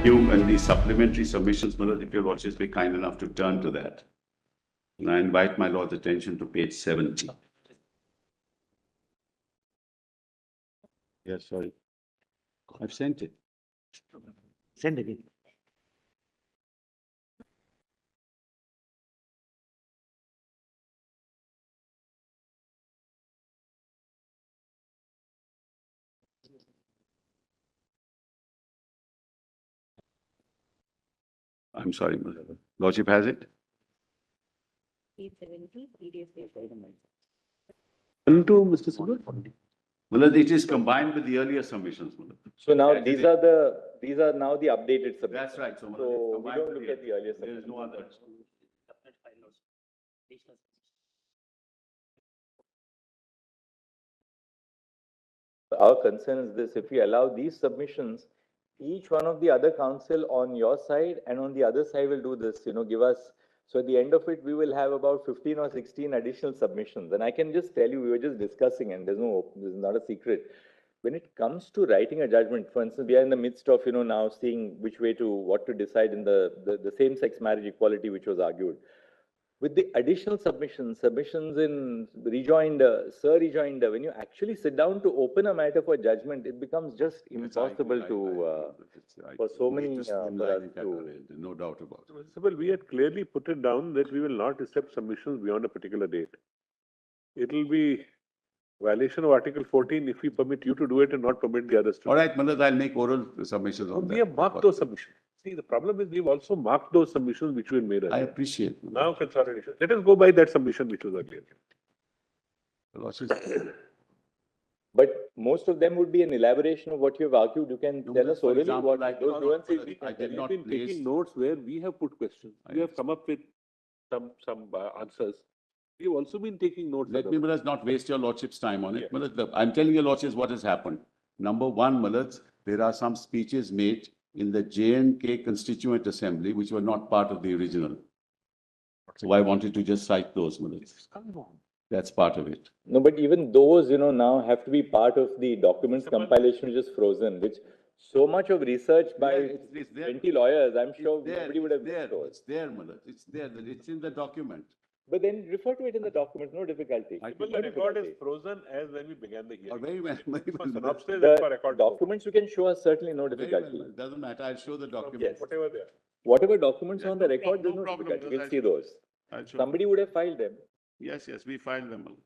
You and the supplementary submissions, Malad, if your lordships be kind enough to turn to that. And I invite my lord's attention to page 70. Yes, sorry. I've sent it. Send again. I'm sorry, Malad. Lordship has it? 870 PDF. One to Mr. Sibbal. Malad, it is combined with the earlier submissions, Malad. So now these are now the updated submissions. That's right. So, Malad, So it's we combined don't with look at the earlier There is submissions. no other. Our concern is this: if we allow these submissions, each one of the other council on your side and on the other side will do this, give us. So at the end of it, we will have about 15 or 16 additional submissions. And I can just tell you, we were just discussing, and this is not a secret. When it comes to writing a judgment, for instance, we are in the midst of, now seeing what to decide in the same-sex marriage equality, which was argued. With the additional submissions in rejoinder, rejoinder, when you actually sit down to open a matter for judgment, it becomes just impossible for so many, no doubt about it. Sibbal, we had clearly put it down that we will not accept submissions beyond a particular date. It will be violation of Article 14 if we permit you to do it and not permit the others to. All right, Malad, I'll make oral submissions on that. We have marked those submissions. See, the problem is we've also marked those submissions which we had made earlier. I appreciate. Now consolidation. Let us go by that submission which was earlier. But most of them would be an elaboration of what you have argued. You can tell us orally what those nuances. We have been taking notes where we have put questions. We have come up with some answers. We have also been taking notes. Let me, Malad, not waste your lordship's time on it. Malad, I'm telling your lordships what has happened. Number one, Malad, there are some speeches made in the J&K Constituent Assembly which were not part of the original. So I wanted to just cite those, Malad. That's part of it. No, but even those, now have to be part of the documents compilation which is frozen, which so much of research by 20 lawyers, I'm sure nobody would have missed those. It's there, Malad. It's there. It's in the document. But then refer to it in the document, no difficulty. The record is frozen as when we began the hearing. Very well. The documents you can show us certainly no difficulty. Well. It doesn't matter. I'll show the documents. Whatever they are. Whatever documents on the record, there's no no problem. difficulty. We'll see those. Show Somebody would have filed them. Yes, we filed them. Malad.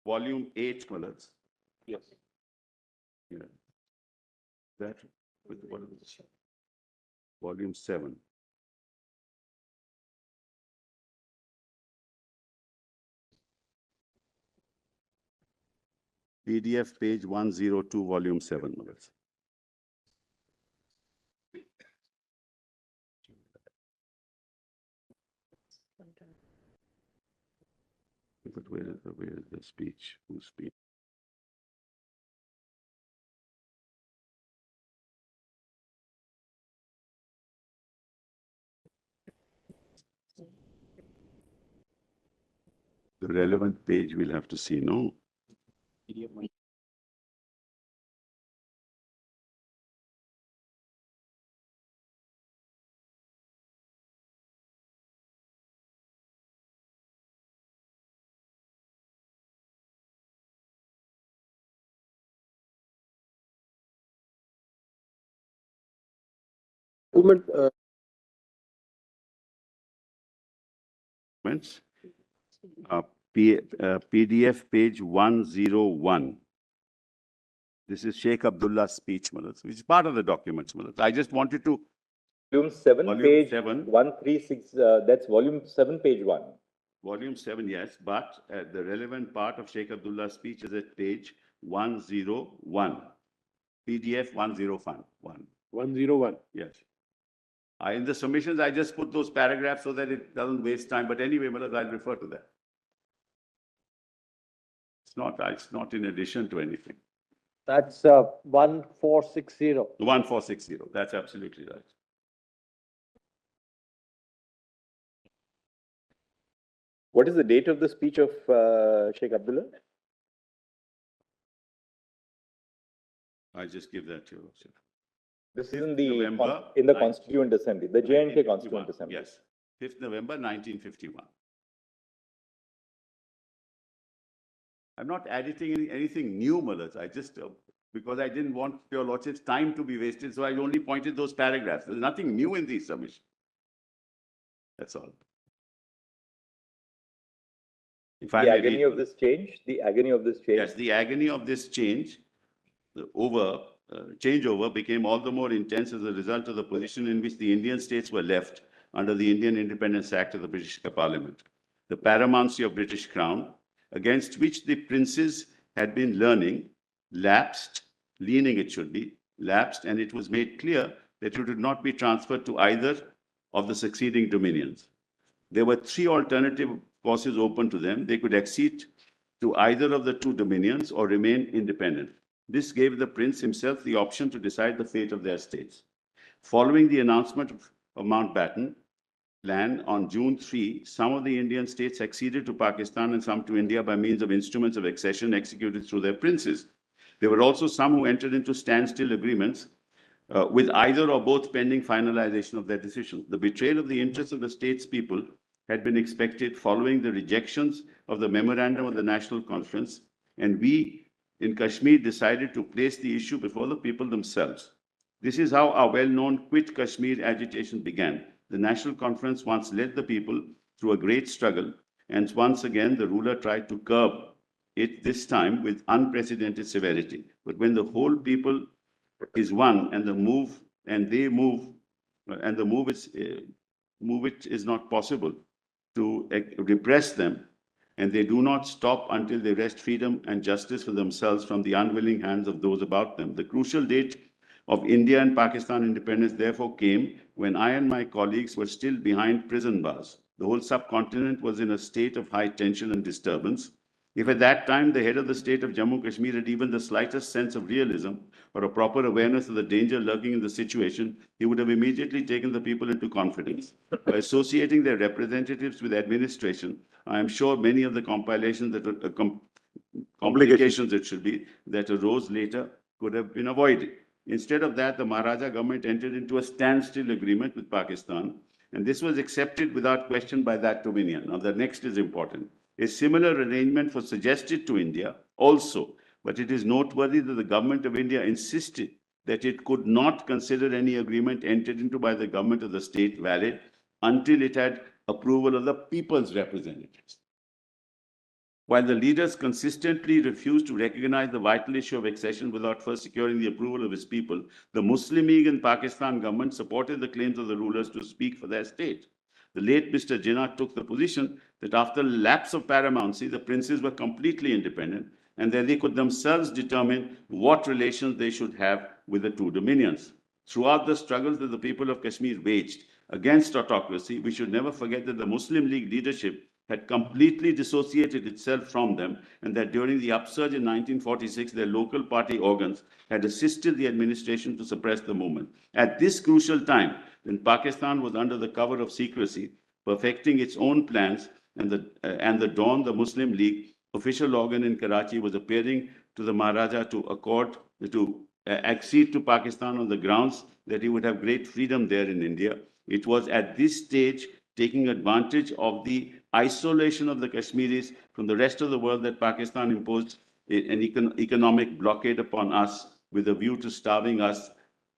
Volume 8, Malad. Yes. Yeah. That with what is this? Volume 7. PDF page 102, volume 7, Malad. But where is the speech? Whose speech? The relevant page we'll have to see, no? PDF page 101. This is Sheikh Abdullah's speech, Malad, which is part of the documents, Malad. I just wanted to. Volume 7, page 7. 136, that's volume 7, page 1. Volume 7, yes, but the relevant part of Sheikh Abdullah's speech is at page 101. PDF 101. 101. Yes. In the submissions, I just put those paragraphs so that it doesn't waste time. But anyway, Malad, I'll refer to that. It's not in addition to anything. That's 1460. 1460. That's absolutely right. What is the date of the speech of Sheikh Abdullah? I just give that to you. Lordship. This is in the November Constituent Assembly, the J&K Constituent 1951. Assembly. Yes, 5th November 1951. I'm not editing anything new, Malas. I just, because I didn't want your Lordship's time to be wasted, so I only pointed those paragraphs. There's nothing new in these submissions. That's all. If I The may agony read, of this change, the agony of this change. yes, the agony of this change, changeover became all the more intense as a result of the position in which the Indian states were left under the Indian Independence Act of the British Parliament. The paramountcy of British Crown, against which the princes had been leaning, it should be, lapsed, and it was made clear that it would not be transferred to either of the succeeding dominions. There were three alternative courses open to them. They could accede to either of the two dominions or remain independent. This gave the prince himself the option to decide the fate of their states. Following the announcement of Mountbatten Plan on June 3, some of the Indian states acceded to Pakistan and some to India by means of instruments of accession executed through their princes. There were also some who entered into standstill agreements with either or both pending finalization of their decisions. The betrayal of the interests of the states' people had been expected following the rejections of the memorandum of the National Conference, and we in Kashmir decided to place the issue before the people themselves. This is how our well-known Quit Kashmir agitation began. The National Conference once led the people through a great struggle, and once again the ruler tried to curb it, this time with unprecedented severity. But when the whole people is one and the move it is not possible to repress them, and they do not stop until they wrest freedom and justice for themselves from the unwilling hands of those about them. The crucial date of India and Pakistan independence therefore came when I and my colleagues were still behind prison bars. The whole subcontinent was in a state of high tension and disturbance. If at that time the head of the state of Jammu Kashmir had even the slightest sense of realism or a proper awareness of the danger lurking in the situation, he would have immediately taken the people into confidence. By associating their representatives with administration, I am sure many of the complications that arose later could have been avoided. Instead of that, the Maharaja government entered into a standstill agreement with Pakistan, and this was accepted without question by that dominion. Now, the next is important. A similar arrangement was suggested to India also, but it is noteworthy that the government of India insisted that it could not consider any agreement entered into by the government of the state valid until it had approval of the people's representatives. While the leaders consistently refused to recognize the vital issue of accession without first securing the approval of his people, the Muslim League and Pakistan government supported the claims of the rulers to speak for their state. The late Mr. Jinnah took the position that after lapse of paramountcy, the princes were completely independent and that they could themselves determine what relations they should have with the two dominions. Throughout the struggles that the people of Kashmir waged against autocracy, we should never forget that the Muslim League leadership had completely dissociated itself from them, and that during the upsurge in 1946, their local party organs had assisted the administration to suppress the movement. At this crucial time, when Pakistan was under the cover of secrecy, perfecting its own plans, and the Dawn, the Muslim League official organ in Karachi, was appearing to the Maharaja to accede to Pakistan on the grounds that he would have great freedom there in India. It was at this stage, taking advantage of the isolation of the Kashmiris from the rest of the world, that Pakistan imposed an economic blockade upon us with a view to starving us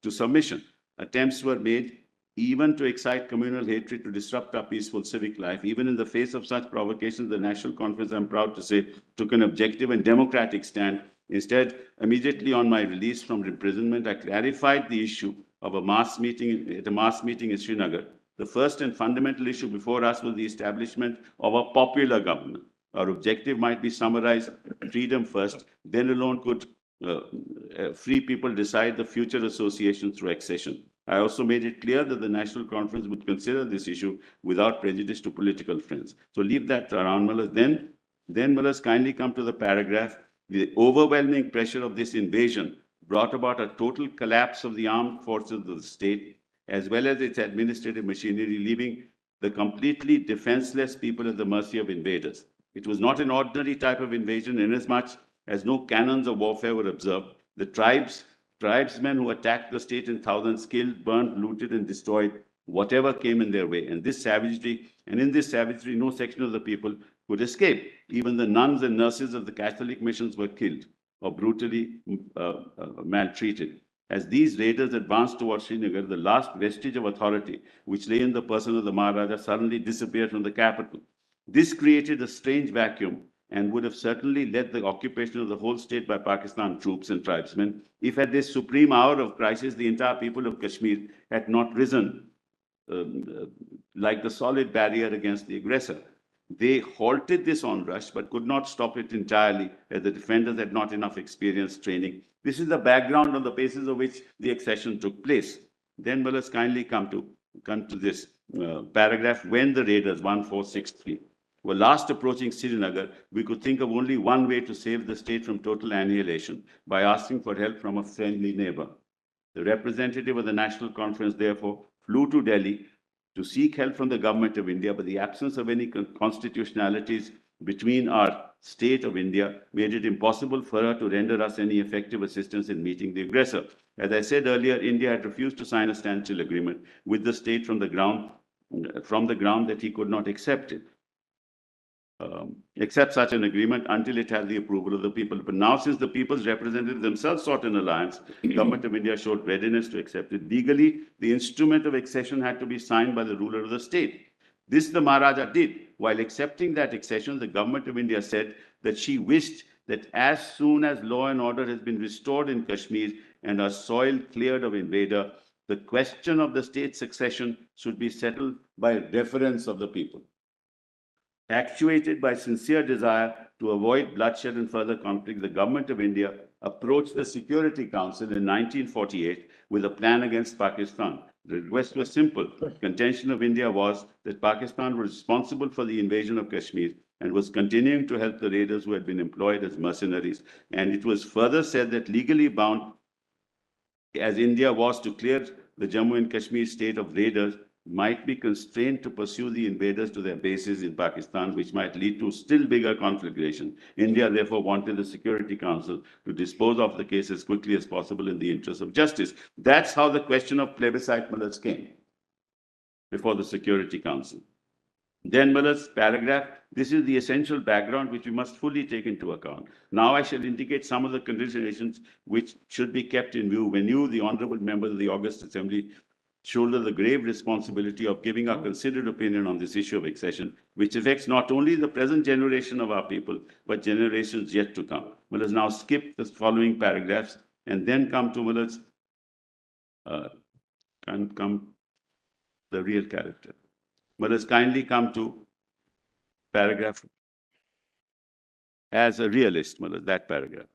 to submission. Attempts were made even to excite communal hatred, to disrupt our peaceful civic life. Even in the face of such provocations, the National Conference, I'm proud to say, took an objective and democratic stand. Instead, immediately on my release from imprisonment, I clarified the issue of a mass meeting in Srinagar. The first and fundamental issue before us was the establishment of a popular government. Our objective might be summarized: freedom first, then alone could free people decide the future association through accession. I also made it clear that the National Conference would consider this issue without prejudice to political friends. So leave that around, Malas. Then Malas, kindly come to the paragraph. The overwhelming pressure of this invasion brought about a total collapse of the armed forces of the state, as well as its administrative machinery, leaving the completely defenseless people at the mercy of invaders. It was not an ordinary type of invasion inasmuch as no cannons of warfare were observed. The tribesmen who attacked the state in thousands killed, burned, looted, and destroyed whatever came in their way. And in this savagery, no section of the people could escape. Even the nuns and nurses of the Catholic missions were killed or brutally maltreated. As these raiders advanced towards Srinagar, the last vestige of authority, which lay in the person of the Maharaja, suddenly disappeared from the capital. This created a strange vacuum and would have certainly led the occupation of the whole state by Pakistan troops and tribesmen if at this supreme hour of crisis, the entire people of Kashmir had not risen like the solid barrier against the aggressor. They halted this onrush, but could not stop it entirely, as the defenders had not enough experience training. This is the background on the basis of which the accession took place. Then let us kindly come to this paragraph. When the raiders, 1463, were last approaching Srinagar, we could think of only one way to save the state from total annihilation, by asking for help from a friendly neighbor. The representative of the National Conference, therefore, flew to Delhi to seek help from the government of India, but the absence of any constitutionalities between our state of India made it impossible for her to render us any effective assistance in meeting the aggressor. As I said earlier, India had refused to sign a standstill agreement with the state from the ground that he could not accept such an agreement until it had the approval of the people. But now, since the people's representatives themselves sought an alliance, the government of India showed readiness to accept it. Legally, the instrument of accession had to be signed by the ruler of the state. This the Maharaja did. While accepting that accession, the government of India said that she wished that as soon as law and order has been restored in Kashmir and our soil cleared of invader, the question of the state's succession should be settled by reference of the people. Actuated by sincere desire to avoid bloodshed and further conflict, the government of India approached the Security Council in 1948 with a plan against Pakistan. The request was simple. The contention of India was that Pakistan was responsible for the invasion of Kashmir and was continuing to help the raiders who had been employed as mercenaries. And it was further said that legally bound, as India was to clear the Jammu and Kashmir state of raiders, might be constrained to pursue the invaders to their bases in Pakistan, which might lead to still bigger conflagration. India therefore wanted the Security Council to dispose of the case as quickly as possible in the interest of justice. That's how the question of plebiscite Muller's came before the Security Council. Then Muller's paragraph, this is the essential background which we must fully take into account. Now I shall indicate some of the considerations which should be kept in view when you, the honorable members of the August Assembly, shoulder the grave responsibility of giving our considered opinion on this issue of accession, which affects not only the present generation of our people, but generations yet to come. Let us now skip the following paragraphs and then come to Muller's the real character. Let us kindly come to paragraph as a realist, Muller, that paragraph.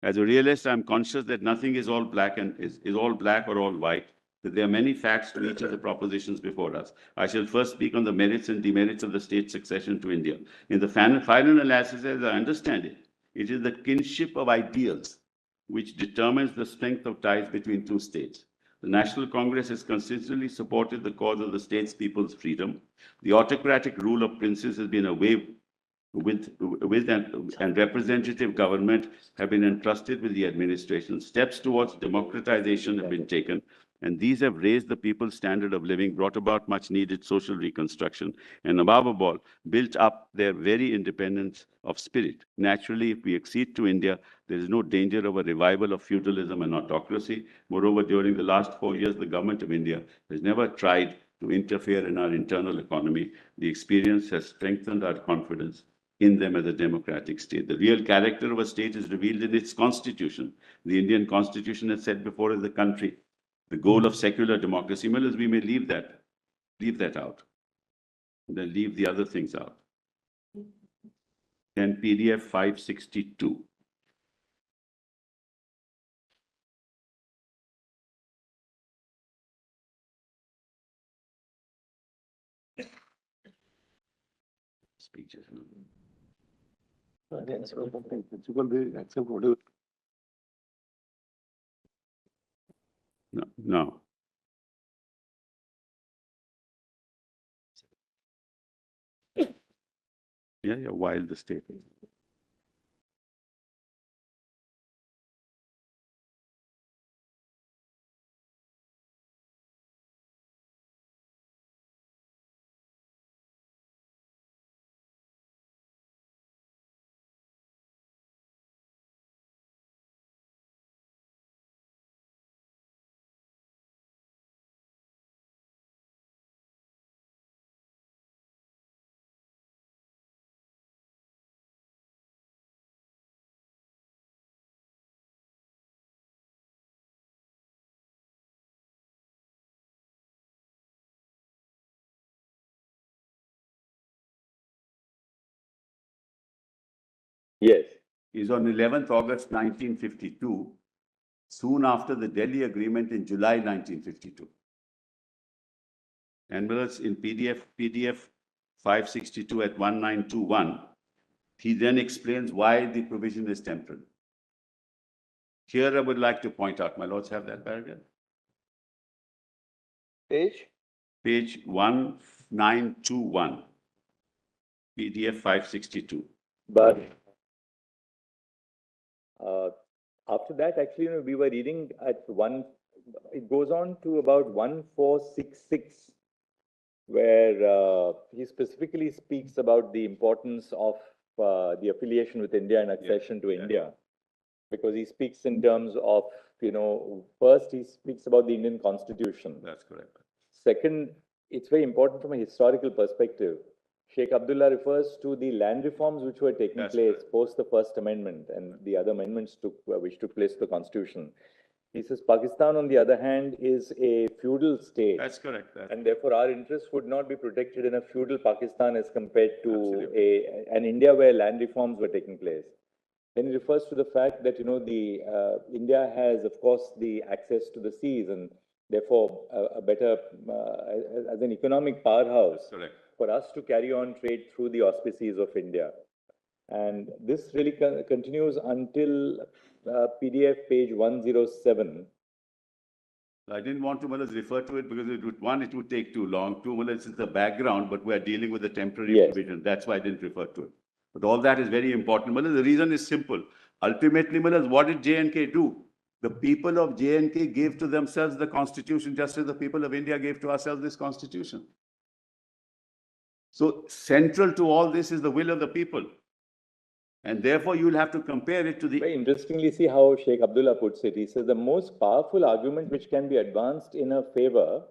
As a realist, I'm conscious that nothing is all black and is all black or all white, that there are many facts to each of the propositions before us. I shall first speak on the merits and demerits of the state's succession to India. In the final analysis, as I understand it, it is the kinship of ideals which determines the strength of ties between two states. The National Congress has consistently supported the cause of the state's people's freedom. The autocratic rule of princes has been away and representative government have been entrusted with the administration. Steps towards democratization have been taken, and these have raised the people's standard of living, brought about much needed social reconstruction, and above all, built up their very independence of spirit. Naturally, if we accede to India, there is no danger of a revival of feudalism and autocracy. Moreover, during the last 4 years, the government of India has never tried to interfere in our internal economy. The experience has strengthened our confidence in them as a democratic state. The real character of a state is revealed in its constitution. The Indian constitution has set before us the country the goal of secular democracy. Well, as we may leave that out, and then leave the other things out. Then PDF 562. Speeches. No. Yeah, yeah, while the state. Yes. Is on 11th August 1952, soon after the Delhi Agreement in July 1952. And whereas in PDF 562 at 1921, he then explains why the provision is temporal. Here I would like to point out, my lords have that paragraph? Page? Page 1921, PDF 562. But after that, actually, we were reading at it goes on to about 1466, where he specifically speaks about the importance of the affiliation with India and accession to India, because he speaks in terms of, first he speaks about the Indian Constitution. That's correct. Second, it's very important from a historical perspective. Sheikh Abdullah refers to the land reforms which were taking place post the First Amendment and the other amendments which took place to the Constitution. He says Pakistan, on the other hand, is a feudal state. That's correct. And therefore, our interests would not be protected in a feudal Pakistan as compared to an India where land reforms were taking place. Then he refers to the fact that, India has, of course, the access to the seas and therefore a better, as an economic powerhouse, for us to carry on trade through the auspices of India. And this really continues until PDF page 107. I didn't want to refer to it because it would take too long. Two, it's the background, but we're dealing with the temporary provision. That's why I didn't refer to it. But all that is very important. The reason is simple. Ultimately, what did J&K do? The people of J&K gave to themselves the constitution, just as the people of India gave to ourselves this constitution. So central to all this is the will of the people. And therefore, you'll have to compare it to the... Very interestingly, see how Sheikh Abdullah puts it. He says the most powerful argument which can be advanced in her favor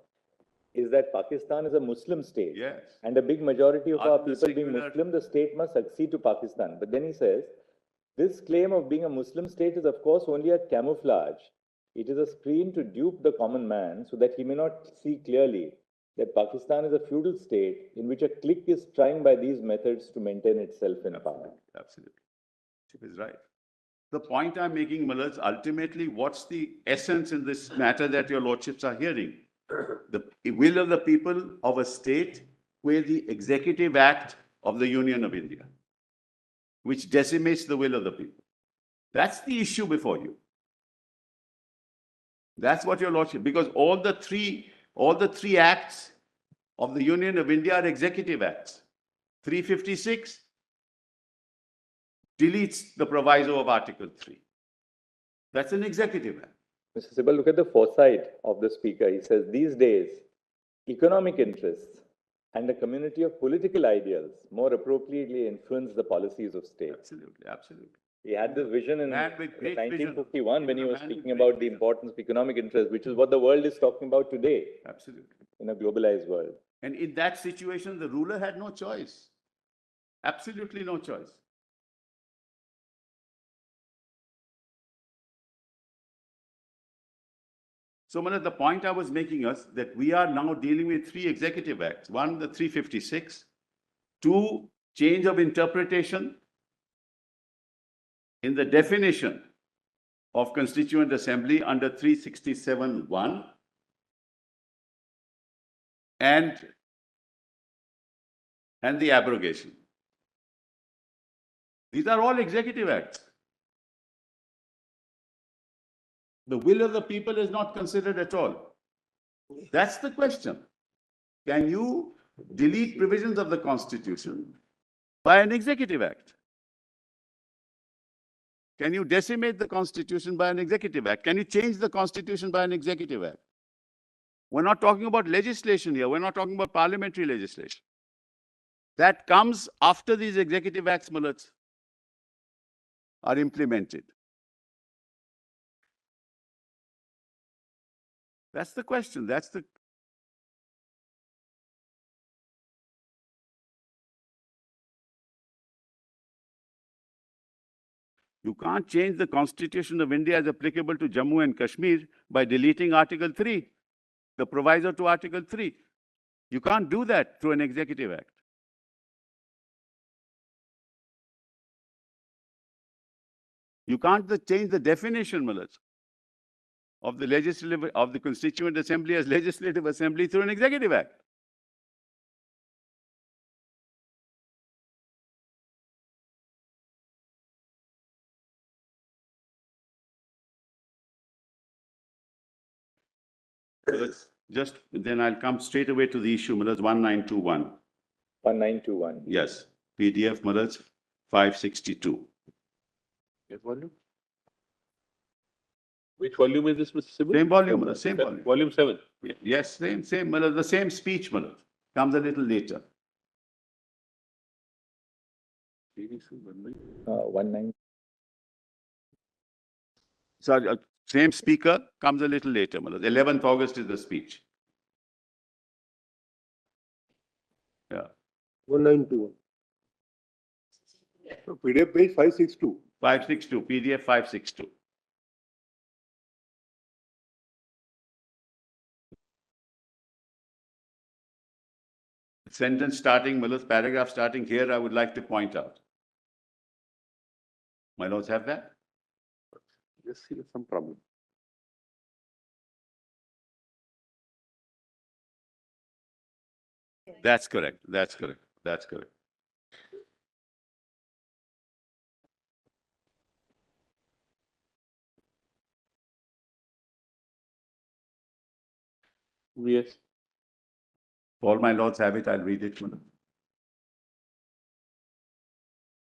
is that Pakistan is a Muslim state. Yes. And a big majority of our people being Muslim, the state must succeed to Pakistan. But then he says, this claim of being a Muslim state is, of course, only a camouflage. It is a screen to dupe the common man so that he may not see clearly that Pakistan is a feudal state in which a clique is trying by these methods to maintain itself in power. Absolutely. Chief is right. The point I'm making, Mullahs, ultimately, what's the essence in this matter that your lordships are hearing? The will of the people of a state where the executive act of the Union of India, which decimates the will of the people. That's the issue before you. That's what your lordship, because all the three acts of the Union of India are executive acts. 356 deletes the proviso of Article 3. That's an executive act. Mr. Sibbal, look at the foresight of the speaker. He says, these days, economic interests and a community of political ideals more appropriately influence the policies of state. Absolutely, absolutely. He had this vision in 1951 when he was speaking about the importance of economic interest, which is what the world is talking about today. Absolutely. In a globalized world. And in that situation, the ruler had no choice. Absolutely no choice. So, Manoj, the point I was making is that we are now dealing with three executive acts. One, the 356. Two, change of interpretation in the definition of Constituent Assembly under 367(1). And the abrogation. These are all executive acts. The will of the people is not considered at all. That's the question. Can you delete provisions of the Constitution by an executive act. Can you decimate the constitution by an executive act? Can you change the constitution by an executive act? We're not talking about legislation here. We're not talking about parliamentary legislation. That comes after these executive acts, mullahs, are implemented. That's the question. That's the... You can't change the Constitution of India as applicable to Jammu and Kashmir by deleting Article 3, the proviso to Article 3. You can't do that through an executive act. You can't change the definition, mullahs, of the legislative, of the Constituent Assembly as legislative assembly through an executive act. Just then I'll come straight away to the issue, mullahs, 1921. 1921. Yes, PDF, mullahs, 562. Yes, volume? Which volume is this, Mr. Sibbal? Same volume, mullahs, same volume. Volume 7. Yes, same, mullahs, the same speech, mullahs, comes a little later. 19. Sorry, same speaker comes a little later, mullahs. 11th August is the speech. Yeah. 1921. So PDF page 562. 562, PDF 562. Sentence starting, mullahs, paragraph starting here, I would like to point out. My lords have that? Yes, see some problem. That's correct. That's correct. That's correct. Yes. All my lords have it. I'll read it.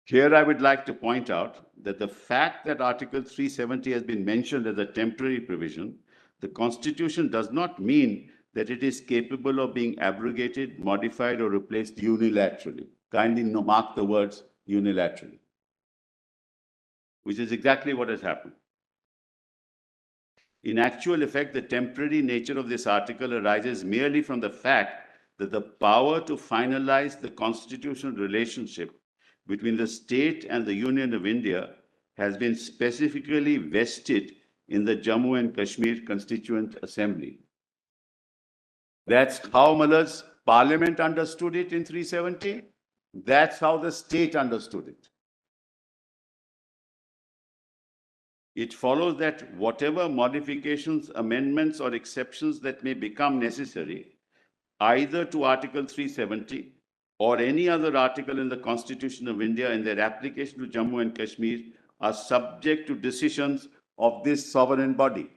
Here I would like to point out that the fact that Article 370 has been mentioned as a temporary provision, the Constitution does not mean that it is capable of being abrogated, modified, or replaced unilaterally. Kindly mark the words unilaterally, which is exactly what has happened. In actual effect, the temporary nature of this article arises merely from the fact that the power to finalize the constitutional relationship between the state and the Union of India has been specifically vested in the Jammu and Kashmir Constituent Assembly. That's how, mullahs, Parliament understood it in 370. That's how the state understood it. It follows that whatever modifications, amendments, or exceptions that may become necessary, either to Article 370 or any other article in the Constitution of India in their application to Jammu and Kashmir, are subject to decisions of this sovereign body.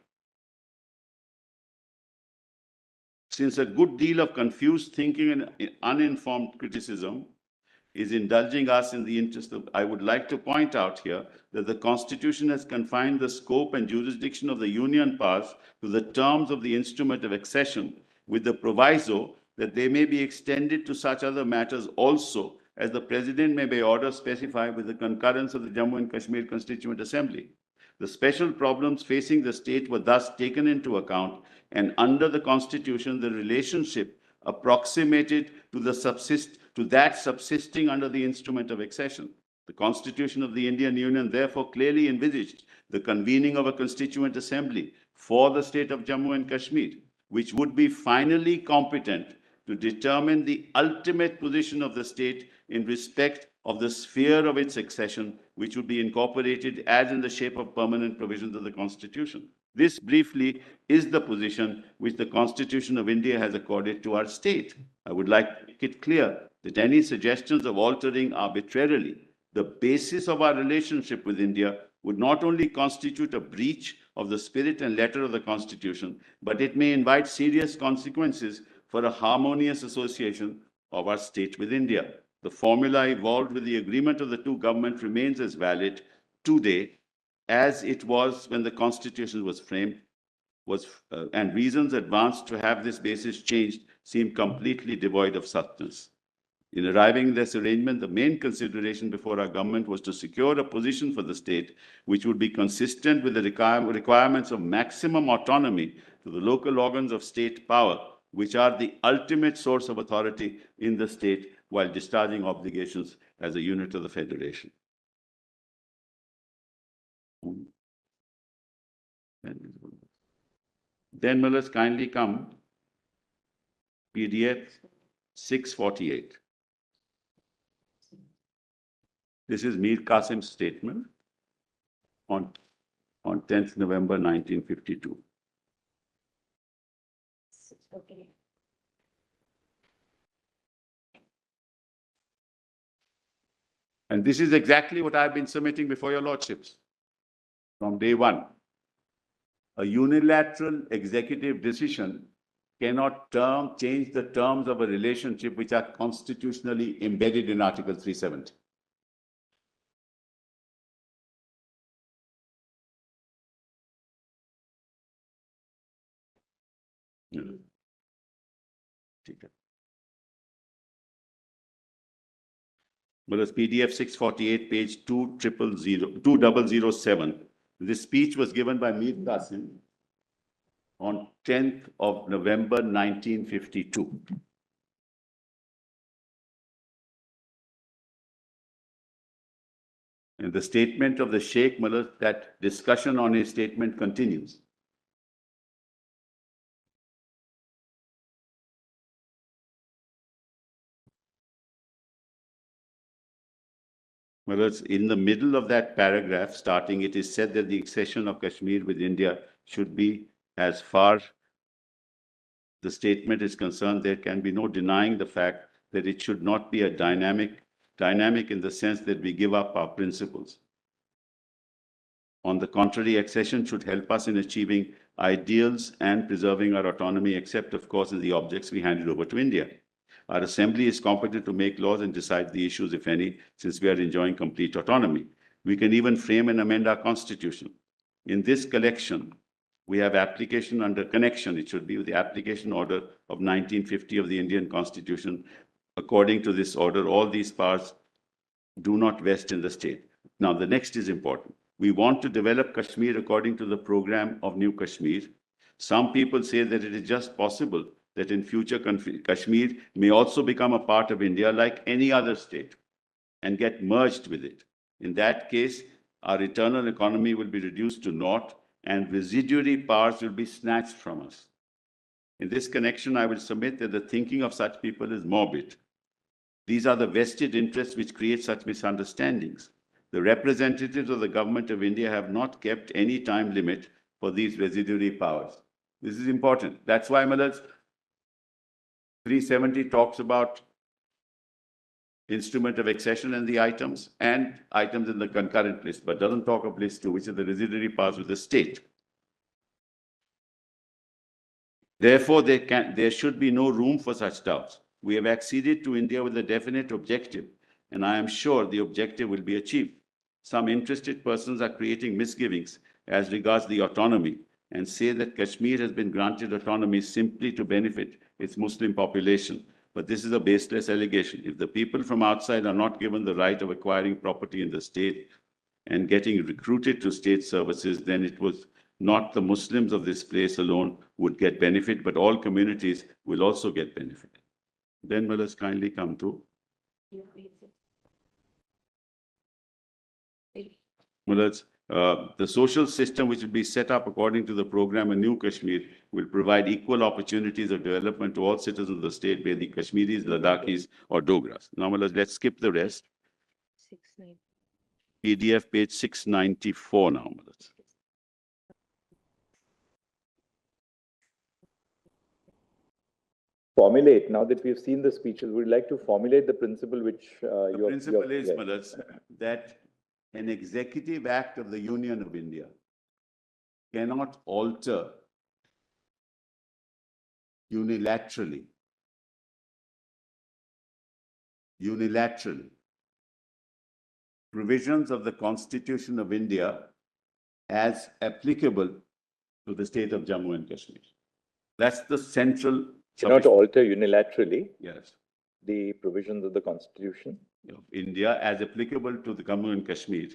Since a good deal of confused thinking and uninformed criticism is indulging us in the interest of, I would like to point out here that the Constitution has confined the scope and jurisdiction of the Union powers to the terms of the instrument of accession, with the proviso that they may be extended to such other matters also as the President may by order specify with the concurrence of the Jammu and Kashmir Constituent Assembly. The special problems facing the state were thus taken into account, and under the Constitution, the relationship approximated to that subsisting under the instrument of accession. The Constitution of the Indian Union therefore clearly envisaged the convening of a Constituent Assembly for the state of Jammu and Kashmir, which would be finally competent to determine the ultimate position of the state in respect of the sphere of its accession, which would be incorporated as in the shape of permanent provisions of the Constitution. This briefly is the position which the Constitution of India has accorded to our state. I would like to make it clear that any suggestions of altering arbitrarily the basis of our relationship with India would not only constitute a breach of the spirit and letter of the Constitution, but it may invite serious consequences for a harmonious association of our state with India. The formula evolved with the agreement of the two governments remains as valid today as it was when the Constitution was framed, and reasons advanced to have this basis changed seem completely devoid of substance. In arriving at this arrangement, the main consideration before our government was to secure a position for the state which would be consistent with the requirements of maximum autonomy to the local organs of state power, which are the ultimate source of authority in the state while discharging obligations as a unit of the federation. Then let us kindly come PDF 648. This is Mir Qasim's statement on 10th November 1952. Okay. And this is exactly what I've been submitting before your lordships from day one. A unilateral executive decision cannot change the terms of a relationship which are constitutionally embedded in Article 370. Whereas PDF 648, page 2007, this speech was given by Mir Qasim on 10th of November 1952. In the statement of the Sheikh Mullah, that discussion on his statement continues. Whereas in the middle of that paragraph, starting, it is said that the accession of Kashmir with India should be, as far the statement is concerned, there can be no denying the fact that it should not be a dynamic in the sense that we give up our principles. On the contrary, accession should help us in achieving ideals and preserving our autonomy, except, of course, in the objects we handed over to India. Our assembly is competent to make laws and decide the issues, if any, since we are enjoying complete autonomy. We can even frame and amend our constitution. In this collection, we have application under connection. It should be with the application order of 1950 of the Indian Constitution. According to this order, all these powers do not vest in the state. Now, the next is important. We want to develop Kashmir according to the program of New Kashmir. Some people say that it is just possible that in future Kashmir may also become a part of India like any other state and get merged with it. In that case, our internal economy will be reduced to naught and residuary powers will be snatched from us. In this connection, I will submit that the thinking of such people is morbid. These are the vested interests which create such misunderstandings. The representatives of the government of India have not kept any time limit for these residuary powers. This is important. That's why Malas 370 talks about instrument of accession and the items in the concurrent list, but doesn't talk of list 2, which is the residuary powers of the state. Therefore, there should be no room for such doubts. We have acceded to India with a definite objective, and I am sure the objective will be achieved. Some interested persons are creating misgivings as regards the autonomy and say that Kashmir has been granted autonomy simply to benefit its Muslim population. But this is a baseless allegation. If the people from outside are not given the right of acquiring property in the state and getting recruited to state services, then it was not the Muslims of this place alone would get benefit, but all communities will also get benefit. Then let us kindly come to the social system which will be set up according to the program in New Kashmir will provide equal opportunities of development to all citizens of the state, be they Kashmiris, Ladakhis, or Dogras. Now, let's skip the rest. PDF page 694 now. Formulate, now that we've seen the speeches, we'd like to formulate the principle which the principle is, Madas, that an executive act of the Union of India cannot alter unilaterally unilateral provisions of the Constitution of India as applicable to the state of Jammu and Kashmir. That's the central. Cannot alter unilaterally Yes. the provisions of the Constitution. Of India as applicable to the Jammu and Kashmir.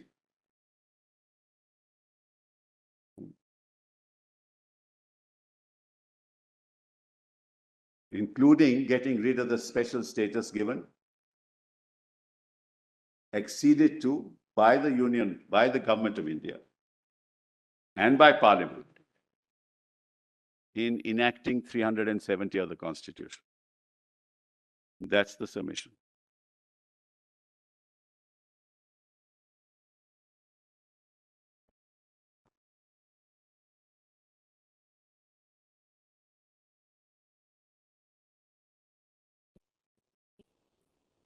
Including getting rid of the special status given, acceded to by the Union, by the Government of India, and by Parliament in enacting 370 of the Constitution. That's the submission.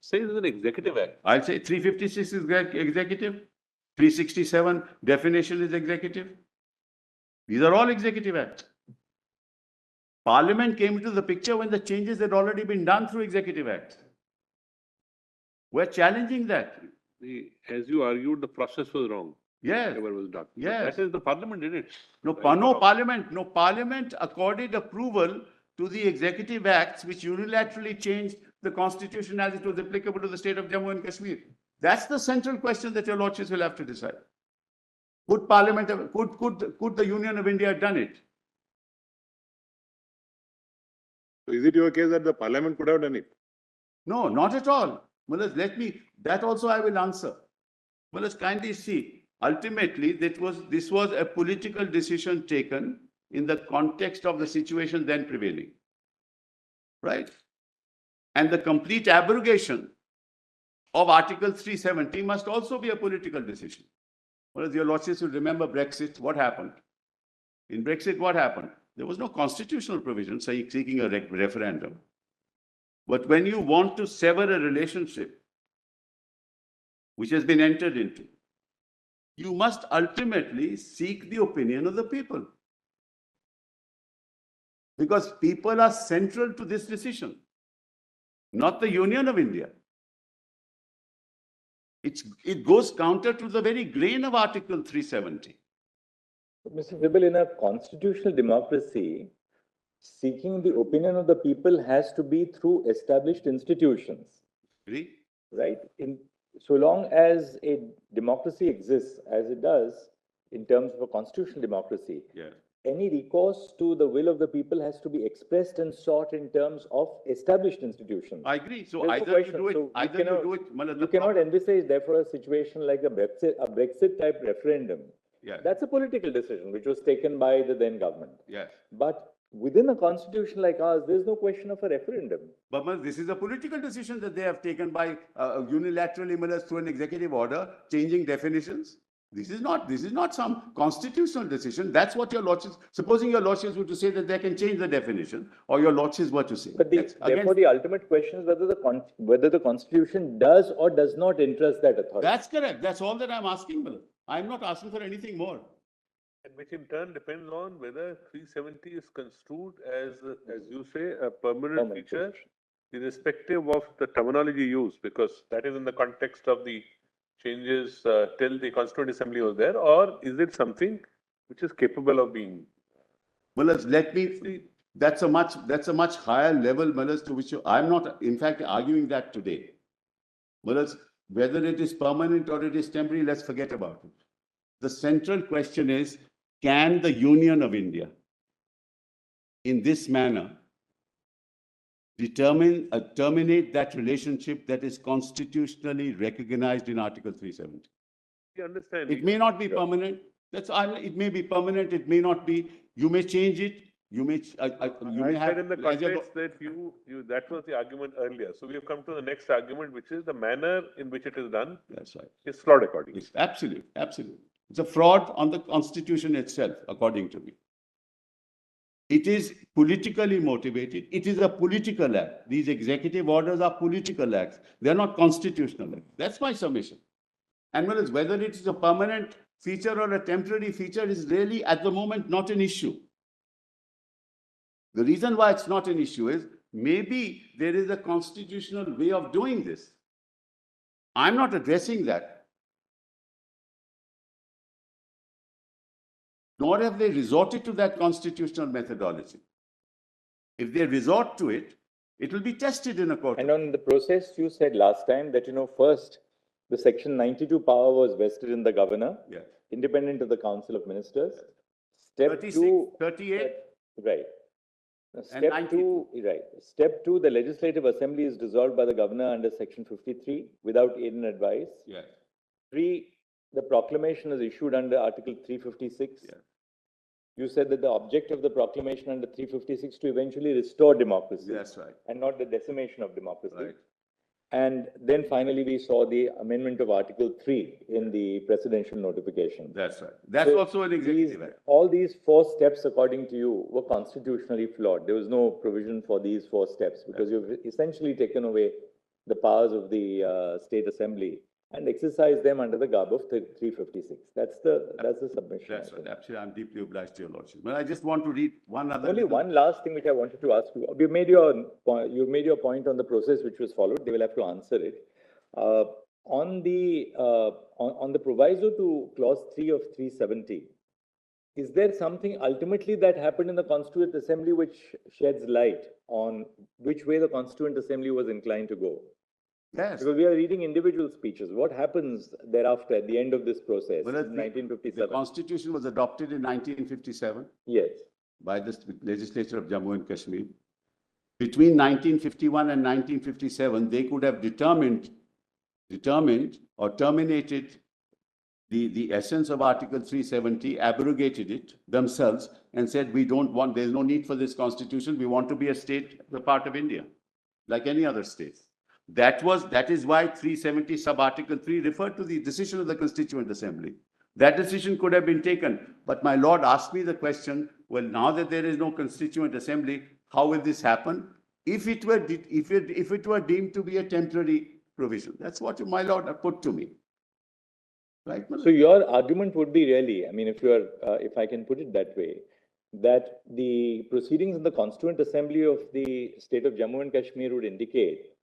Say it's an executive act. I'll say 356 is executive, 367 definition is executive. These are all executive acts. Parliament came into the picture when the changes had already been done through executive acts. We're challenging that. As you argued, the process was wrong. Yes. Whatever was done. But Yes. that is, the parliament did it. No, Right. no parliament accorded approval to the executive acts which unilaterally changed the constitution as it was applicable to the state of Jammu and Kashmir. That's the central question that your lordships will have to decide. Could Parliament have, could the Union of India have done it? So is it your case that the parliament could have done it? No, not at all. Well, that also I will answer. Well, let's kindly see. Ultimately, this was a political decision taken in the context of the situation then prevailing. Right? And the complete abrogation of Article 370 must also be a political decision. Well, your lordships will remember Brexit, what happened? In Brexit, what happened? There was no constitutional provision seeking a referendum. But when you want to sever a relationship which has been entered into, you must ultimately seek the opinion of the people. Because people are central to this decision, not the Union of India. It goes counter to the very grain of Article 370. Mr. Sibbal, in a constitutional democracy, seeking the opinion of the people has to be through established institutions. Agree? Right? So long as a democracy exists, as it does, in terms of a constitutional democracy, Yeah. any recourse to the will of the people has to be expressed and sought in terms of established institutions. I agree. So There's no either question. you do it, So either you do it. You cannot envisage, therefore, a situation like a Brexit type referendum. Yeah. That's a political decision which was taken by the then government. Yes. But within a constitution like ours, there's no question of a referendum. But this is a political decision that they have taken by unilaterally through an executive order, changing definitions. This is not some constitutional decision. That's what your lordships, supposing your lordships were to say that they can change the definition, or your lordships were to say. But therefore, the ultimate question is whether the constitution does or does not interest that authority. That's correct. That's all that I'm asking, Miller. I'm not asking for anything more. And which in turn depends on whether 370 is construed as you say, a permanent feature, irrespective of the terminology used, because that is in the context of the changes till the Constituent Assembly was there, or is it something which is capable of being? Well, let me see. That's a much higher level, Mullahs, to which I'm not, in fact, arguing that today. Mullahs, whether it is permanent or it is temporary, let's forget about it. The central question is, can the Union of India, in this manner, terminate that relationship that is constitutionally recognized in Article 370? You understand? It may not be permanent. It may be permanent. It may not be. You may change it. You may. You may have. Said in the context that that was the argument earlier. So we have come to the next argument, which is the manner in which it is done. That's right. Is flawed accordingly. It's absolute. It's a fraud on the Constitution itself, according to me. It is politically motivated. It is a political act. These executive orders are political acts. They are not constitutional acts. That's my submission. And whether it is a permanent feature or a temporary feature is really, at the moment, not an issue. The reason why it's not an issue is maybe there is a constitutional way of doing this. I'm not addressing that. Nor have they resorted to that constitutional methodology. If they resort to it, it will be tested in a court. And on the process, you said last time that, first, the Section 92 power was vested in the governor, Yes. independent of the Council of Ministers. Step 36, two, 38, right. Now, and Step 90. two, right. Step two, the Legislative Assembly is dissolved by the governor under Section 53 without aid and advice. yes, 3, the proclamation is issued under Article 356. yes, You said that the object of the proclamation under 356 to eventually restore democracy that's right, and not the decimation of democracy. right. And then finally, we saw the amendment of Article 3 in the presidential notification. That's right. That's So also an executive act. all these 4 steps, according to you, were constitutionally flawed. There was no provision for these 4 steps because you've essentially taken away the powers of the State Assembly and exercised them under the garb of 356. That's the submission. That's I right. think. Absolutely, I'm deeply obliged to your lordship. But I just want to read one other. Only one last thing which I wanted to ask you. You made your point on the process which was followed. They will have to answer it. On the proviso to clause 3 of 370, is there something ultimately that happened in the Constituent Assembly which sheds light on which way the Constituent Assembly was inclined to go? Yes. Because we are reading individual speeches. What happens thereafter at the end of this process Well, in the 1957? Constitution was adopted in 1957 Yes. by the legislature of Jammu and Kashmir. Between 1951 and 1957, they could have determined or terminated the essence of Article 370, abrogated it themselves and said, we don't want, there's no need for this constitution. We want to be a state, a part of India, like any other state. That is why 370 sub-article 3 referred to the decision of the Constituent Assembly. That decision could have been taken. But my lord asked me the question, well, now that there is no Constituent Assembly, how will this happen? If it were deemed to be a temporary provision. That's what my lord put to me. Right? So your argument would be really, I mean, if I can put it that way, that the proceedings in the Constituent Assembly of the state of Jammu and Kashmir would indicate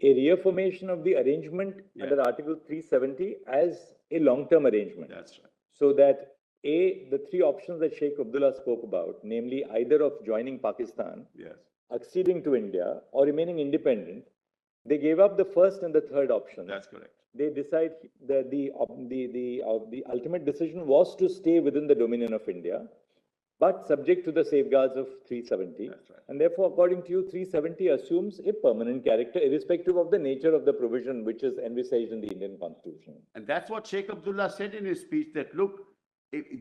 a reaffirmation of the arrangement under Article 370 as a long-term arrangement. That's right. So that the 3 options that Sheikh Abdullah spoke about, namely either of joining Pakistan, Yes. acceding to India, or remaining independent, they gave up the first and the third option. That's correct. They decide that the ultimate decision was to stay within the dominion of India, but subject to the safeguards of 370. That's right. And therefore, according to you, 370 assumes a permanent character, irrespective of the nature of the provision which is envisaged in the Indian Constitution. And that's what Sheikh Abdullah said in his speech, that look,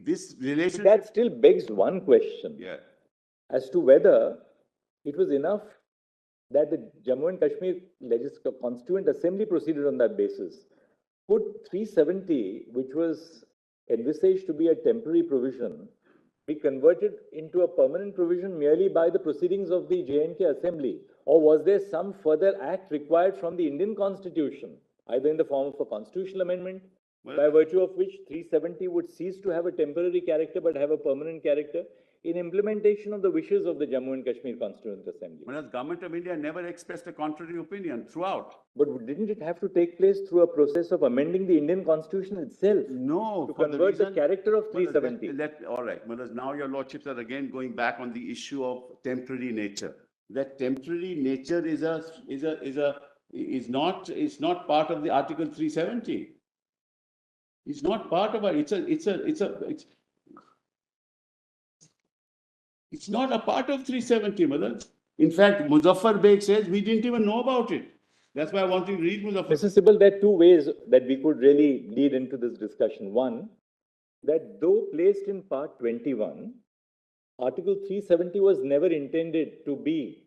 this relationship. That still begs one question as to whether it was enough that the Jammu and Kashmir Constituent Assembly proceeded on that basis. Could 370, which was envisaged to be a temporary provision, be converted into a permanent provision merely by the proceedings of the J&K Assembly? Or was there some further act required from the Indian Constitution, either in the form of a constitutional amendment, by virtue of which 370 would cease to have a temporary character but have a permanent character, in implementation of the wishes of the Jammu and Kashmir Constituent Assembly? Whereas Government of India never expressed a contrary opinion throughout. But didn't it have to take place through a process of amending the Indian Constitution itself? No. To for the convert the reason- character of 370. All right. Well, now your lordships are again going back on the issue of temporary nature. That temporary nature is not part of the Article 370. It's not part of it. It's not a part of 370, mother. In fact, Muzaffar Beg says we didn't even know about it. That's why I want to read Muzaffar. Mr. Sibbal, there are 2 ways that we could really lead into this discussion. One, that though placed in Part 21, Article 370 was never intended to be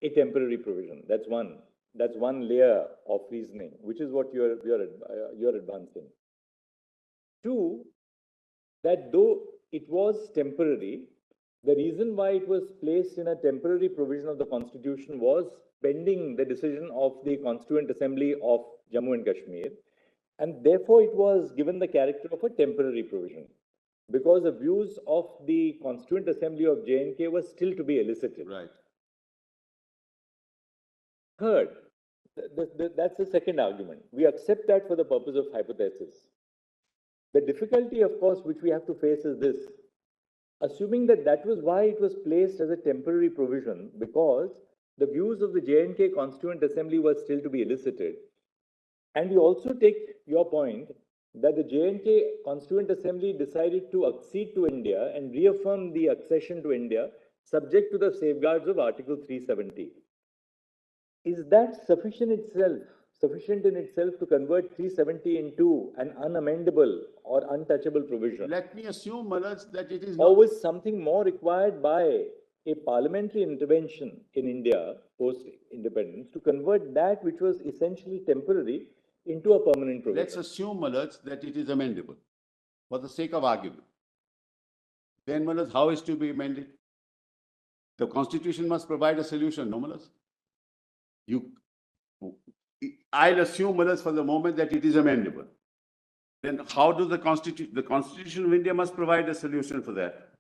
a temporary provision. That's one. That's one layer of reasoning, which is what you're advancing. 2, that though it was temporary, the reason why it was placed in a temporary provision of the Constitution was pending the decision of the Constituent Assembly of Jammu and Kashmir, and therefore it was given the character of a temporary provision, because the views of the Constituent Assembly of J&K were still to be elicited. Right. Third, That's the second argument. We accept that for the purpose of hypothesis. The difficulty, of course, which we have to face is this. Assuming that that was why it was placed as a temporary provision, because the views of the J&K Constituent Assembly were still to be elicited. And we also take your point that the J&K Constituent Assembly decided to accede to India and reaffirm the accession to India subject to the safeguards of Article 370. Is that sufficient in itself to convert 370 into an unamendable or untouchable provision? Let me assume, Manoj, that it is Or not. was something more required by a parliamentary intervention in India post-independence to convert that which was essentially temporary into a permanent provision? Let's assume, Manoj, that it is amendable for the sake of argument. Then, Manoj, how is to be amended? The Constitution must provide a solution, no, Manoj? I'll assume, Manoj, for the moment that it is amendable. Then how does the Constitution of India must provide a solution for that?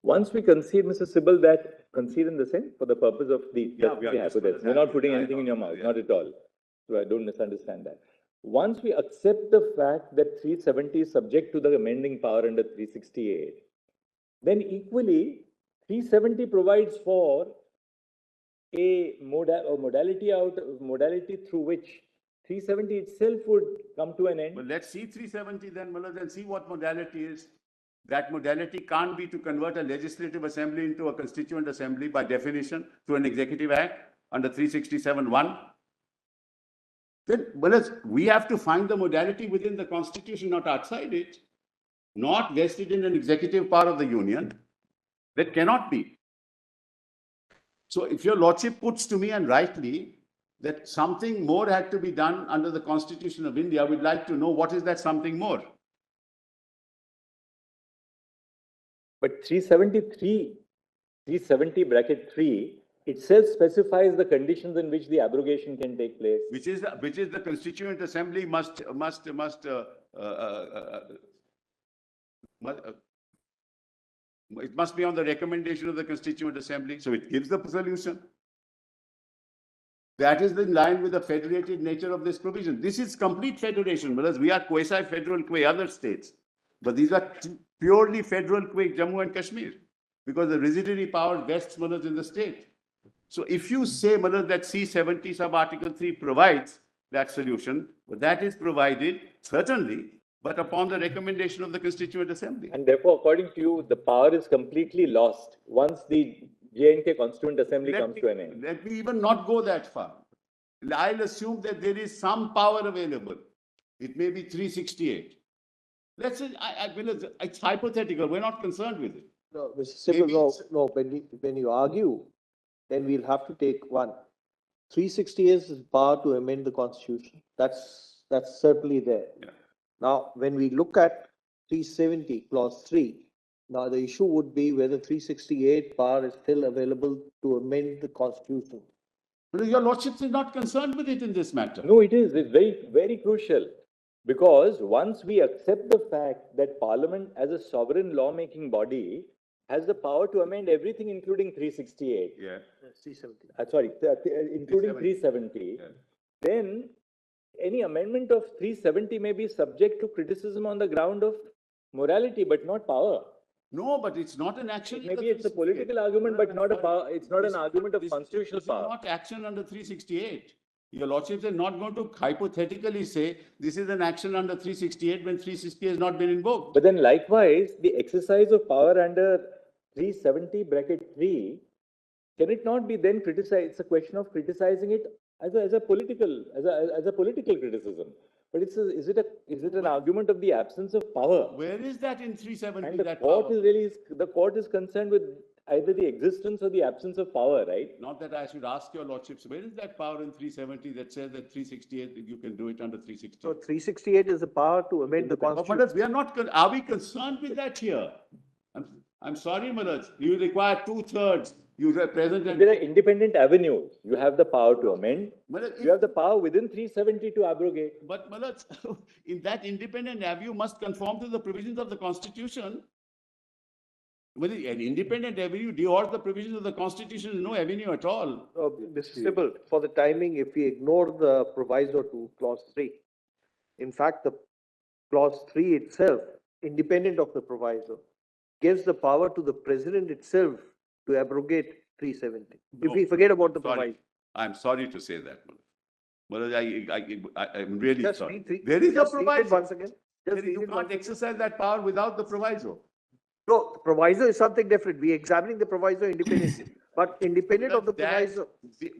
Once we concede, Mr. Sibbal, that concede in the sense for the purpose of the hypothesis. We're not putting anything in your mouth, not at all. So I don't misunderstand that. Once we accept the fact that 370 is subject to the amending power under 368, then equally 370 provides for a modality through which 370 itself would come to an end. Well, let's see 370 then, Manoj, and see what modality is. That modality can't be to convert a legislative assembly into a constituent assembly by definition through an executive act under 367(1). Then, Manoj, we have to find the modality within the Constitution, not outside it, not vested in an executive power of the Union. That cannot be. So if your Lordship puts to me, and rightly, that something more had to be done under the Constitution of India, we'd like to know what is that something more. But 370 bracket 3 itself specifies the conditions in which the abrogation can take place. Which is the Constituent Assembly it must be on the recommendation of the Constituent Assembly. So it gives the solution. That is in line with the federated nature of this provision. This is complete federation, whereas we are quasi-federal qua other states. But these are purely federal qua Jammu and Kashmir, because the residuary power vests, Manoj, in the state. So if you say, Manoj, that C70 sub-article 3 provides that solution, but that is provided, certainly, but upon the recommendation of the Constituent Assembly. And therefore, according to you, the power is completely lost once the J&K Constituent Assembly comes to an end. Let me even not go that far. I'll assume that there is some power available. It may be 368. Let's say, it's hypothetical. We're not concerned with it. No, Mr. Sibbal, no, when you argue, then we'll have to take one. 360 is the power to amend the Constitution. That's certainly there. Yeah. Now, when we look at 370 clause 3, now the issue would be whether 368 power is still available to amend the Constitution. But your Lordship is not concerned with it in this matter. No, it is. It's very, very crucial. Because once we accept the fact that Parliament as a sovereign lawmaking body has the power to amend everything, including 368. Yeah. 370. Including 370. Yeah. Then any amendment of 370 may be subject to criticism on the ground of morality, but not power. No, but it's not an action. Maybe it's a political argument, but not a power. It's not an argument of constitutional power. This is not action under 368. Your Lordship is not going to hypothetically say this is an action under 368 when 360 has not been invoked. But then likewise, the exercise of power under 370 bracket 3, can it not be then criticized? It's a question of criticizing it as a political criticism. But is it an argument of the absence of power? Where is that in 370? And the court is concerned with either the existence or the absence of power, right? Not that I should ask your Lordships, where is that power in 370 that says that 368, you can do it under 368? So 368 is the power to amend the Constitution. But we are not, are we concerned with that here? I'm sorry, Manoj, you require 2/3. You represent. There are independent avenues. You have the power to amend. Manoj, you have the power within 370 to abrogate. But Manoj, in that independent avenue must conform to the provisions of the Constitution. Well, an independent avenue devours the provisions of the Constitution, no avenue at all. Mr. Sibbal, for the timing, if we ignore the proviso to clause 3, in fact, the clause 3 itself, independent of the proviso, gives the power to the president itself to abrogate 370. If No. we forget about the Sorry. proviso. I'm sorry to say that, I'm really Just sorry. read three- There is a just read it proviso. once again. Just read You it can't once again. exercise that power without the proviso. No, the proviso is something different. We are examining the proviso independently. But independent of the That- proviso, the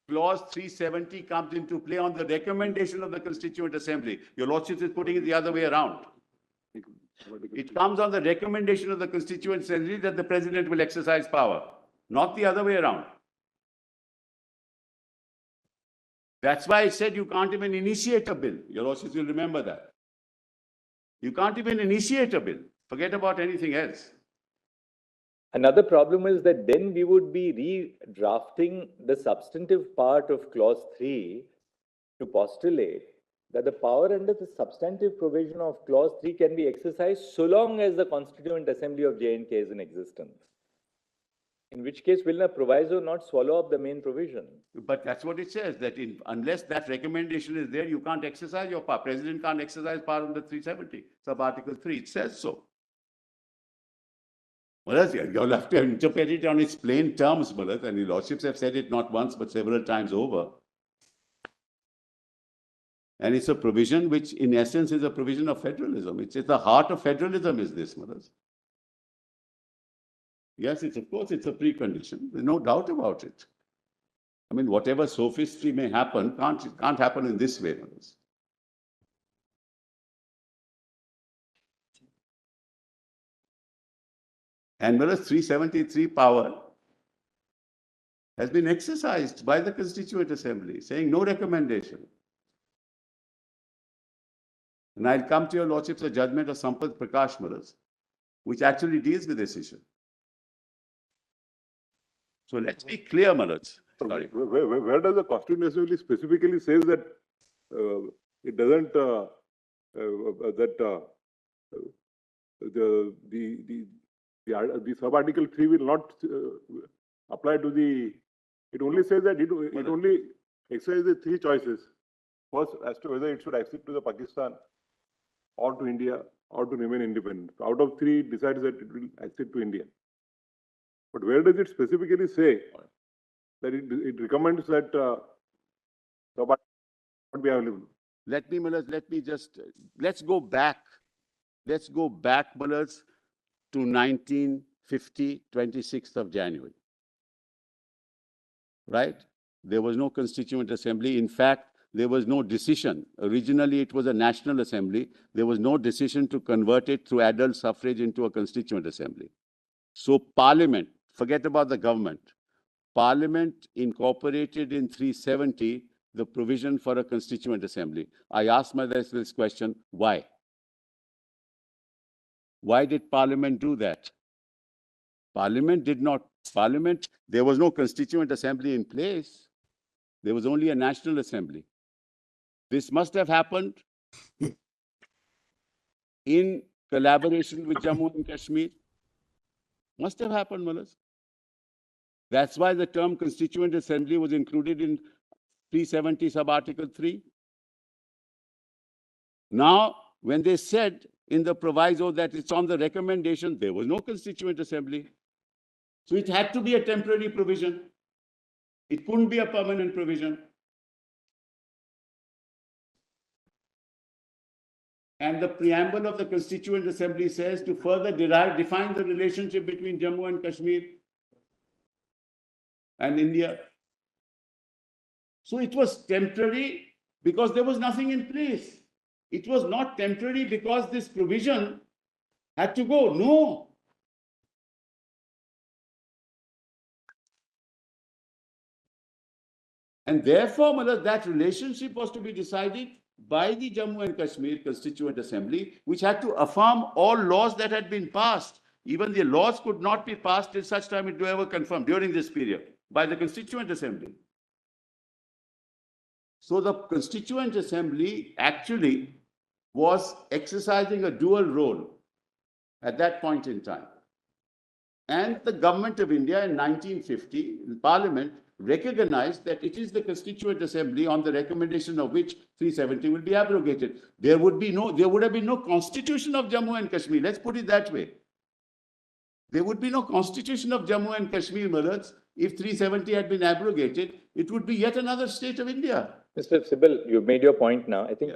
Clause 370 comes into play on the recommendation of the Constituent Assembly. Your Lordship is putting it the other way around. It comes on the recommendation of the Constituent Assembly that the President will exercise power, not the other way around. That's why I said you can't even initiate a bill. Your Lordship will remember that. You can't even initiate a bill. Forget about anything else. Another problem is that then we would be redrafting the substantive part of clause 3 to postulate that the power under the substantive provision of clause 3 can be exercised so long as the Constituent Assembly of J&K is in existence. In which case, will the proviso not swallow up the main provision? But that's what it says, that unless that recommendation is there, you can't exercise your power. President can't exercise power under 370, sub-article 3. It says so. Well, you'll have to interpret it on its plain terms, Malat, and your Lordships have said it not once, but several times over. And it's a provision which, in essence, is a provision of federalism. It's at the heart of federalism is this, Malat. Yes, of course, it's a precondition. There's no doubt about it. I mean, whatever sophistry may happen, can't happen in this way, Malat. And whereas 373 power has been exercised by the Constituent Assembly, saying no recommendation. And I'll come to your Lordship's judgment of Sampath Prakash Maharaj, which actually deals with this issue. So let's be clear, Maharaj. Sorry. Where does the Constituent Assembly specifically says that it doesn't the sub-article 3 will not apply to the, it only says that it only exercises the 3 choices. First, as to whether it should accede to the Pakistan or to India or to remain independent. So out of 3, it decides that it will accede to India. But where does it specifically say that it recommends that sub-article not be available? Let me just, let's go back, Maharaj, to 1950, 26th of January. Right? There was no Constituent Assembly. In fact, there was no decision. Originally, it was a National Assembly. There was no decision to convert it through adult suffrage into a Constituent Assembly. So Parliament, forget about the government, Parliament incorporated in 370 the provision for a Constituent Assembly. I asked myself this question, why? Why did Parliament do that? Parliament, there was no Constituent Assembly in place. There was only a National Assembly. This must have happened in collaboration with Jammu and Kashmir. Must have happened, Malas. That's why the term Constituent Assembly was included in 370 sub-article 3. Now, when they said in the proviso that it's on the recommendation, there was no Constituent Assembly. So it had to be a temporary provision. It couldn't be a permanent provision. And the preamble of the Constituent Assembly says to further define the relationship between Jammu and Kashmir and India. So it was temporary because there was nothing in place. It was not temporary because this provision had to go. No. And therefore, Malad, that relationship was to be decided by the Jammu and Kashmir Constituent Assembly, which had to affirm all laws that had been passed. Even the laws could not be passed till such time it were ever confirmed during this period by the Constituent Assembly. So the Constituent Assembly actually was exercising a dual role at that point in time. And the government of India in 1950, in Parliament, recognized that it is the Constituent Assembly on the recommendation of which 370 will be abrogated. There would have been no constitution of Jammu and Kashmir. Let's put it that way. There would be no constitution of Jammu and Kashmir, Malads, if 370 had been abrogated. It would be yet another state of India. Mr. Sibbal, you've made your point now. I think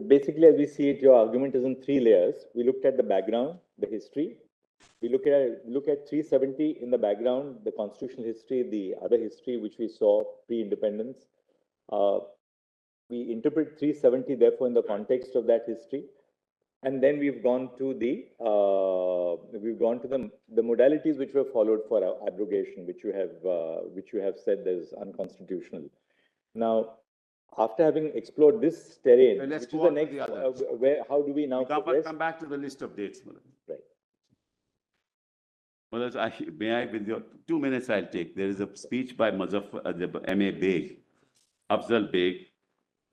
basically, as we see it, your argument is in three layers. We looked at the background, the history. We look at 370 in the background, the constitutional history, the other history which we saw pre-independence. We interpret 370 therefore in the context of that history, and then we've gone to the modalities which were followed for abrogation, which you have said is unconstitutional. Now, after having explored this terrain, Let's which is go the on to next, the others. how do we now progress? Come back to the list of dates, Malad. Right. Well, with your 2 minutes, I'll take. There is a speech by M.A. Beg, Afzal Beg.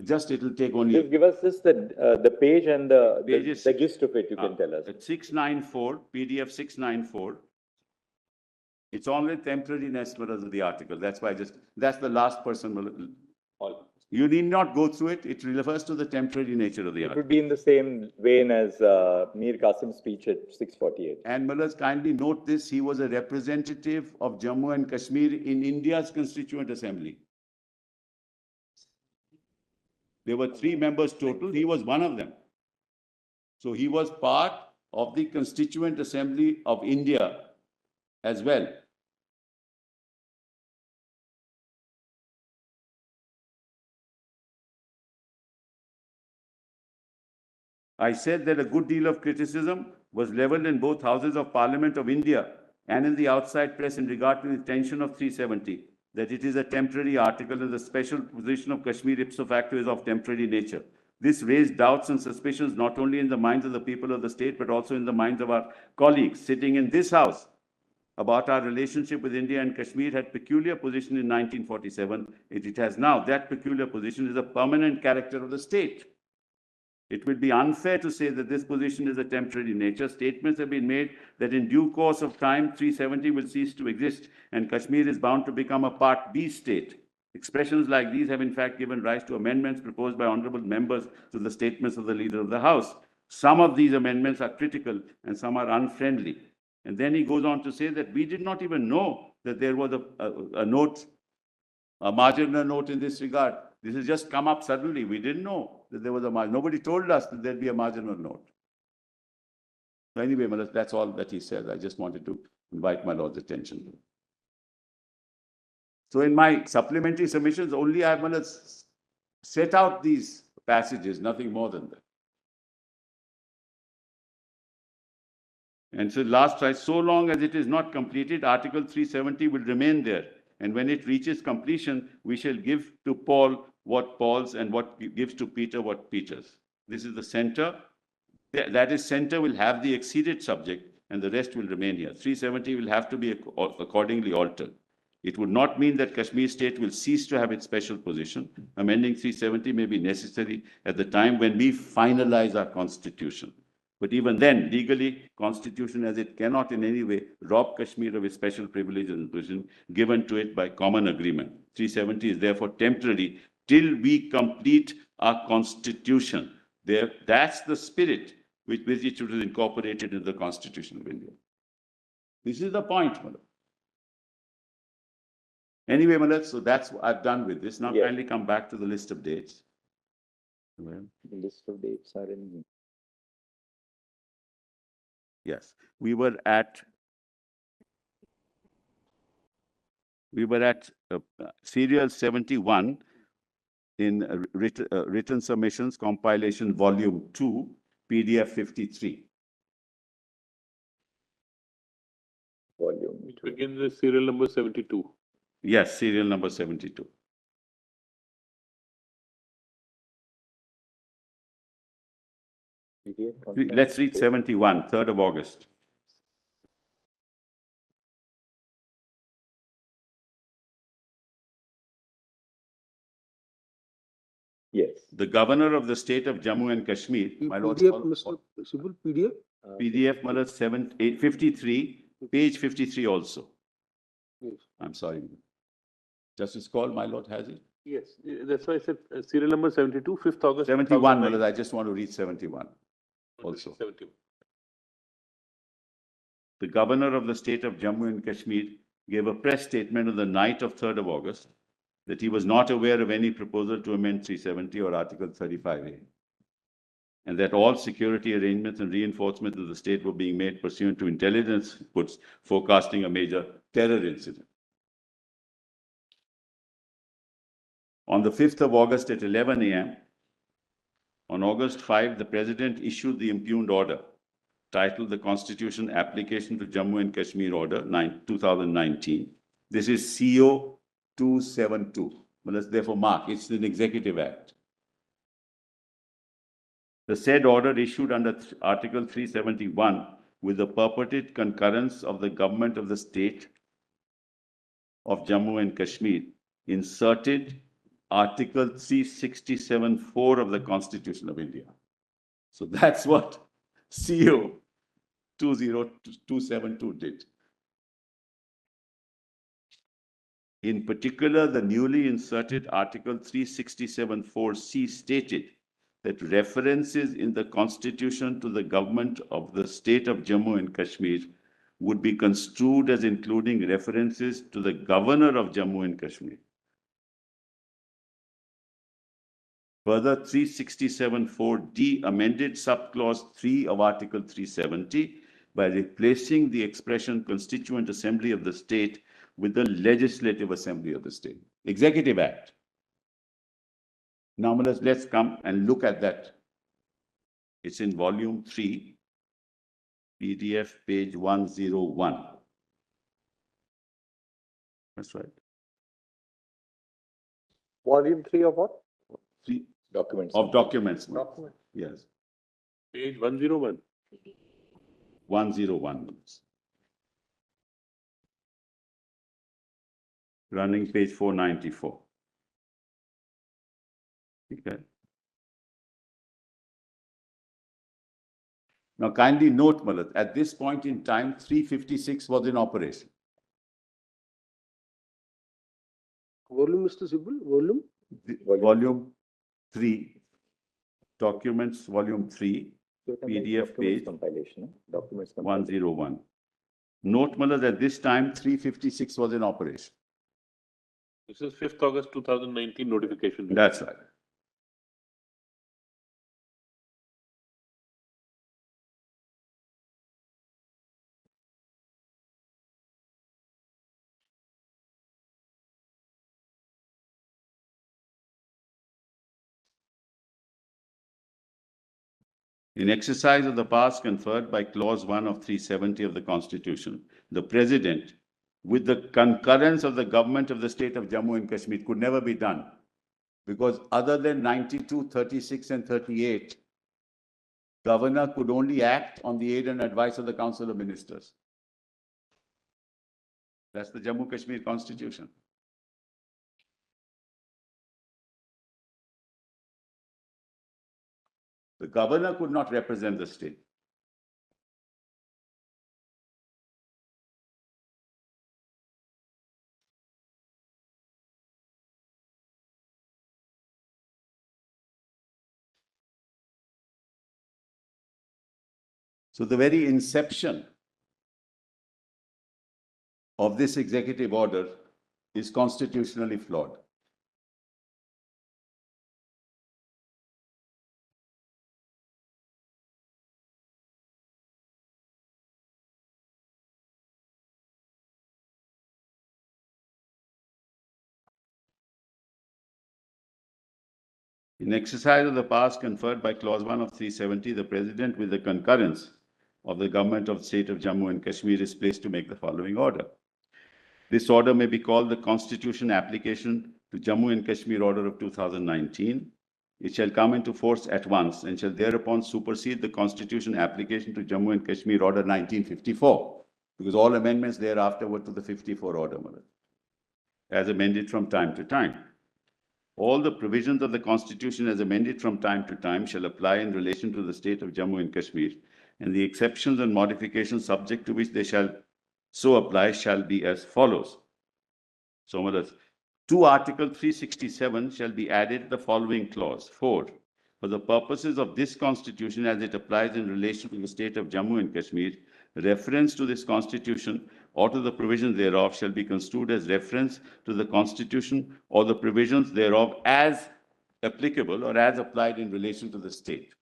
Just it'll take only. Just give us just the page and the gist of it. You can tell us. At 694, PDF 694. It's only temporariness of the article. That's why that's the last person. You need not go through it. It refers to the temporary nature of the article. It would be in the same vein as Mir Qasim's speech at 648. And Mullahs, kindly note this, he was a representative of Jammu and Kashmir in India's Constituent Assembly. There were 3 members total, he was one of them. So he was part of the Constituent Assembly of India as well. I said that a good deal of criticism was leveled in both houses of Parliament of India and in the outside press in regard to the intention of 370, that it is a temporary article and the special position of Kashmir ipso facto is of temporary nature. This raised doubts and suspicions not only in the minds of the people of the state, but also in the minds of our colleagues sitting in this house about our relationship with India and Kashmir had peculiar position in 1947. It has now. That peculiar position is a permanent character of the state. It would be unfair to say that this position is a temporary nature. Statements have been made that in due course of time, 370 will cease to exist and Kashmir is bound to become a Part B state. Expressions like these have in fact given rise to amendments proposed by honorable members to the statements of the Leader of the House. Some of these amendments are critical and some are unfriendly. And then he goes on to say that we did not even know that there was a marginal note in this regard. This has just come up suddenly. We didn't know that there was a margin. Nobody told us that there'd be a marginal note. So anyway, that's all that he said. I just wanted to invite my Lord's attention. So in my supplementary submissions, only I have set out these passages, nothing more than that. And so last try, so long as it is not completed, Article 370 will remain there. And when it reaches completion, we shall give to Paul what Paul's and what gives to Peter what Peter's. This is the center. That is, center will have the exceeded subject and the rest will remain here. 370 will have to be accordingly altered. It would not mean that Kashmir state will cease to have its special position. Amending 370 may be necessary at the time when we finalize our constitution. But even then, legally, constitution as it cannot in any way rob Kashmir of its special privileges and position given to it by common agreement. 370 is therefore temporary till we complete our constitution. That's the spirit with which it was incorporated into the Constitution of India. This is the point, Malad. Anyway, Malad, so that's what I've done with this. Now kindly come back to the list of dates. The list of dates are in... Yes, we were at serial 71 in written submissions, compilation volume 2, PDF 53. Volume. Which begins with serial number 72. Yes, serial number 72. Let's read 71, 3rd of August. Yes. The governor of the state of Jammu and Kashmir, my lord, PDF, Mr. Sibbal, PDF? PDF, Malad 53, page 53 also. Yes. I'm sorry. Justice Kaul, my lord, has it? Yes, that's why I said serial number 72, 5th August. 71, 2009. Malad, I just want to read 71 also. 71. The governor of the state of Jammu and Kashmir gave a press statement on the night of 3rd of August that he was not aware of any proposal to amend 370 or Article 35A, and that all security arrangements and reinforcements of the state were being made pursuant to intelligence reports forecasting a major terror incident. On the 5th of August at 11 a.m., on August 5, the President issued the impugned order titled the Constitution Application to Jammu and Kashmir Order 2019. This is CO 272. Well, let's therefore mark, it's an executive act. The said order issued under Article 371 with the purported concurrence of the government of the state of Jammu and Kashmir inserted Article 367(4) of the Constitution of India. So that's what CO 20272 did. In particular, the newly inserted Article 367(4)(c) stated that references in the Constitution to the government of the state of Jammu and Kashmir would be construed as including references to the governor of Jammu and Kashmir. Further, 367(4)(d) amended subclause 3 of Article 370 by replacing the expression Constituent Assembly of the State with the Legislative Assembly of the State. Executive Act. Now, let's come and look at that. It's in volume 3, PDF page 101. That's right. Volume 3 of what? Documents. Of documents. Document. Yes, Page 101. 101. Running page 494. Okay. Now kindly note, Malat, at this point in time, 356 was in operation. Volume, Mr. Sibbal, volume? Volume 3, documents, volume 3, PDF Documents page compilation. Documents compilation. 101. Note, Malat, at this time, 356 was in operation. This is 5th August 2019 notification. That's right. In exercise of the powers conferred by Clause 1 of 370 of the Constitution, the President, with the concurrence of the government of the state of Jammu and Kashmir, could never be done. Because other than 92, 36, and 38, Governor could only act on the aid and advice of the Council of Ministers. That's the Jammu Kashmir Constitution. The governor could not represent the state. So the very inception of this executive order is constitutionally flawed. In exercise of the powers conferred by Clause 1 of 370, the President, with the concurrence of the government of the state of Jammu and Kashmir, is placed to make the following order. This order may be called the Constitution Application to Jammu and Kashmir Order of 2019. It shall come into force at once and shall thereupon supersede the Constitution Application to Jammu and Kashmir Order 1954, because all amendments thereafter were to the 54 order, as amended from time to time. All the provisions of the Constitution as amended from time to time shall apply in relation to the state of Jammu and Kashmir, and the exceptions and modifications subject to which they shall so applies shall be as follows. So, to Article 367 shall be added the following clause. 4. For the purposes of this Constitution as it applies in relation to the state of Jammu and Kashmir, reference to this Constitution or to the provisions thereof shall be construed as reference to the Constitution or the provisions thereof as applicable or as applied in relation to the state.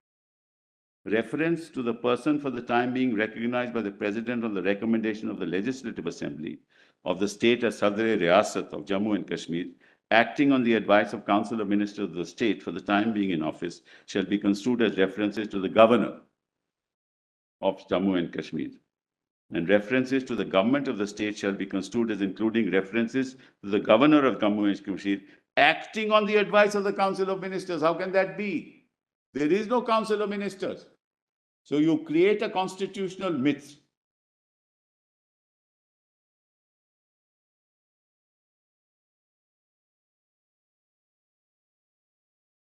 Reference to the person for the time being recognized by the President on the recommendation of the Legislative Assembly of the state as Sadr Riyasat of Jammu and Kashmir, acting on the advice of Council of Ministers of the state for the time being in office, shall be construed as references to the Governor of Jammu and Kashmir. And references to the government of the state shall be construed as including references to the Governor of Jammu and Kashmir, acting on the advice of the Council of Ministers. How can that be? There is no Council of Ministers. So you create a constitutional myth.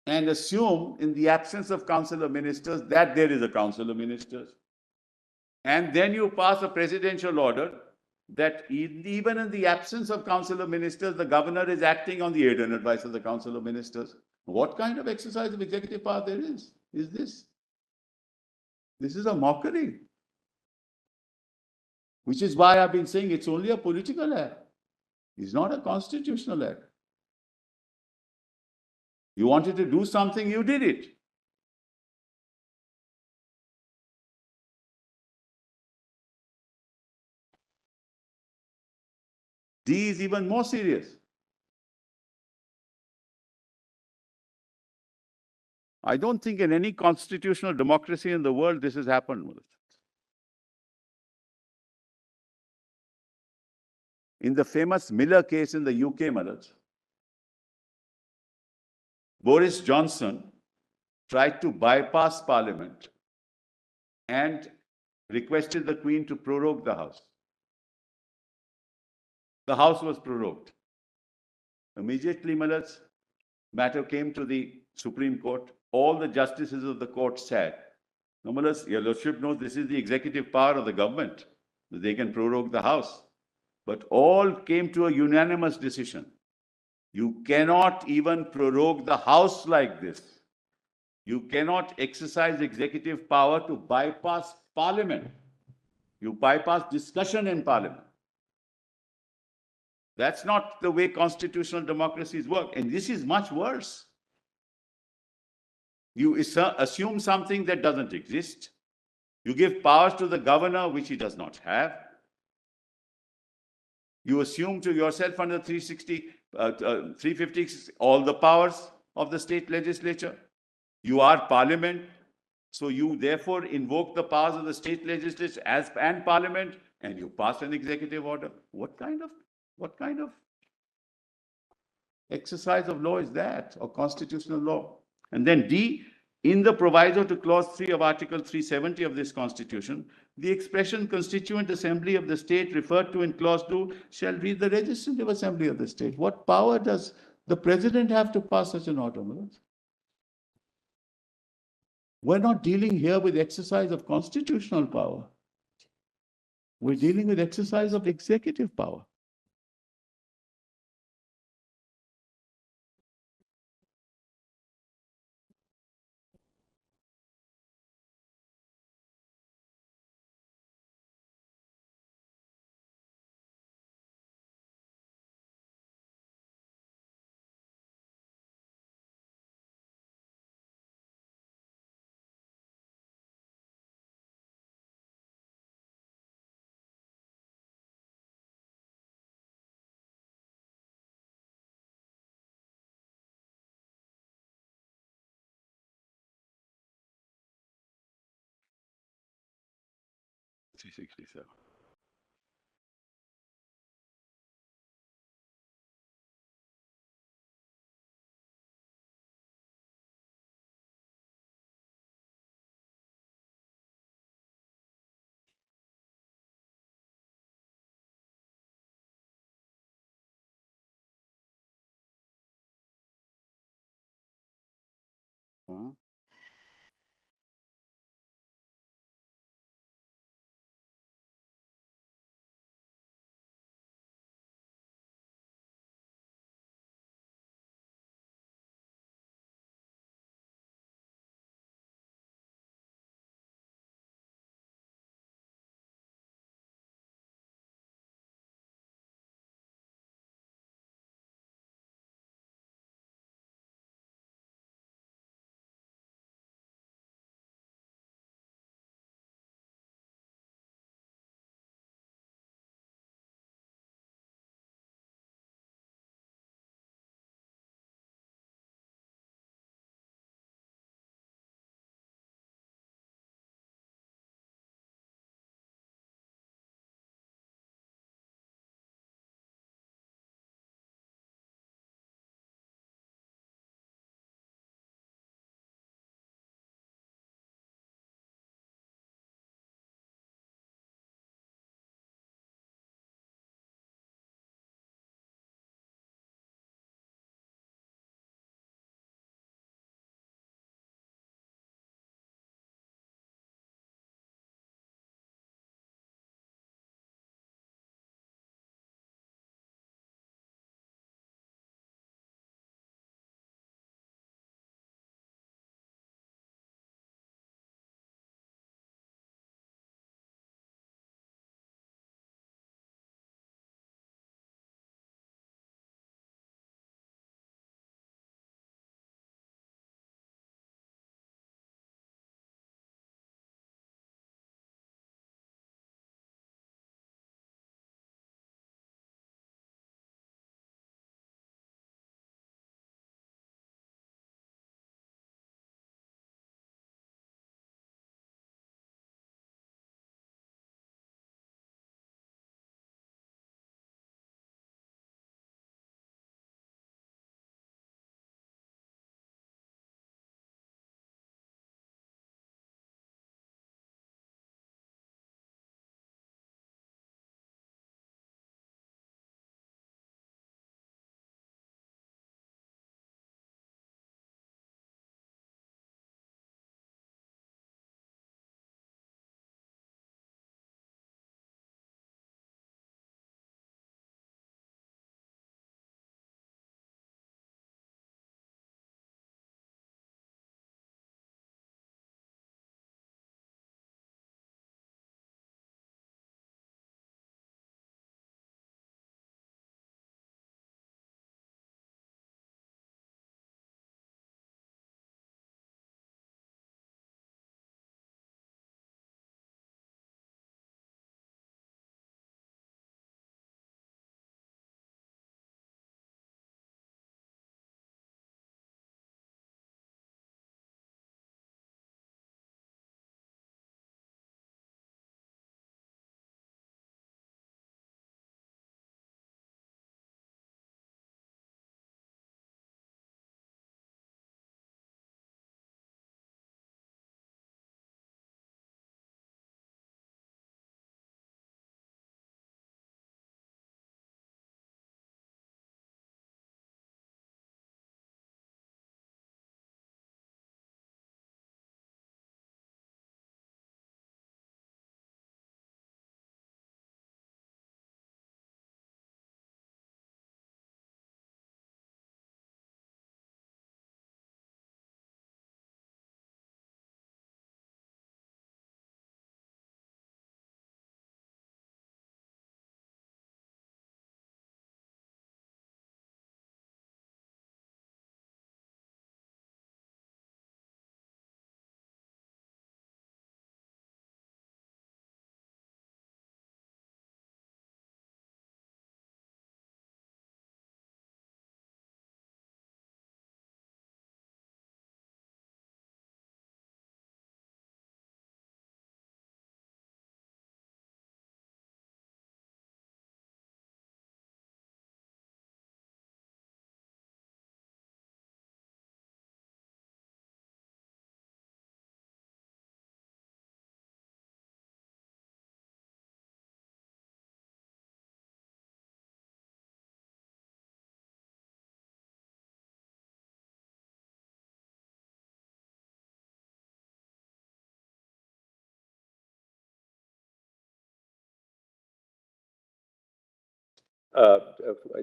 And assume in the absence of Council of Ministers that there is a Council of Ministers. And then you pass a presidential order that even in the absence of Council of Ministers, the governor is acting on the aid and advice of the Council of Ministers. What kind of exercise of executive power there is this? This is a mockery. Which is why I've been saying it's only a political act. It's not a constitutional act. You wanted to do something, you did it. D is even more serious. I don't think in any constitutional democracy in the world this has happened. In the famous Miller case in the UK, Boris Johnson tried to bypass Parliament and requested the Queen to prorogue the House. The House was prorogued. Immediately, matter came to the Supreme Court. All the justices of the court said, no, your Lordship knows this is the executive power of the government. They can prorogue the House. But all came to a unanimous decision. You cannot even prorogue the House like this. You cannot exercise executive power to bypass Parliament. You bypass discussion in Parliament. That's not the way constitutional democracies work. And this is much worse. You assume something that doesn't exist. You give powers to the governor, which he does not have. You assume to yourself under 350 all the powers of the state legislature. You are Parliament, so you therefore invoke the powers of the state legislature and Parliament, and you pass an executive order. What kind of exercise of law is that, or constitutional law? And then D, in the proviso to clause 3 of Article 370 of this Constitution, the expression Constituent Assembly of the state referred to in clause 2 shall be the Legislative Assembly of the state. What power does the President have to pass such an order? We're not dealing here with exercise of constitutional power. We're dealing with exercise of executive power. Huh?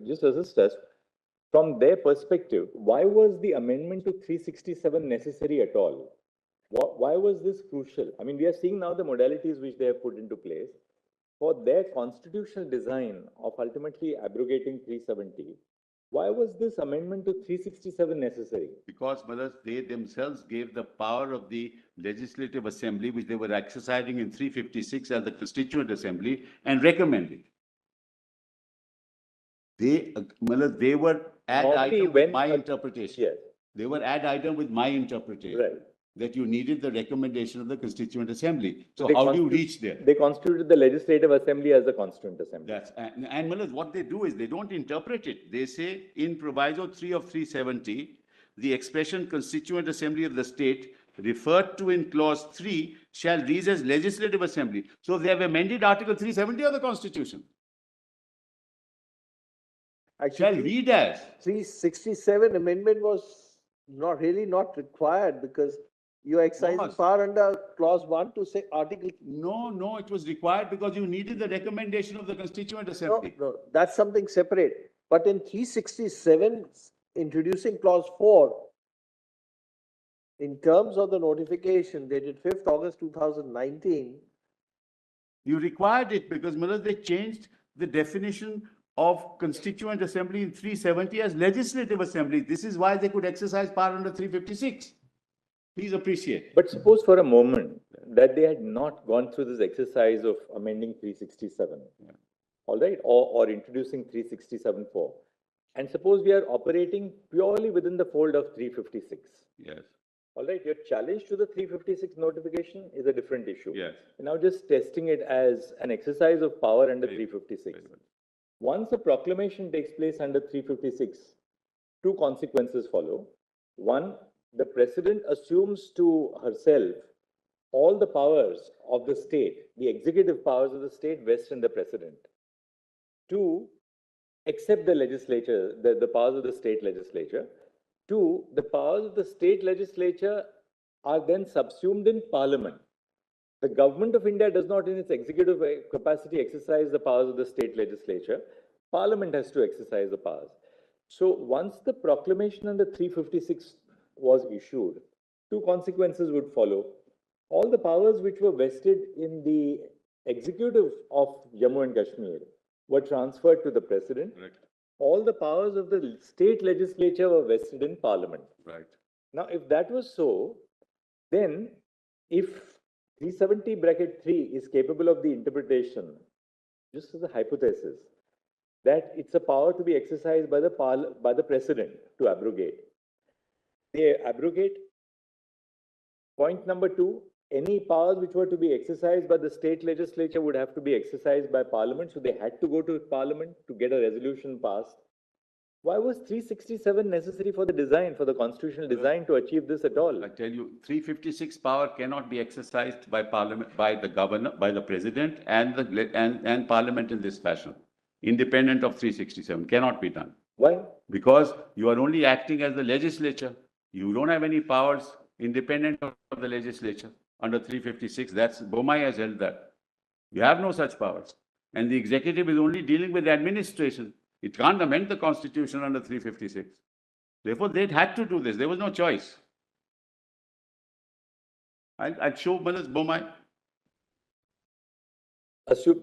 just assist us, from their perspective, why was the amendment to 367 necessary at all? Why was this crucial? I mean, we are seeing now the modalities which they have put into place. For their constitutional design of ultimately abrogating 370, why was this amendment to 367 necessary? Because, brothers, they themselves gave the power of the Legislative Assembly, which they were exercising in 356 as the Constituent Assembly, and recommended. They were ad Normally, item when with my a- interpretation. Yes, They were ad item with my interpretation. right. That you needed the recommendation of the Constituent Assembly. So They how do you constitu- reach there? They constituted the Legislative Assembly as the Constituent Assembly. That's, and Malaz, what they do is they don't interpret it. They say in Proviso 3 of 370, the expression Constituent Assembly of the state referred to in clause 3 shall read as Legislative Assembly. So they have amended Article 370 of the Constitution. Shall Actually, read as. 367 amendment was not required because you're exercising Was. power under clause 1 to say article. No, it was required because you needed the recommendation of the Constituent No, Assembly. no, that's something separate. But in 367, introducing clause 4, in terms of the notification dated 5th August 2019, You required it because, Malaz, they changed the definition of Constituent Assembly in 370 as Legislative Assembly. This is why they could exercise power under 356. Please appreciate. But suppose for a moment that they had not gone through this exercise of amending 367, all right, or introducing 367-4. And suppose we are operating purely within the fold of 356. Yes, All right, your challenge to the 356 notification is a different issue. yes. You're now just testing it as an exercise of power under Very- 356. very well. Once a proclamation takes place under 356, two consequences follow. One, the president assumes to herself all the powers of the state, the executive powers of the state vest in the president. Two, except the legislature, the powers of the state legislature. Two, the powers of the state legislature are then subsumed in parliament. The government of India does not in its executive capacity exercise the powers of the state legislature. Parliament has to exercise the powers. So once the proclamation under 356 was issued, two consequences would follow. All the powers which were vested in the executive of Jammu and Kashmir were transferred to the president. Correct. All the powers of the state legislature were vested in parliament. Right. Now, if that was so, then if 370(3) is capable of the interpretation, just as a hypothesis, that it's a power to be exercised by the president to abrogate. They abrogate. Point number two, any powers which were to be exercised by the state legislature would have to be exercised by parliament. So they had to go to parliament to get a resolution passed. Why was 367 necessary for the design, for the constitutional design to achieve this at all? I tell you, 356 power cannot be exercised by parliament, by the governor, by the president and parliament in this fashion. Independent of 367, cannot be done. Why? Because you are only acting as the legislature. You don't have any powers independent of the legislature under 356. That's, Gavai has held that. You have no such powers. And the executive is only dealing with the administration. It can't amend the constitution under 356. Therefore, they had to do this. There was no choice. I'll show Gavai.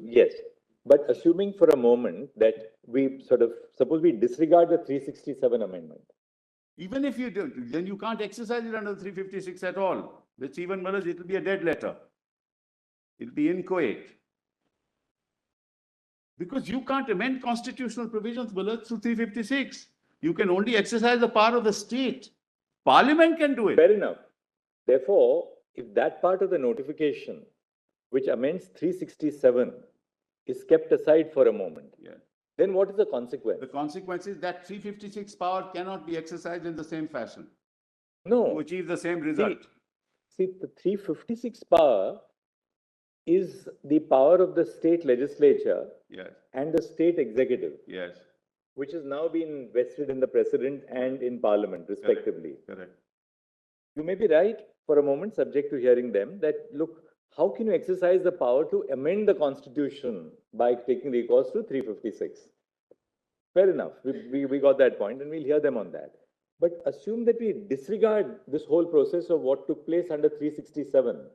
Yes, but assuming for a moment that we suppose we disregard the 367 amendment. Even if you do, then you can't exercise it under 356 at all. That's even worse, it will be a dead letter. It will be inchoate. Because you can't amend constitutional provisions through 356. You can only exercise the power of the state. Parliament can do it. Fair enough. Therefore, if that part of the notification, which amends 367, is kept aside for a moment, then what is the consequence? The consequence is that 356 power cannot be exercised in the same fashion to No. achieve the same result. See, the 356 power is the power of the state legislature Yes, and the state executive, yes, which has now been vested in the president and in parliament, respectively. correct. You may be right for a moment, subject to hearing them, that look, how can you exercise the power to amend the constitution by taking recourse to 356? Fair enough. We got that point and we'll hear them on that. But assume that we disregard this whole process of what took place under 367.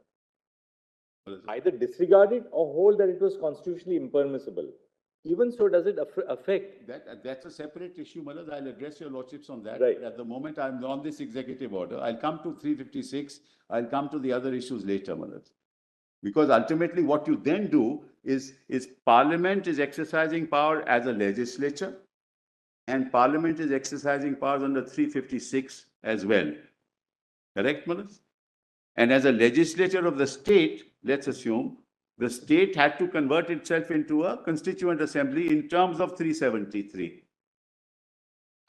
Either disregard it or hold that it was constitutionally impermissible. Even so, does it affect? That's a separate issue, Malad. I'll address your lordships on that. Right. At the moment, I'm on this executive order. I'll come to 356. I'll come to the other issues later, Malad. Because ultimately what you then do is Parliament is exercising power as a legislature and Parliament is exercising powers under 356 as well. Correct, Malad? And as a legislature of the state, let's assume, the state had to convert itself into a constituent assembly in terms of 373.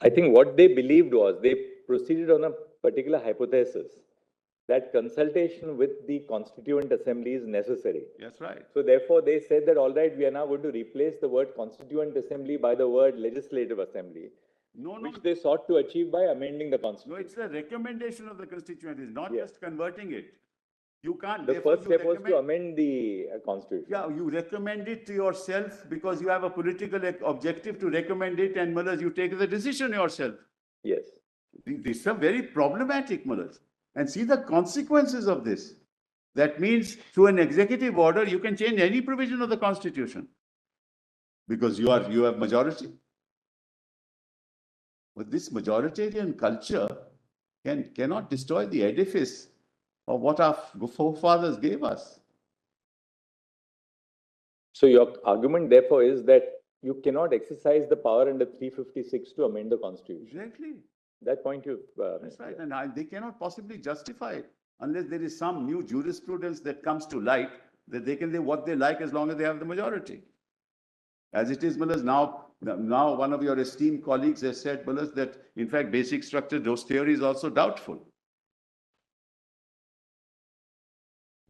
I think what they believed was they proceeded on a particular hypothesis that consultation with the Constituent Assembly is necessary. That's right. So therefore, they said that, all right, we are now going to replace the word Constituent Assembly by the word Legislative Assembly, which they sought to achieve by amending the Constitution. No, it's the recommendation of the constituent. It's not Yes. just converting it. You can't. The therefore first you step was to recommend- amend the Constitution. Yeah, you recommend it to yourself because you have a political objective to recommend it, and Mullahs, you take the decision yourself. Yes. These are very problematic, Mullahs. And see the consequences of this. That means through an executive order, you can change any provision of the Constitution because you have majority. But this majoritarian culture cannot destroy the edifice of what our forefathers gave us. So your argument, therefore, is that you cannot exercise the power under 356 to amend the Constitution. Exactly. That point you. That's right. And they cannot possibly justify it unless there is some new jurisprudence that comes to light that they can do what they like as long as they have the majority. As it is, Mullahs, now one of your esteemed colleagues has said, Mullahs, that in fact basic structure, those theories are also doubtful.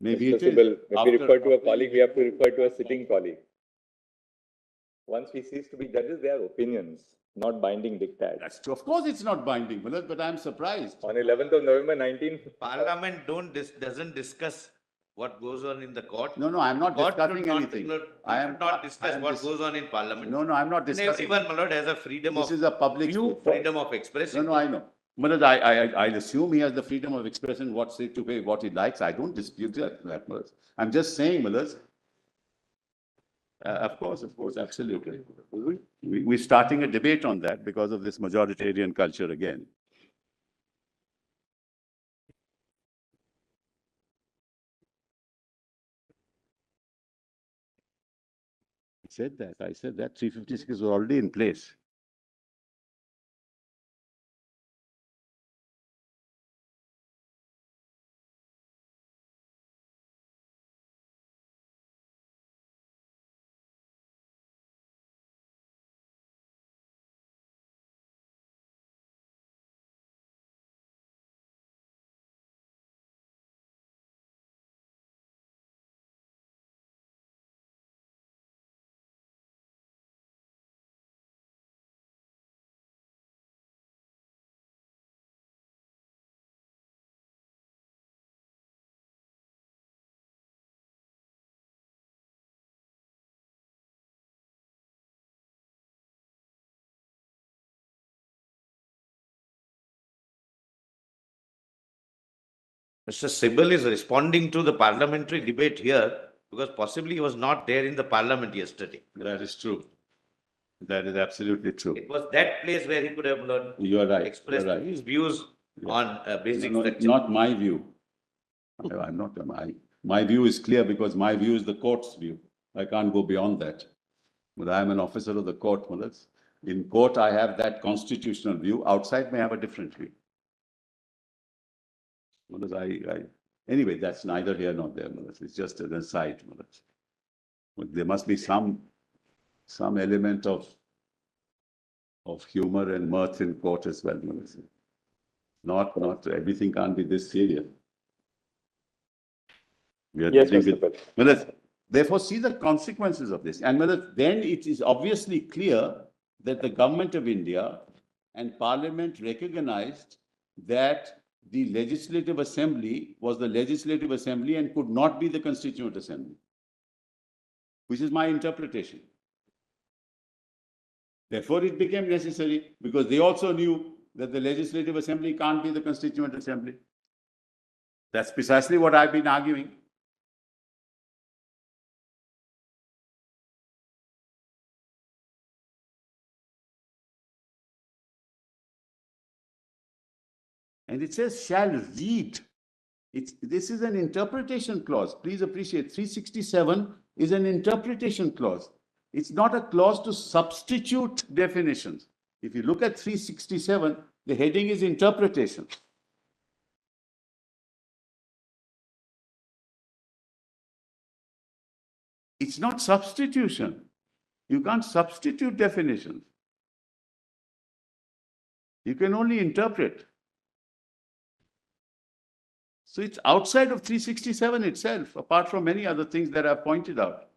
Maybe Mr. it is. Sibbal, when we After- refer to a colleague, we have to refer to a sitting colleague. Once we cease to be judges, they are opinions, not binding diktats. That's true. Of course, it's not binding, Mullahs, but I'm surprised. On 11th of November 19. Parliament doesn't discuss what goes on in the court. No, I'm not Court discussing should not, anything. I am not discuss what goes on in Parliament. No, I'm not And discussing. everyone, my lord, has a freedom This of is a public. view, freedom of expression. No, I know. Mullahs, I'll assume he has the freedom of expression, what he likes. I don't dispute that, Mullahs. I'm just saying, Mullahs. Of course, absolutely. We're starting a debate on that because of this majoritarian culture again. I said that 356 was already in place. Mr. Sibbal is responding to the parliamentary debate here because possibly he was not there in the Parliament yesterday. That is true. That is absolutely true. It was that place where he could have learned, You are right. expressed You're right. his views on basic No, structure. not my view. I'm not, my view is clear because my view is the court's view. I can't go beyond that. But I am an officer of the court, Mullahs. In court, I have that constitutional view. Outside may have a different view. Mullahs, anyway, that's neither here nor there, Mullahs. It's just an aside, Mullahs. But there must be some element of humor and mirth in court as well, Mullahs. Not everything can't be this serious. We are Yes, dealing Mr. with- Mullahs, therefore, see the consequences of this. And Mullahs, then it is obviously clear that the government of India and Parliament recognized that the Legislative Assembly was the Legislative Assembly and could not be the Constituent Assembly, which is my interpretation. Therefore, it became necessary because they also knew that the Legislative Assembly can't be the Constituent Assembly. That's precisely what I've been arguing. And it says shall read. This is an interpretation clause. Please appreciate 367 is an interpretation clause. It's not a clause to substitute definitions. If you look at 367, the heading is interpretation. It's not substitution. You can't substitute definitions. You can only interpret. So it's outside of 367 itself, apart from many other things that I've pointed out.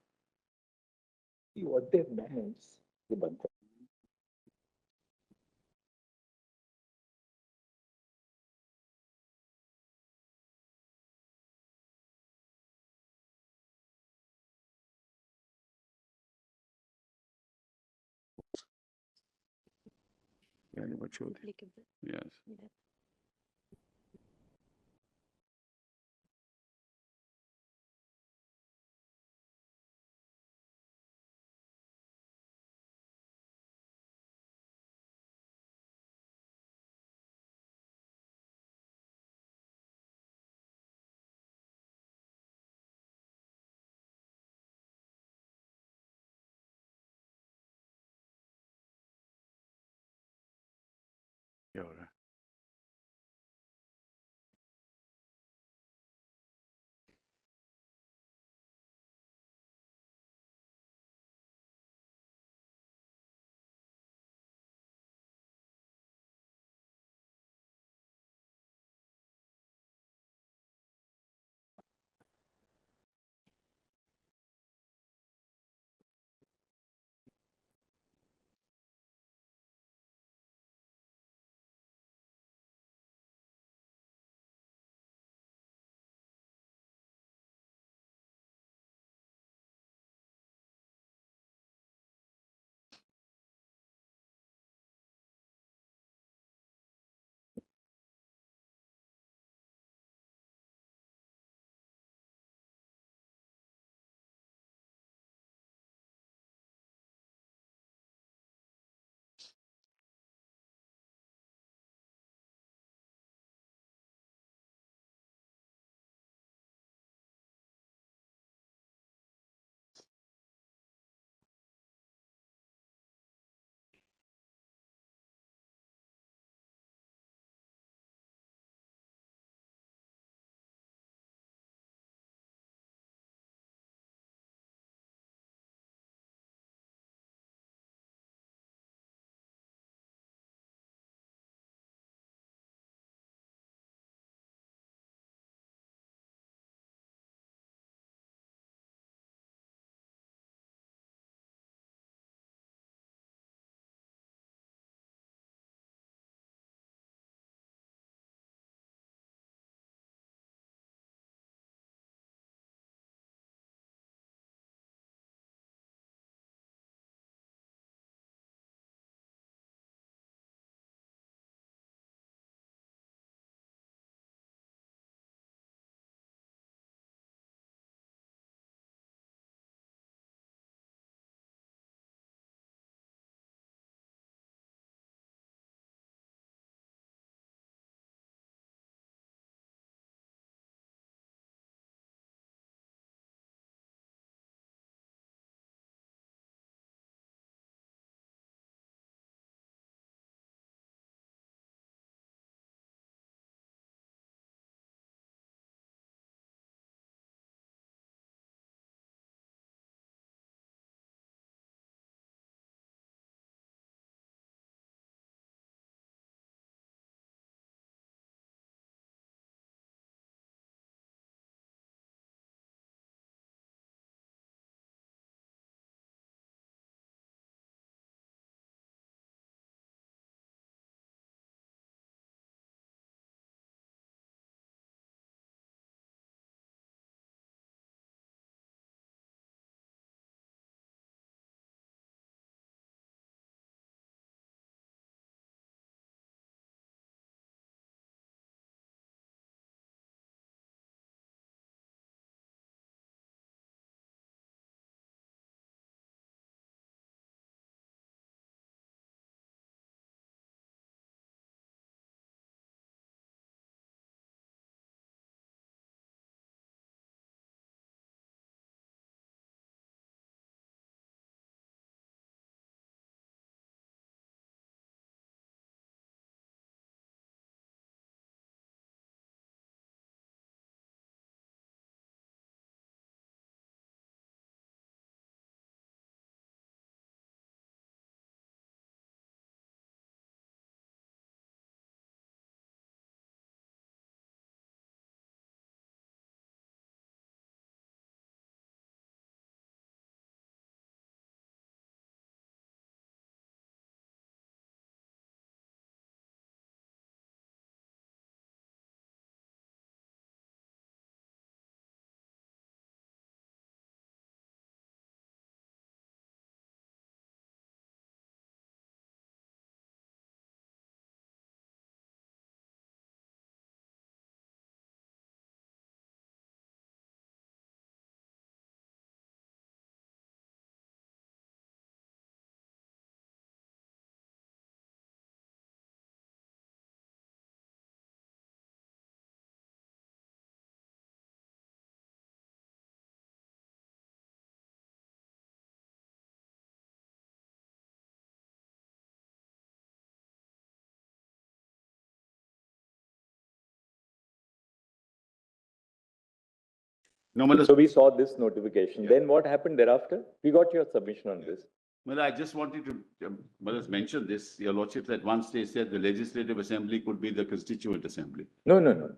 What they've done is, Very mature. Yes. Yeah, all right. No, my lords, So we saw this notification. Then what happened thereafter? We got your submission on this. well, I just wanted to, my lords, mention this. Your lordships at one stage said the Legislative Assembly could be the Constituent Assembly. No, no, no.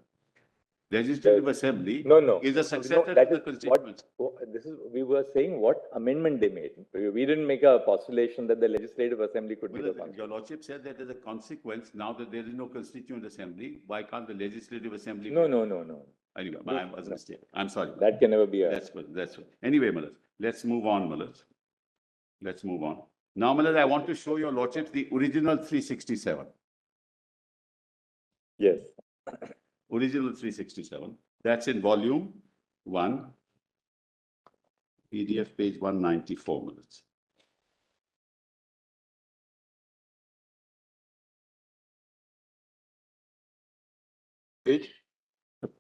Legislative Assembly No, no. is a successor to that the is Constituent. this is, we were saying what amendment they made. We didn't make a postulation that the Legislative Assembly could be the Well, one. your lordship said that as a consequence, now that there is no Constituent Assembly, why can't the Legislative Assembly? No, no, no, no. Anyway, I was a mistake. I'm sorry. That can never be a. That's good, that's good. Anyway, my lords, let's move on, my lords. Let's move on. Now, my lords, I want to show your lordships the original 367. Yes. Original 367. That's in volume 1, PDF page 194, my lords.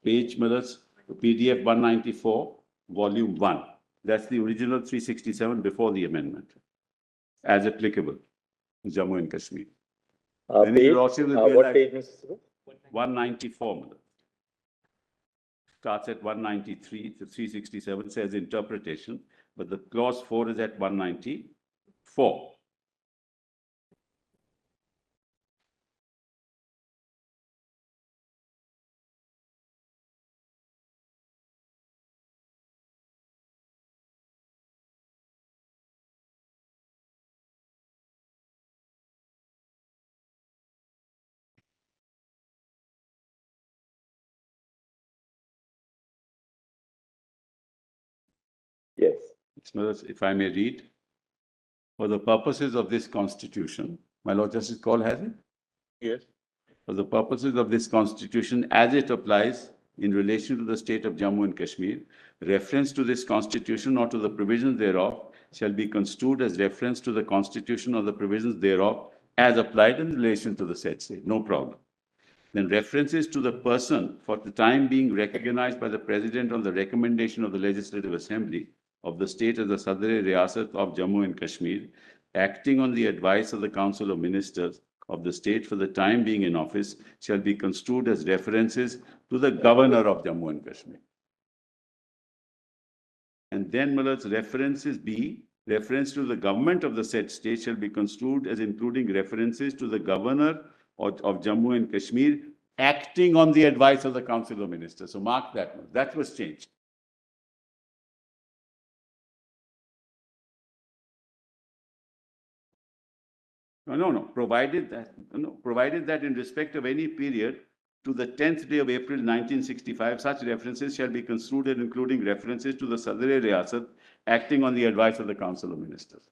Page, my lords, PDF 194, volume 1. That's the original 367 before the amendment, as applicable in Jammu and Kashmir. Any Page, lordship will be what like- page, Mr. Sibbal? 194, my lord. Starts at 193, the 367 says interpretation, but the clause 4 is at 194. Yes. If I may read, for the purposes of this constitution, my Lord Justice Kaul has it? Yes. For the purposes of this constitution, as it applies in relation to the state of Jammu and Kashmir, reference to this constitution or to the provisions thereof shall be construed as reference to the constitution or the provisions thereof as applied in relation to the said state. No problem. Then references to the person for the time being recognized by the President on the recommendation of the Legislative Assembly of the state as the Sadr-e Riyasat of Jammu and Kashmir, acting on the advice of the Council of Ministers of the state for the time being in office, shall be construed as references to the Governor of Jammu and Kashmir. And then, my lords, references B, reference to the government of the said state shall be construed as including references to the Governor of Jammu and Kashmir, acting on the advice of the Council of Ministers. So mark that one. That was changed. No, provided that in respect of any period to the 10th day of April 1965, such references shall be construed as including references to the Sadr-e Riyasat acting on the advice of the Council of Ministers.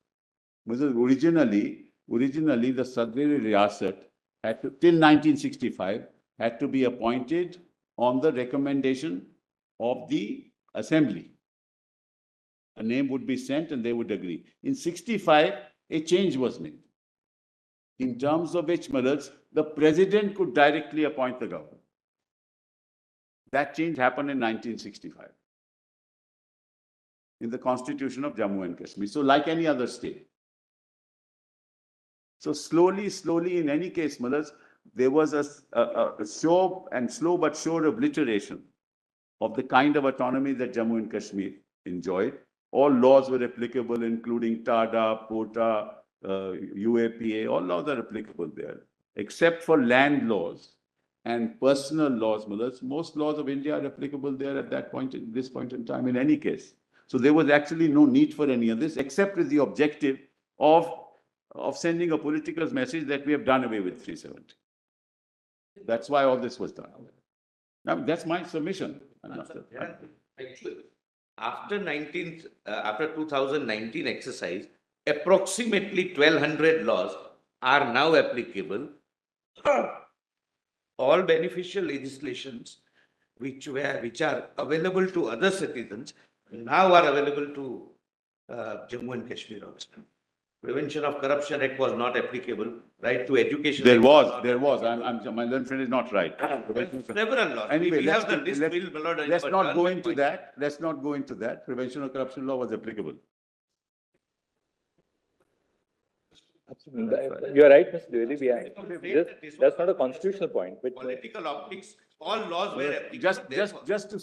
Because originally the Sadr-e Riyasat had to, till 1965, had to be appointed on the recommendation of the Assembly. A name would be sent and they would agree. In 65, a change was made, in terms of which, my lords, the President could directly appoint the governor. That change happened in 1965 in the Constitution of Jammu and Kashmir. So like any other state. So slowly, in any case, my lords, there was a slow but sure obliteration of the kind of autonomy that Jammu and Kashmir enjoyed. All laws were applicable, including TADA, POTA, UAPA, all laws are applicable there, except for land laws and personal laws, my lords. Most laws of India are applicable there at that point, in this point in time, in any case. So there was actually no need for any of this, except with the objective of sending a political message that we have done away with 370. That's why all this was done. Now, that's my submission. Actually, after 2019 exercise, approximately 1,200 laws are now applicable. All beneficial legislations which are available to other citizens now are available to Jammu and Kashmir also. Prevention of Corruption Act was not applicable. Right to Education. There was. My learned friend is not right. Several laws. Anyway, we have the list. Let's not go into that. Let's not go into that. Prevention of corruption law was applicable. You're right, Mr. Dwivedi. That's not a constitutional point, but Political optics all laws were applicable. Just to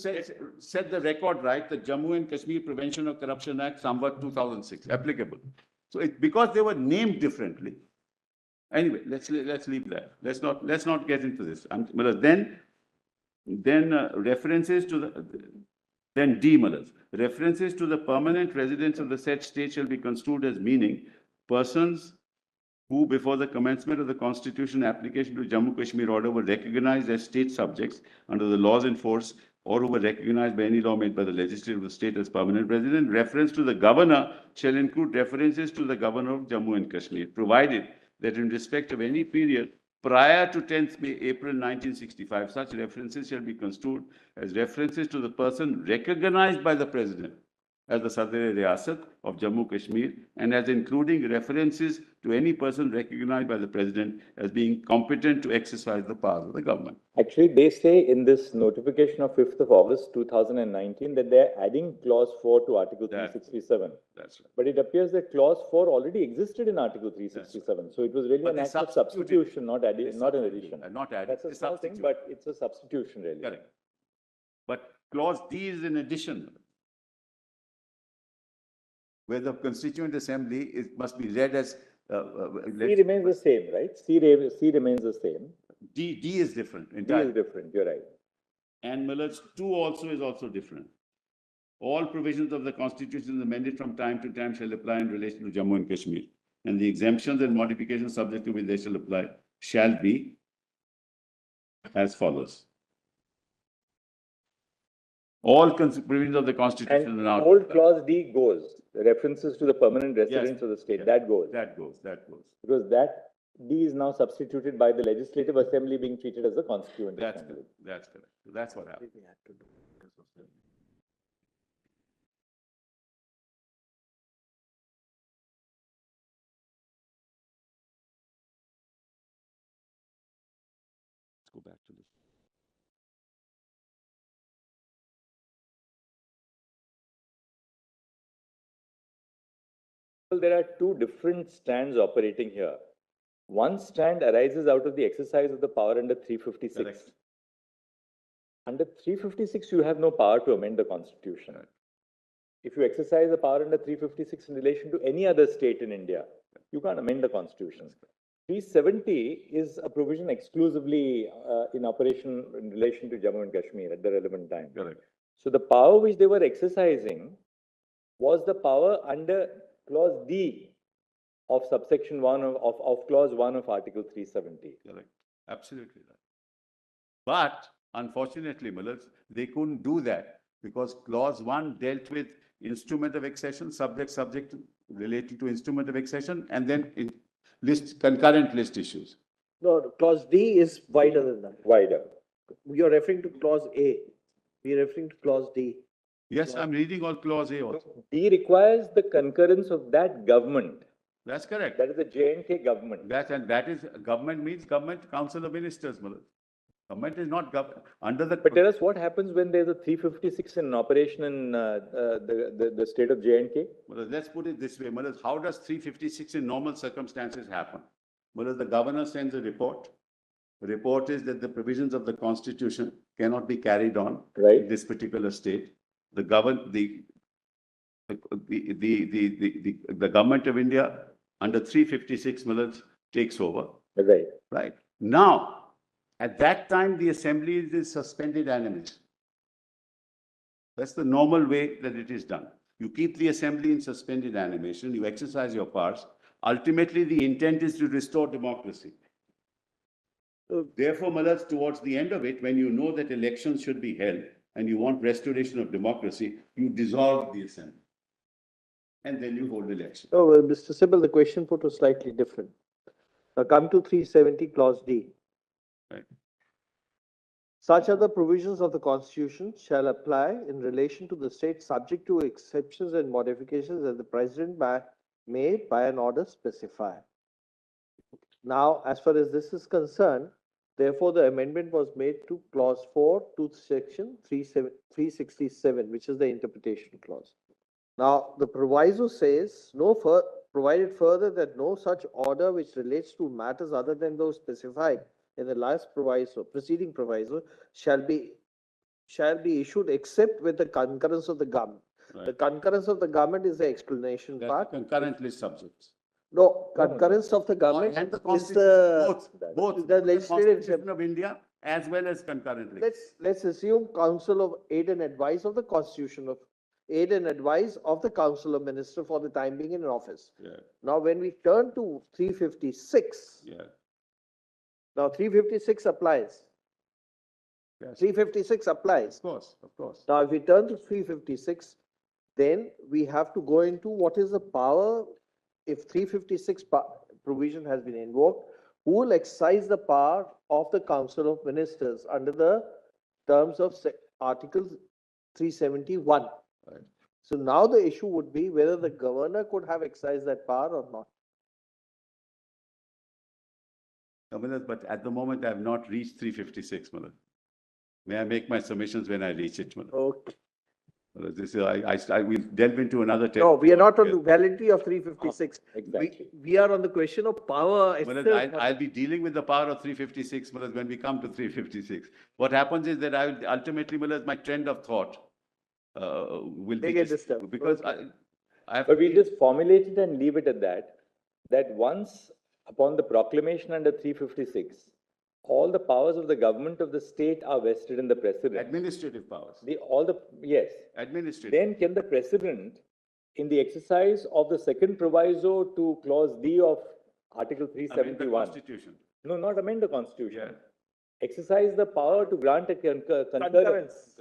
set the record right, the Jammu and Kashmir Prevention of Corruption Act, somewhat 2006, applicable. So because they were named differently. Anyway, let's leave that. Let's not get into this. References to then D, Malas. References to the permanent residents of the said state shall be construed as meaning persons who before the commencement of the constitution application to Jammu Kashmir order were recognized as state subjects under the laws in force or who were recognized by any law made by the legislature of the state as permanent resident. Reference to the governor shall include references to the governor of Jammu and Kashmir, provided that in respect of any period prior to 10th April 1965, such references shall be construed as references to the person recognized by the president as the Sadr Riyasat of Jammu Kashmir and as including references to any person recognized by the president as being competent to exercise the powers of the government. Actually, they say in this notification of 5th of August 2019 that they're adding clause 4 to Article 367. That's right. But it appears that clause 4 already existed in Article 367. So it was really an act of substitution, not an addition. Not added. That's a small thing, but it's a substitution really. Correct. But clause D is an addition, where the Constituent Assembly must be read as. C remains the same, right? C remains the same. D is different. Entirely. D is different, you're right. And Miller's 2 also is also different. All provisions of the Constitution amended from time to time shall apply in relation to Jammu and Kashmir. And the exemptions and modifications subject to which they shall apply shall be as follows. All provisions of the Constitution and are now. Old clause D goes. The references to the permanent residents of the state. Yes. That goes. That goes. Because that D is now substituted by the Legislative Assembly being treated as the Constituent Assembly. That's correct. So that's what happened. Let's go back to this. There are 2 different stands operating here. One stand arises out of the exercise of the power under 356. Correct. Under 356, you have no power to amend the Constitution. Right. If you exercise the power under 356 in relation to any other state in India, you can't amend the Constitution. 370 is a provision exclusively in operation in relation to Jammu and Kashmir at the relevant time. Correct. So the power which they were exercising was the power under clause D of subsection 1 of clause 1 of Article 370. Correct. Absolutely right. But unfortunately, Millers, they couldn't do that because clause 1 dealt with instrument of accession, subject related to instrument of accession, and then concurrent list issues. No, clause D is wider than that. Wider. You're referring to clause A. We're referring to clause D. Yes, I'm reading all clause A also. D requires the concurrence of that government. That's correct. That is the J&K government. That is government means government council of ministers, Millers. Government is not under the. But tell us what happens when there's a 356 in operation in the state of J&K? Well, let's put it this way, Millers. How does 356 in normal circumstances happen? Millers, the governor sends a report. The report is that the provisions of the Constitution cannot be carried on in this particular state. The government of India under 356 Millers takes over. Right. Right. Now, at that time, the assembly is in suspended animation. That's the normal way that it is done. You keep the assembly in suspended animation, you exercise your powers. Ultimately, the intent is to restore democracy. Therefore, Millers, towards the end of it, when you know that elections should be held and you want restoration of democracy, you dissolve the assembly. And then you hold elections. Oh, well, Mr. Sibbal, the question put was slightly different. Now come to 370 clause D. Right. Such other provisions of the Constitution shall apply in relation to the state subject to exceptions and modifications as the President may by an order specify. Now, as far as this is concerned, therefore, the amendment was made to clause 4 to section 367, which is the interpretation clause. Now, the proviso says, provided further that no such order which relates to matters other than those specified in the last proviso, preceding proviso, shall be issued except with the concurrence of the government. The Right. concurrence of the government is the explanation That's part. concurrent list subjects. No, concurrence of the government And the is Constitution, the, both the the legislative. Constitution of India as well as concurrent list. Let's assume Council of Aid and Advice of the Constitution of Aid and Advice of the Council of Minister for the time being in office. Yeah, Now, when we turn to 356, yeah. now 356 applies. Yes. 356 applies. Of course, of course. Now, if we turn to 356, then we have to go into what is the power if 356 provision has been invoked, who will exercise the power of the Council of Ministers under the terms of Article 371. Right. So now the issue would be whether the governor could have exercised that power or not. But at the moment, I have not reached 356, Malad. May I make my submissions when I reach it, Malad? Okay. This is, I will delve into another. No, we are not on the validity of 356. Exactly. We are on the question of power. Malad, I'll be dealing with the power of 356, Malad, when we come to 356. What happens is that I will ultimately, Malad, my trend of thought will They be get just, disturbed. because Okay. I have. But we just formulate it and leave it at that, that once upon the proclamation under 356, all the powers of the government of the state are vested in the president. Administrative powers. Yes. Administrative. Then can the president, in the exercise of the second proviso to clause D of Article I mean, the 371, Constitution. no, not amend the constitution, Yeah. exercise the power to grant a concurrence. Concurrence.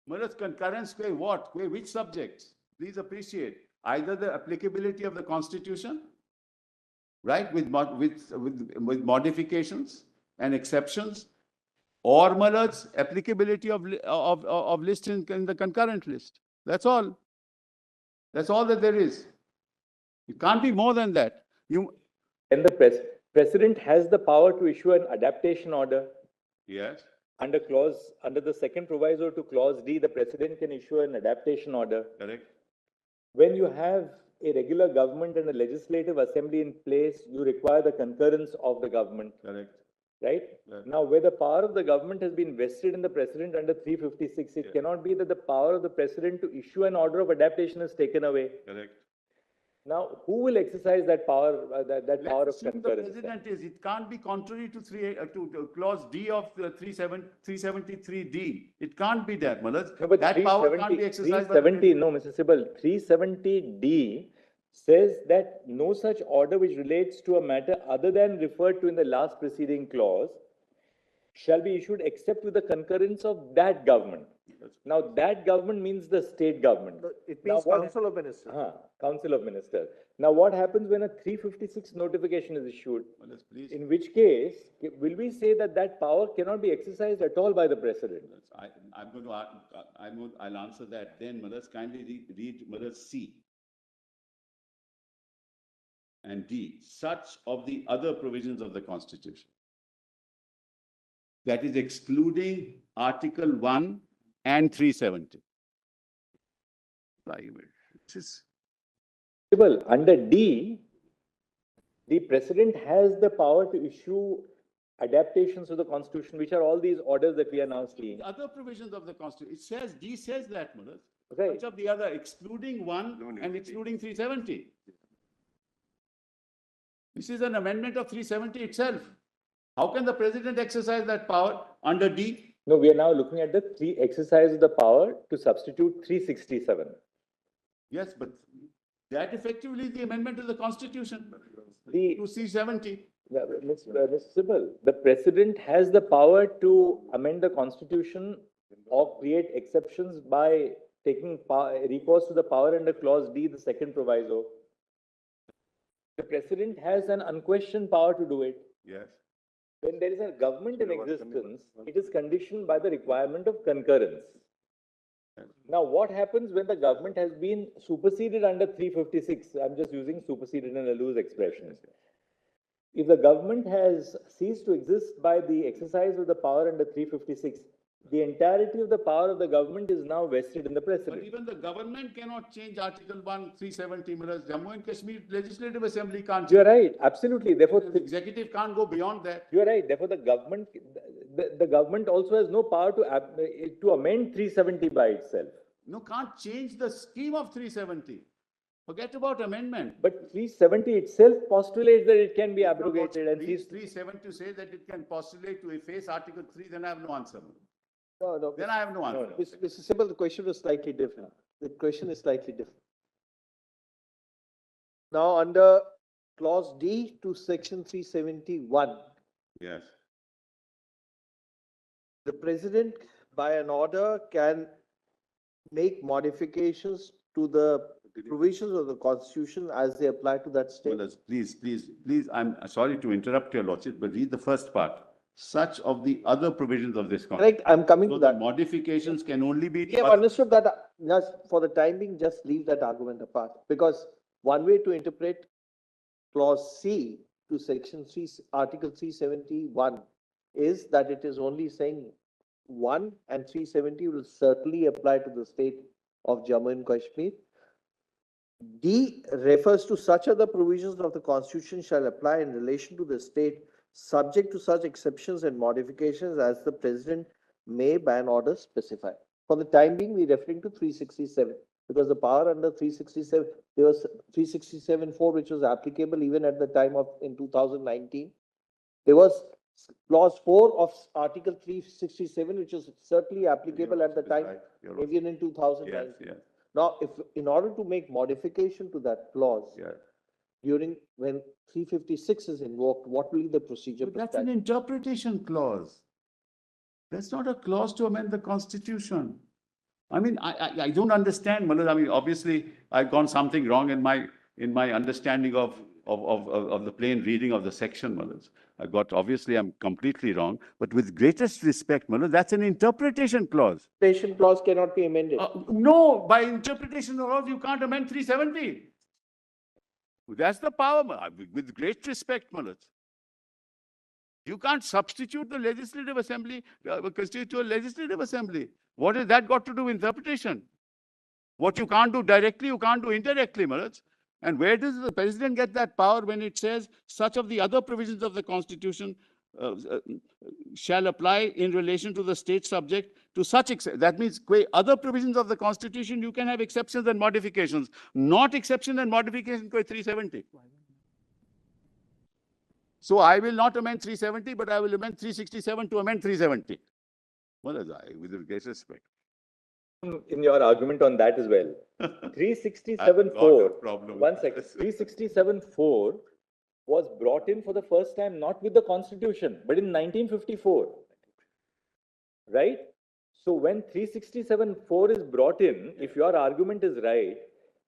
Malad, concurrence, what? Which subjects? Please appreciate. Either the applicability of the Constitution, right, with modifications and exceptions, or Malad's applicability of list in the concurrent list. That's all. That's all that there is. It can't be more than that. And the president has the power to issue an adaptation order. Yes. Under the second proviso to clause D, the president can issue an adaptation order. Correct. When you have a regular government and a legislative assembly in place, you require the concurrence of the government, Correct. right? Yeah. Now, where the power of the government has been vested in the president under 356, it cannot be that the power of the president to issue an order of adaptation is taken away. Correct. Now, who will exercise that power, that power of Let's assume the concurrence? president is, it can't be contrary to clause D of the 373D. It can't be that, Malad. No, but That power can't be exercised by the 370, no, Mr. Sibbal, 370D says that no such order which relates to a matter other than referred to in the last preceding clause shall be issued except with the concurrence of that government. Now, that government means the state government. It means Now, Council of Ministers. Council of Ministers. Now, what happens when a 356 notification is issued? Malad, please. In which case, will we say that that power cannot be exercised at all by the president? I'm going to, I'll answer that then, Malad. Kindly read Malad C and D, such of the other provisions of the Constitution. That is excluding Article 1 and 370. Well, under D, the president has the power to issue adaptations to the constitution, which are all these orders that we are now seeing. Other provisions of the Constitution, it says, D says that, Malad. Right. Much of the other, excluding 1 and excluding 370. This is an amendment of 370 itself. How can the president exercise that power under D? No, we are now looking at the exercise of the power to substitute 367. Yes, but that effectively is the amendment to the Constitution, to The, 370. Mr. Sibbal, the president has the power to amend the constitution or create exceptions by taking recourse to the power under clause D, the second proviso. The president has an unquestioned power to do it. Yes. When there is a government in existence, it is conditioned by the requirement of concurrence. Now, what happens when the government has been superseded under 356? I'm just using superseded in a loose expression. If the government has ceased to exist by the exercise of the power under 356, the entirety of the power of the government is now vested in the But president. even the government cannot change Article 1, 370, whereas Jammu and Kashmir Legislative Assembly can't. You are right, absolutely. Therefore, The executive can't go beyond that. you are right. Therefore, the government also has no power to amend 370 by itself. No, can't change the scheme of 370. Forget about amendment. But 370 itself postulates that it can be abrogated, and 370 says that it can postulate to efface Article 3, then I have no answer. No, Then I have no answer. Mr. Sibbal, the question was slightly different. The question is slightly different. Now, under clause D to section 371, Yes. the president by an order can make modifications to the provisions of the constitution as they apply to that state. Well, please, I'm sorry to interrupt your lordship, but read the first part. Such of the other provisions of this constitution. Correct, I'm coming So to the that. modifications can only be. We have understood that, just for the time being, just leave that argument apart, because one way to interpret clause C to section 3, article 371 is that it is only saying 1 and 370 will certainly apply to the state of Jammu and Kashmir. D refers to such other provisions of the constitution shall apply in relation to the state, subject to such exceptions and modifications as the president may by an order specify. For the time being, we are referring to 367, because the power under 367, there was 367(4), which was applicable even at the time of, in 2019. There was clause 4 of article 367, which was certainly applicable at the time, even in 2019. Yes, yes, Now, if, in order to make modification to that clause, yes. during, when 356 is invoked, what will be the procedure? But that's an interpretation clause. That's not a clause to amend the constitution. I mean, I don't understand, Malad. I mean, obviously, I've gone something wrong in my understanding of the plain reading of the section, Malad. Obviously, I'm completely wrong, but with greatest respect, Malad, that's an interpretation clause. Interpretation clause cannot be amended. No, by interpretation clause, you can't amend 370. That's the power, with great respect, Malad. You can't substitute the legislative assembly, constitute a legislative assembly. What has that got to do with interpretation? What you can't do directly, you can't do indirectly, Maharaj. And where does the president get that power when it says such of the other provisions of the constitution shall apply in relation to the state subject to such, that means other provisions of the constitution, you can have exceptions and modifications, not exception and modification 370. So I will not amend 370, but I will amend 367 to amend 370. Well, with the greatest respect. In your argument on that as well. 367(4), one second, 367(4) was brought in for the first time, not with the constitution, but in 1954. Right? So when 367(4) is brought in, if your argument is right,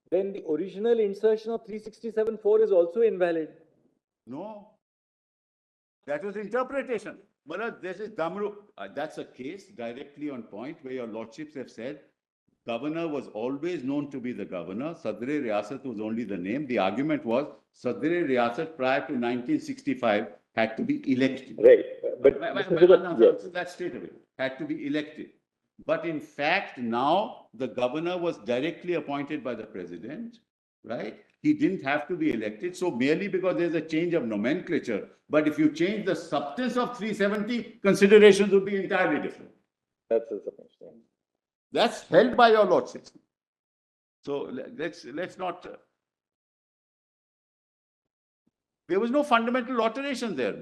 then the original insertion of 367(4) is also invalid. No. That was interpretation. But this is Damru. That's a case directly on point where your lordships have said governor was always known to be the governor. Sadr-e Riyasat was only the name. The argument was Sadr-e Riyasat prior to 1965 had to be elected. Right. But that straight away had to be elected. But in fact, now the governor was directly appointed by the president, right? He didn't have to be elected. So merely because there's a change of nomenclature, but if you change the substance of 370, considerations would be entirely different. That's the submission. That's held by your lordships. So let's not. There was no fundamental alteration there.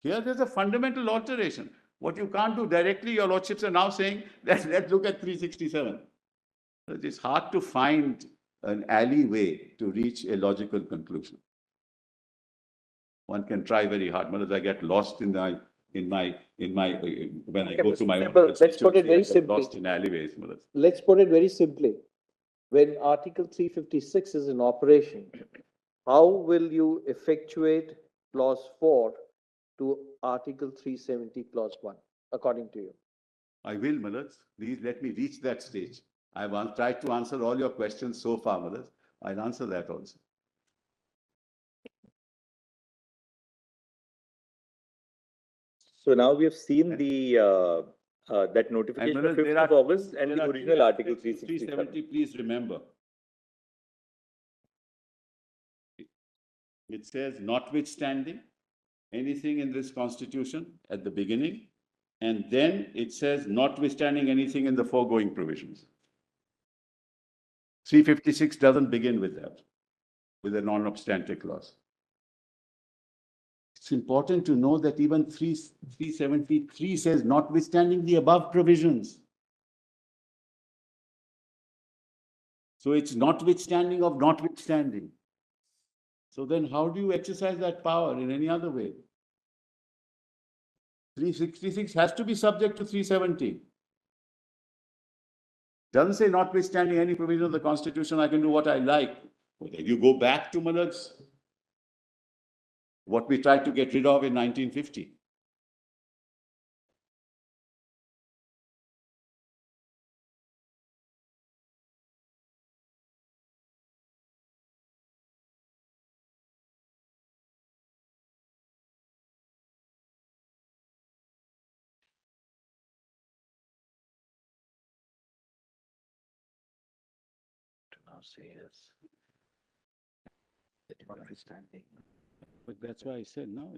Here there's a fundamental alteration. What you can't do directly, your lordships are now saying that let's look at 367. It's hard to find an alleyway to reach a logical conclusion. One can try very hard. But I get lost when I go to my own let's put it very simply. Lost in alleyways. Let's put it very simply. When Article 356 is in operation, how will you effectuate clause 4 to Article 370 clause 1, according to you? I will, Malad. Please let me reach that stage. I've tried to answer all your questions so far, Malad. I'll answer that also. So now we have seen the, that notification of 5th of August and the original Article 367. 370, please remember. It says notwithstanding anything in this constitution at the beginning, and then it says notwithstanding anything in the foregoing provisions. 356 doesn't begin with that, with a non-obstante clause. It's important to know that even 373 says notwithstanding the above provisions. So it's notwithstanding of notwithstanding. So then how do you exercise that power in any other way? 366 has to be subject to 370. Doesn't say notwithstanding any provision of the Constitution, I can do what I like. Okay, you go back to Malad's, what we tried to get rid of in 1950. Now say yes. Notwithstanding. But that's why I said, no,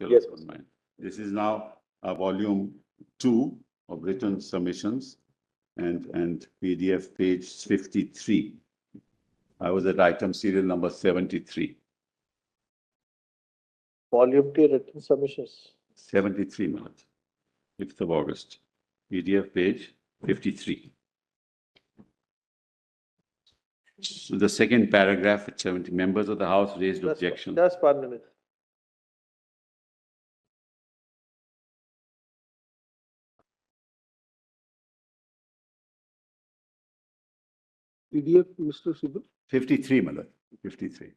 Yes, this is now volume 2 of written submissions and PDF page 53. I was at item serial number 73. Volume 2 written submissions. 73 minutes. 5th of August. PDF page 53. So the second paragraph at 70, members of the House raised objection. Just 1 minute. PDF, Mr. Sibbal? 53, Malad. 53.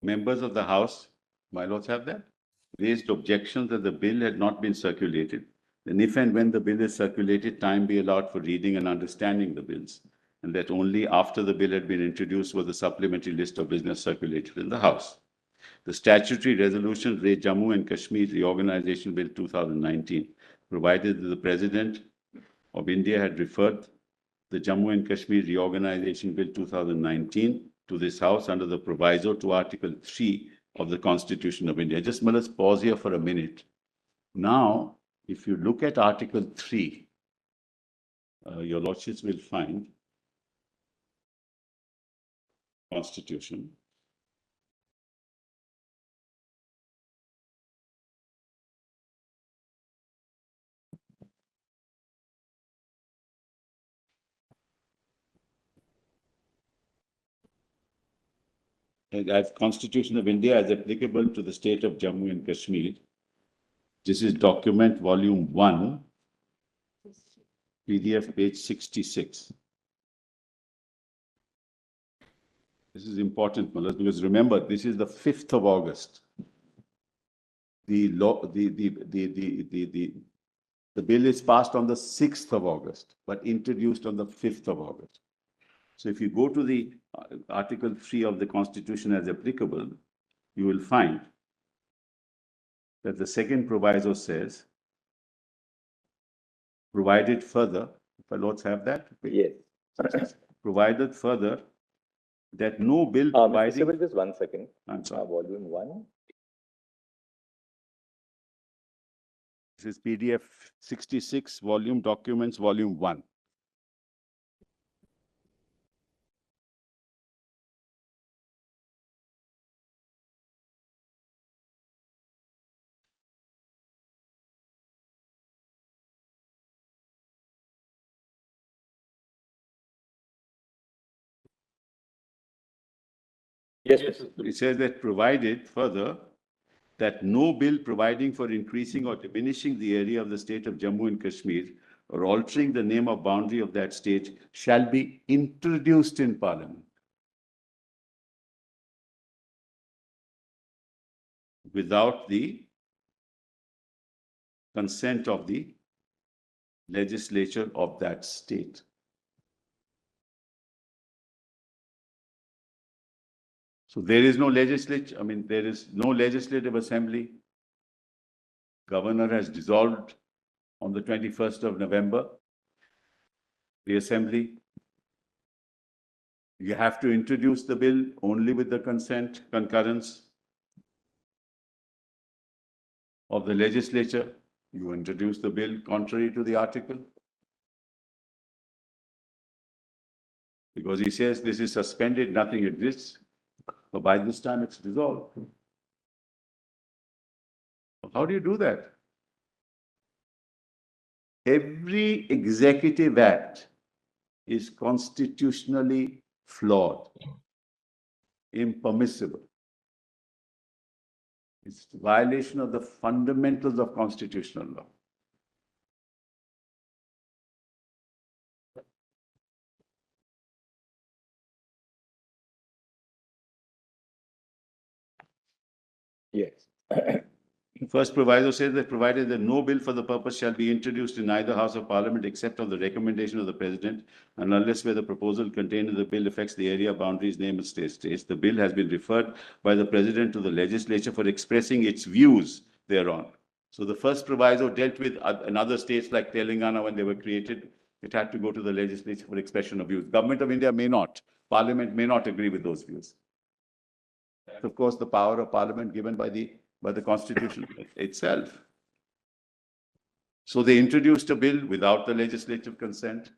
Members of the House, my lords have that, raised objections that the bill had not been circulated. Then if and when the bill is circulated, time be allowed for reading and understanding the bills, and that only after the bill had been introduced was the supplementary list of business circulated in the House. The statutory resolution raised Jammu and Kashmir Reorganization Bill 2019 provided that the President of India had referred the Jammu and Kashmir Reorganization Bill 2019 to this House under the proviso to Article 3 of the Constitution of India. Just let's pause here for a minute. Now, if you look at Article 3, your lordships will find Constitution. as Constitution of India as applicable to the state of Jammu and Kashmir. This is document volume 1, PDF page 66. This is important, Malas, because remember, this is the 5th of August. The bill is passed on the 6th of August, but introduced on the 5th of August. So if you go to the Article 3 of the Constitution as applicable, you will find that the second proviso says, provided further, if our lords have that? Yes. Provided further that no bill Mr. providing. Sibbal, just 1 second. I'm sorry. Volume 1. This is PDF 66, volume documents, volume 1. Yes, It says that provided further that no bill providing for increasing or diminishing the area of the state of Jammu and Kashmir or altering the name or boundary of that state shall be introduced in Parliament without the consent of the legislature of that state. So there is no legislature, there is no legislative assembly. Governor has dissolved on the 21st of November, the assembly. You have to introduce the bill only with the consent, concurrence of the legislature. You introduce the bill contrary to the article. Because he says this is suspended, nothing exists. But by this time it's dissolved. How do you do that? Every executive act is constitutionally flawed, impermissible. It's a violation of the fundamentals of constitutional law. Yes. First proviso says that provided that no bill for the purpose shall be introduced in either House of Parliament except on the recommendation of the President, and unless where the proposal contained in the bill affects the area, boundaries, name, and states, the bill has been referred by the President to the legislature for expressing its views thereon. So the first proviso dealt with in other states like Telangana when they were created. It had to go to the legislature for expression of views. Government of India may not. Parliament may not agree with those views. Of course, the power of Parliament given by the Constitution itself. So they introduced a bill without the legislative consent.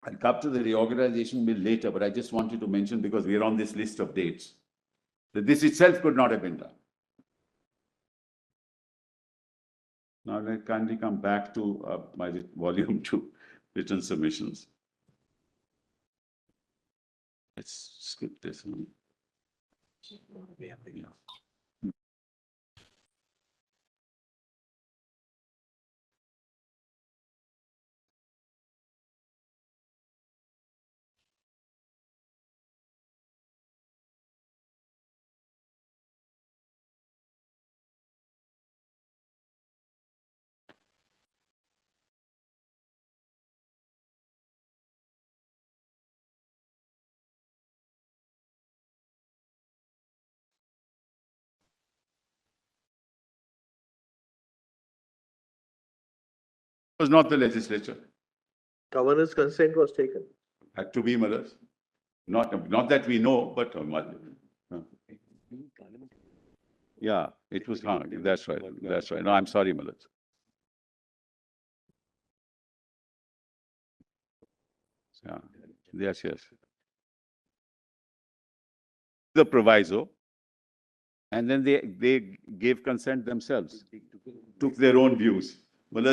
I'll come to the reorganization bill later, but I just wanted to mention, because we're on this list of dates, that this itself could not have been done. Now let kindly come back to my volume 2, written submissions. Let's skip this one. Yeah. Was not the legislature. Governor's consent was taken. Had to be, Malas. Not that we know, but yeah, it was. That's right. That's right. No, I'm sorry, Malas. Yeah. Yes. The proviso And then they gave consent themselves, took their own views. Well,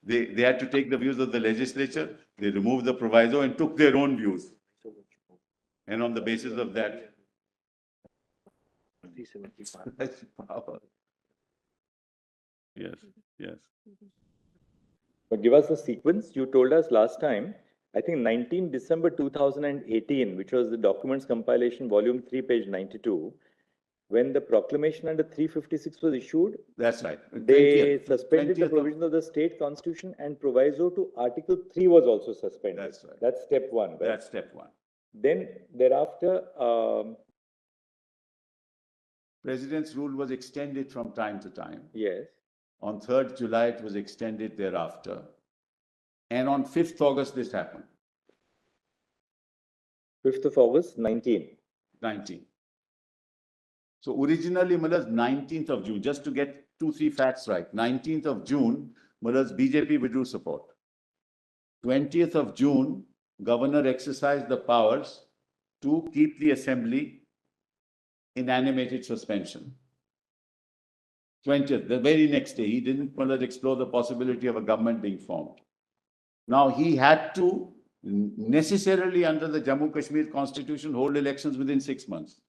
they had to take the views of the legislature, they removed the proviso and took their own views. And on the basis of that. That's power. Yes, yes. But give us the sequence. You told us last time, I think 19 December 2018, which was the documents compilation, volume 3, page 92, when the proclamation under 356 was issued, That's right. they 20th suspended the of- provisions of the state constitution and proviso to Article 3 was also suspended. That's right. That's step one, right? That's step one. Then thereafter, President's rule was extended from time to time. yes, On 3rd July, it was extended thereafter. And on 5th August, this happened, 5th of August, 19. 19. So originally, Mullah's 19th of June, just to get 2-3 facts right, 19th of June, Mullah's BJP withdrew support. 20th of June, Governor exercised the powers to keep the assembly in animated suspension. 20th, the very next day, he didn't explore the possibility of a government being formed. Now, he had to necessarily, under the Jammu Kashmir constitution, hold elections within 6 months.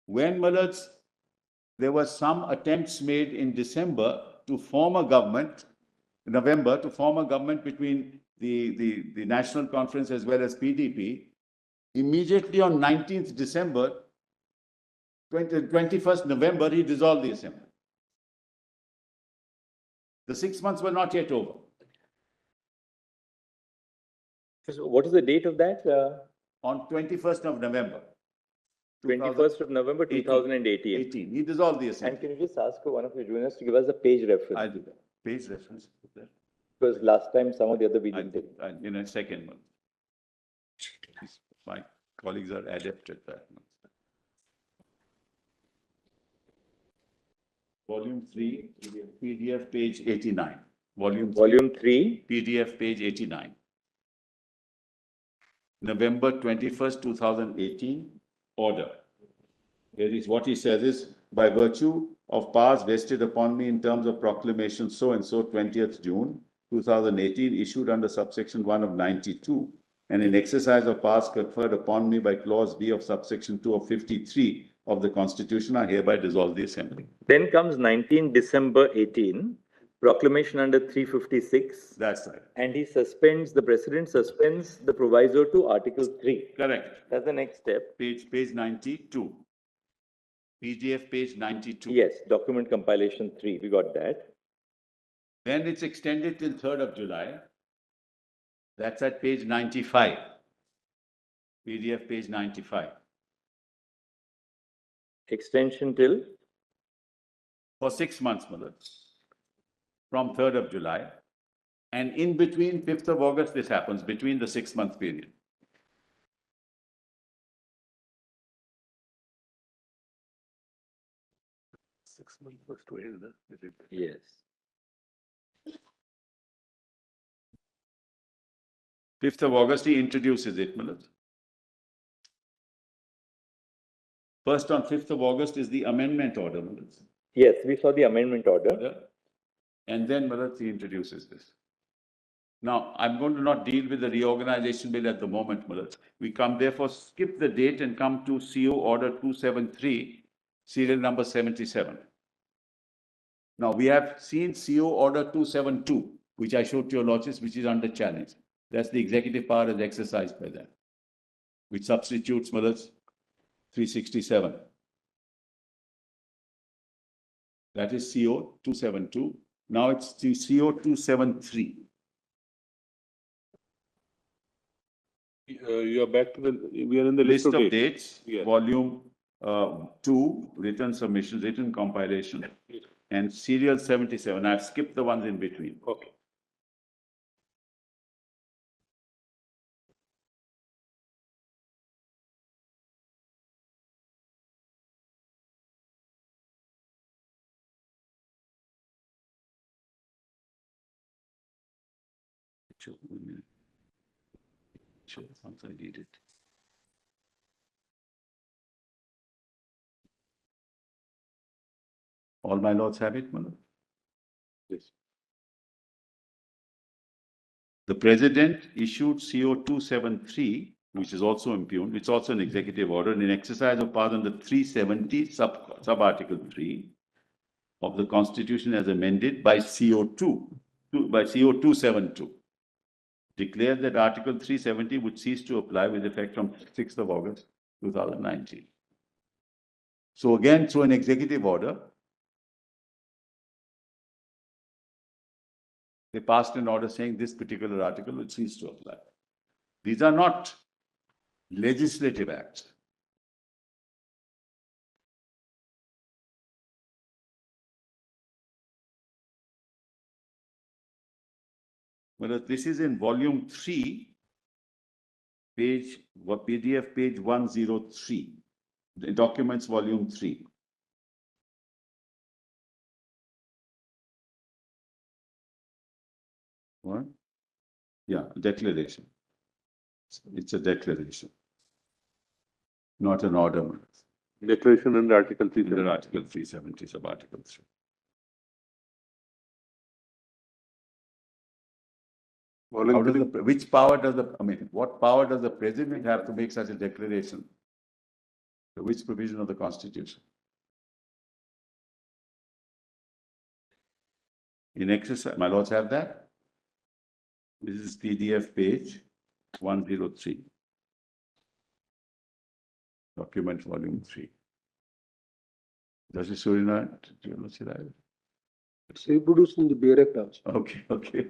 When there were some attempts made in December to form a government, November, to form a government between the National Conference as well as PDP, immediately on 19th December, 21st November, he dissolved the assembly. The 6 months were not yet over. So what is the date of that? On 21st of November. 21st of November 2018. 18. He dissolved the assembly. And can you just ask one of your juniors to give us the page reference? I'll do that. Page reference. Because last time some of the other we didn't take. In a second one. My colleagues are adept at that. Volume 3, PDF page 89. Volume 3, PDF page 89. November 21st, 2018, order. Here is what he says is, by virtue of powers vested upon me in terms of proclamation so-and-so 20th June 2018, issued under subsection 1 of 92, and in exercise of powers conferred upon me by clause B of subsection 2 of 53 of the Constitution, I hereby dissolve the Assembly. Then comes 19 December 18, proclamation under 356. That's right. And the president suspends the proviso to Article 3. Correct. That's the next step. Page 92. PDF page 92. Yes, document compilation 3, we got that. Then it's extended till 3rd of July. That's at page 95. PDF page 95. Extension till? For 6 months, Madam. From 3rd of July. And in between 5th of August, this happens, between the 6-month period. Six months was to end, is it? Yes. Fifth of August, he introduces it, Madam. First on 5th of August is the amendment order, Madam. Yes, we saw the amendment order. And then Madam, he introduces this. Now, I'm going to not deal with the reorganization bill at the moment, Madam. We come therefore skip the date and come to CO Order 273, serial number 77. Now, we have seen CO Order 272, which I showed to your lordships, which is under challenge. That's the executive power as exercised by them, which substitutes, Madam, 367. That is CO 272. Now it's the CO 273. You are back to we are in the List of dates, Yes. volume 2, written submissions, written compilation, and serial 77. I've skipped the ones in between. Okay. Sure, once I read it. All my lords have it, Malad? Yes. The president issued CO 273, which is also impugned, which is also an executive order in exercise of power under 370 sub-article 3 of the Constitution as amended by CO 272. Declared that Article 370 would cease to apply with effect from 6th of August 2019. So again, through an executive order, they passed an order saying this particular article will cease to apply. These are not legislative acts. But this is in volume 3, PDF page 103, the documents volume 3. What? Yeah, declaration. It's a declaration, not an order. Declaration under Article 370. Under Article 370 sub Article 3. How does which power does what power does the president have to make such a declaration? Which provision of the Constitution? In exercise, my lords have that? This is PDF page 103. Document volume 3. Justice Surya Kant, It's reproduced in the Bureau also. Okay, okay.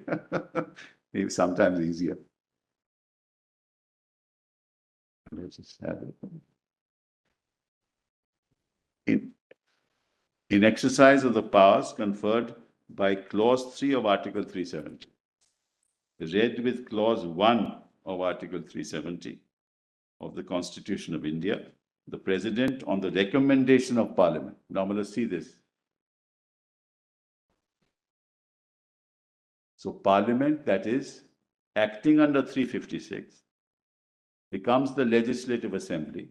Maybe sometimes easier. Let's just have it. In exercise of the powers conferred by Clause 3 of Article 370, read with Clause 1 of Article 370 of the Constitution of India, the President, on the recommendation of Parliament. Now, let's see this. So Parliament, that is, acting under 356, becomes the Legislative Assembly,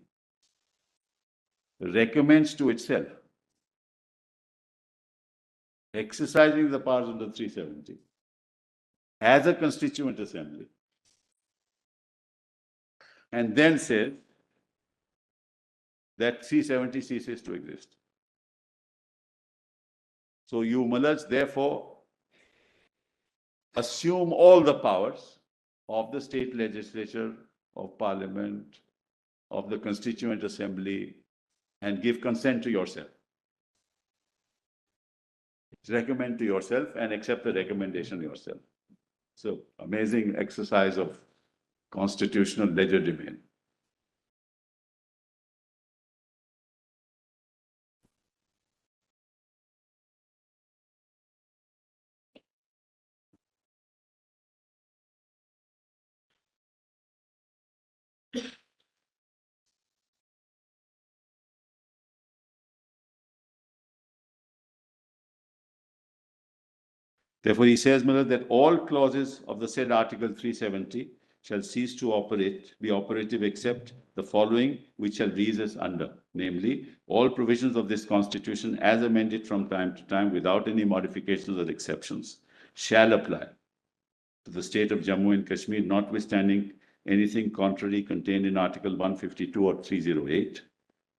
recommends to itself, exercising the powers under 370, as a constituent assembly, and then says that 370 ceases to exist. So you Mullahs therefore assume all the powers of the state legislature, of parliament, of the constituent assembly, and give consent to yourself. Recommend to yourself and accept the recommendation yourself. So amazing exercise of constitutional legerdemain. Therefore, he says, Miller, that all clauses of the said Article 370 shall cease to be operative except the following, which shall read as under, namely, all provisions of this Constitution as amended from time to time without any modifications or exceptions shall apply to the state of Jammu and Kashmir, notwithstanding anything contrary contained in Article 152 or 308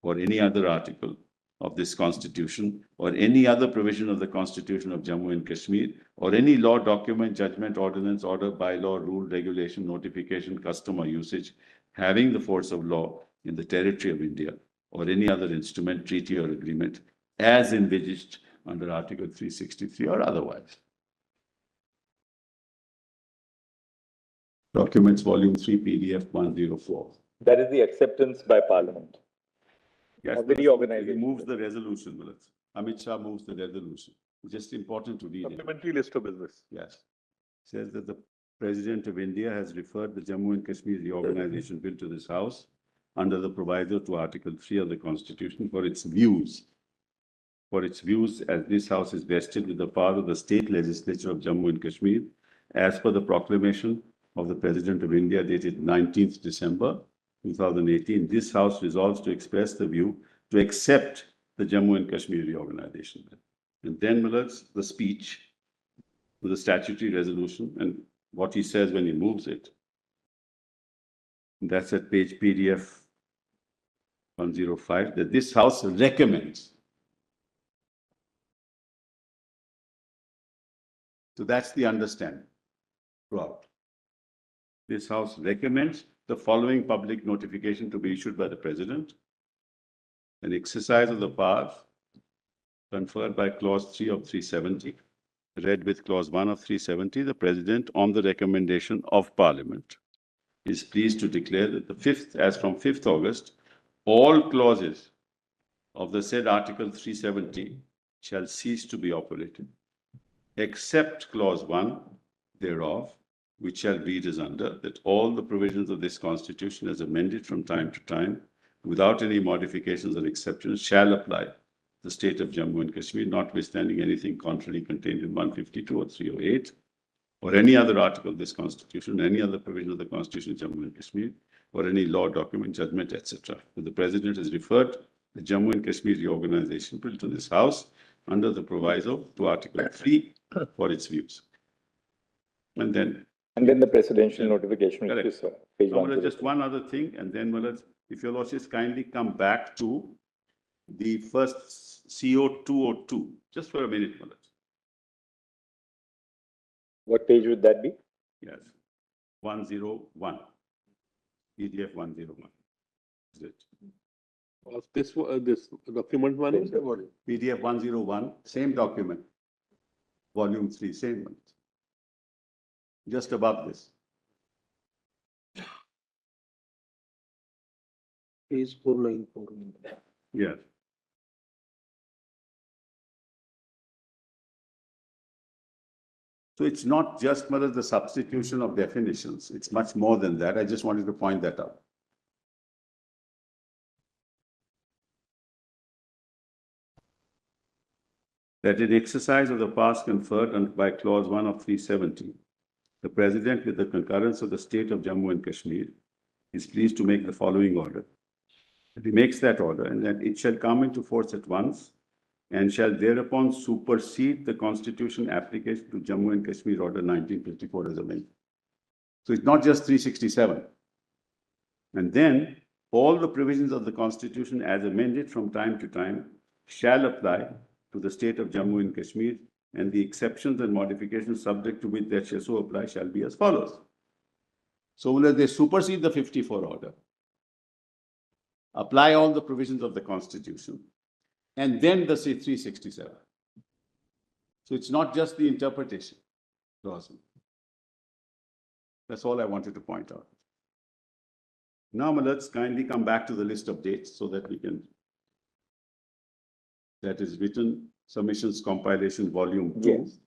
or any other article of this Constitution or any other provision of the Constitution of Jammu and Kashmir or any law, document, judgment, ordinance, order, bylaw, rule, regulation, notification, custom or usage having the force of law in the territory of India or any other instrument, treaty or agreement as envisaged under Article 363 or otherwise. Documents Volume 3 PDF 104. That is the acceptance by Parliament. Yes, Of the reorganization. He moves the resolution, Millet. Amit Shah moves the resolution. It's just important to read it. Supplementary list of business. Yes. Says that the President of India has referred the Jammu and Kashmir Reorganization Bill to this House under the proviso to Article 3 of the Constitution for its views. For its views, as this House is vested with the power of the state legislature of Jammu and Kashmir, as per the proclamation of the President of India dated 19th December 2018, this House resolves to express the view to accept the Jammu and Kashmir Reorganization Bill. And then, Millards, the speech with the statutory resolution and what he says when he moves it. That's at page PDF 105, that this House recommends. So that's the understanding throughout. This House recommends the following public notification to be issued by the President. An exercise of the powers conferred by clause 3 of 370, read with clause 1 of 370, the President, on the recommendation of Parliament, is pleased to declare that as from 5th August, all clauses of the said Article 370 shall cease to be operated, except clause 1 thereof, which shall read as under, that all the provisions of this Constitution as amended from time to time, without any modifications or exceptions, shall apply to the state of Jammu and Kashmir, notwithstanding anything contrary contained in 152 or 308, or any other article of this Constitution, any other provision of the Constitution of Jammu and Kashmir, or any law, document, judgment, etc. The President has referred the Jammu and Kashmir Reorganization Bill to this House under the proviso to Article 3 for its views. And then the presidential notification, which is page so, 1. just one other thing, and then if your lordships kindly come back to the first CO202, just for a minute, Mullah. What page would that be? Yes, 101, PDF 101. Is it? This document one is what? PDF 101, same document, volume 3, same one. Just above this. Page 494. Yes. So it's not just the substitution of definitions. It's much more than that. I just wanted to point that out. That in exercise of the powers conferred by clause 1 of 370, the President, with the concurrence of the state of Jammu and Kashmir, is pleased to make the following order. He makes that order, and that it shall come into force at once, and shall thereupon supersede the Constitution application to Jammu and Kashmir Order 1954 as amended. So it's not just 367. And then all the provisions of the Constitution as amended from time to time shall apply to the state of Jammu and Kashmir, and the exceptions and modifications subject to which that shall so apply shall be as follows. So will they supersede the 54 order, apply all the provisions of the Constitution, and then the 367. So it's not just the interpretation. That's all I wanted to point out. Now let's kindly come back to the list of dates so that we can, that is written submissions compilation volume 2. Yes.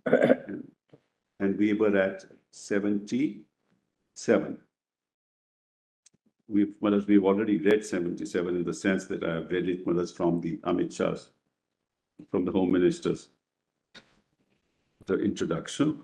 and we were at 77. We've already read 77 in the sense that I have read it from the Amit Shah's, from the Home Minister's, the introduction.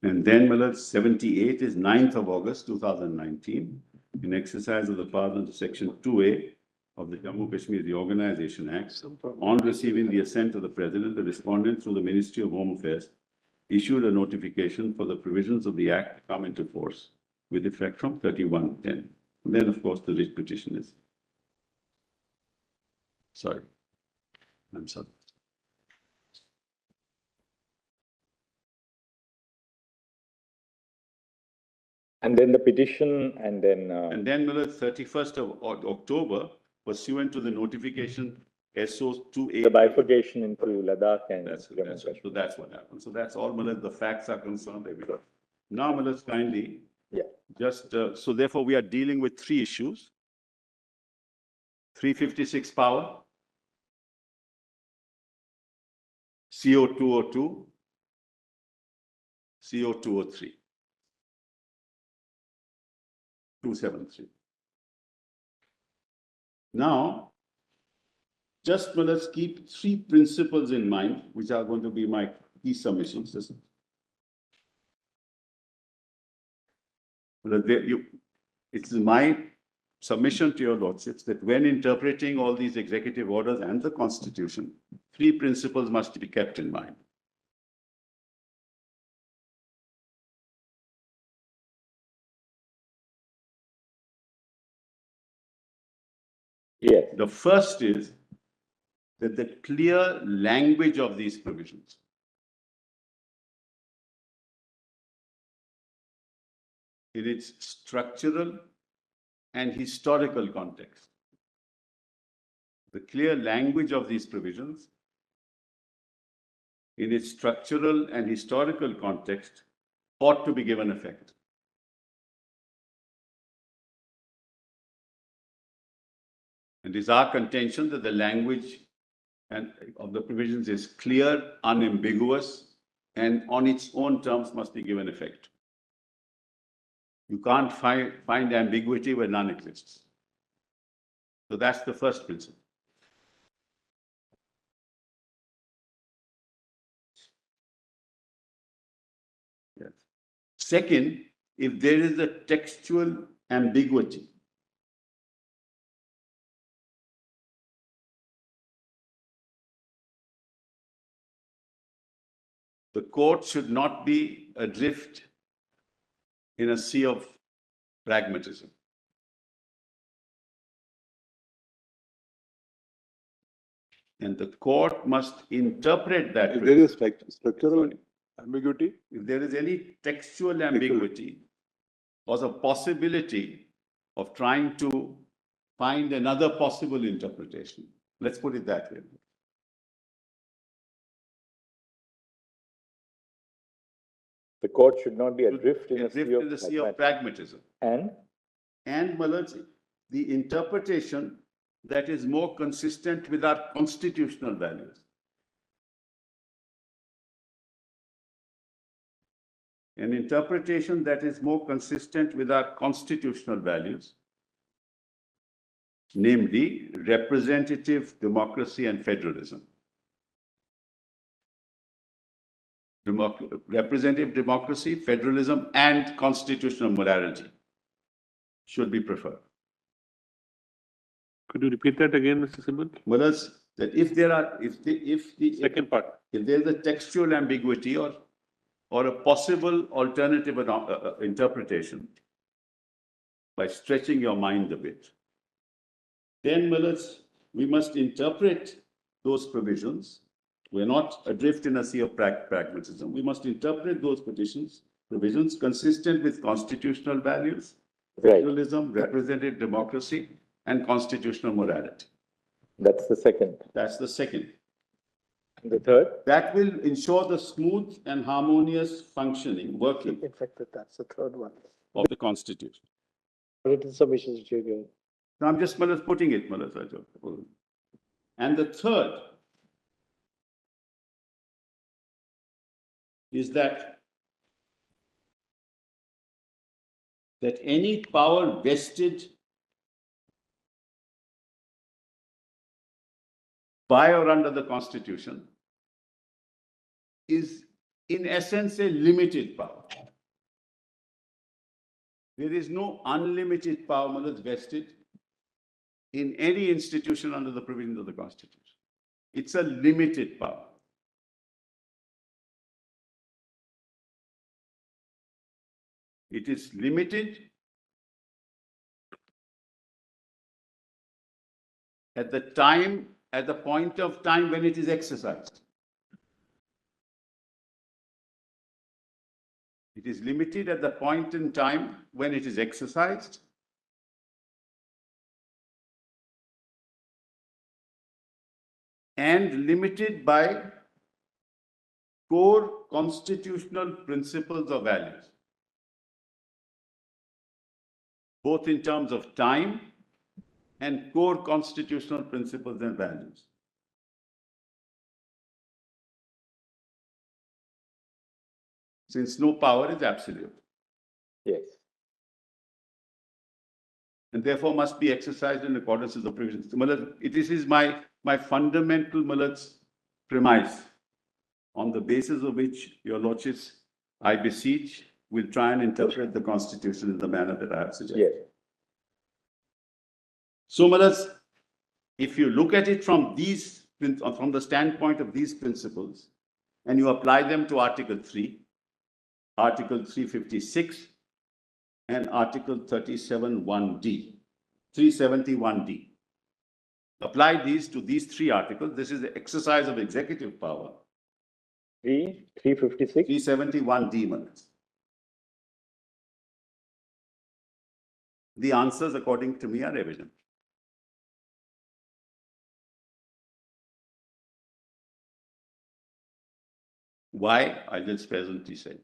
And then 78 is 9th of August 2019, in exercise of the powers under Section 2A of the Jammu Kashmir Reorganization Act. On receiving the assent of the President, the respondent through the Ministry of Home Affairs issued a notification for the provisions of the Act to come into force with effect from 31/10. And then, of course, the writ petition is. Sorry. I'm sorry. And then the petition, and then 31st of October, pursuant to the notification SO 2A. the bifurcation into Ladakh and Jammu and So Kashmir. that's what happened. So that's all, the facts are concerned. Now, kindly. Yeah. Just, so therefore we are dealing with 3 issues. 356 power, CO202, CO203. 273. Now, just let's keep 3 principles in mind, which are going to be my key submissions. It's my submission to your lordships that when interpreting all these executive orders and the constitution, three principles must be kept in mind. Yes. The first is that the clear language of these provisions in its structural and historical context. The clear language of these provisions in its structural and historical context ought to be given effect. And it is our contention that the language of the provisions is clear, unambiguous, and on its own terms must be given effect. You can't find ambiguity where none exists. So that's the first principle. Yes. Second, if there is a textual ambiguity, the court should not be adrift in a sea of pragmatism. And the court must interpret that. If there is structural ambiguity, If there is any textual ambiguity or the possibility of trying to find another possible interpretation, let's put it that way. The court should not be adrift in a sea of pragmatism. And Malaj, the interpretation that is more consistent with our constitutional values. An interpretation that is more consistent with our constitutional values, namely representative democracy and federalism. Representative democracy, federalism, and constitutional morality should be preferred. Could you repeat that again, Mr. Sibbal? Malaj, that if the Second part. if there is a textual ambiguity or a possible alternative interpretation, by stretching your mind a bit, then, Malaj, we must interpret those provisions. We're not adrift in a sea of pragmatism. We must interpret those provisions consistent with constitutional values, federalism, representative democracy, and constitutional morality. that's the second. That's the second. The third? That will ensure the smooth and harmonious functioning, working In fact, that's the third one. of the Constitution. Written submissions which you're giving. Now, I'm just putting it, Malaj. And the third is that any power vested by or under the Constitution is, in essence, a limited power. There is no unlimited power, Malaj, vested in any institution under the provisions of the Constitution. It's a limited power. It is limited at the point of time when it is exercised. It is limited at the point in time when it is exercised. And limited by core constitutional principles or values, both in terms of time and core constitutional principles and values. Since no power is absolute. Yes. And therefore must be exercised in accordance with the provisions. This is my fundamental, Malaj, premise, on the basis of which your lordships, I beseech, will try and interpret the Constitution in the manner that I have suggested. Yes. So, Malas, if you look at it from from the standpoint of these principles, and you apply them to Article 3, Article 356, and Article 371D. Apply these to these three articles. This is the exercise of executive power. 356. 371D, Manas. The answers, according to me, are evident. Why? I'll just presently say.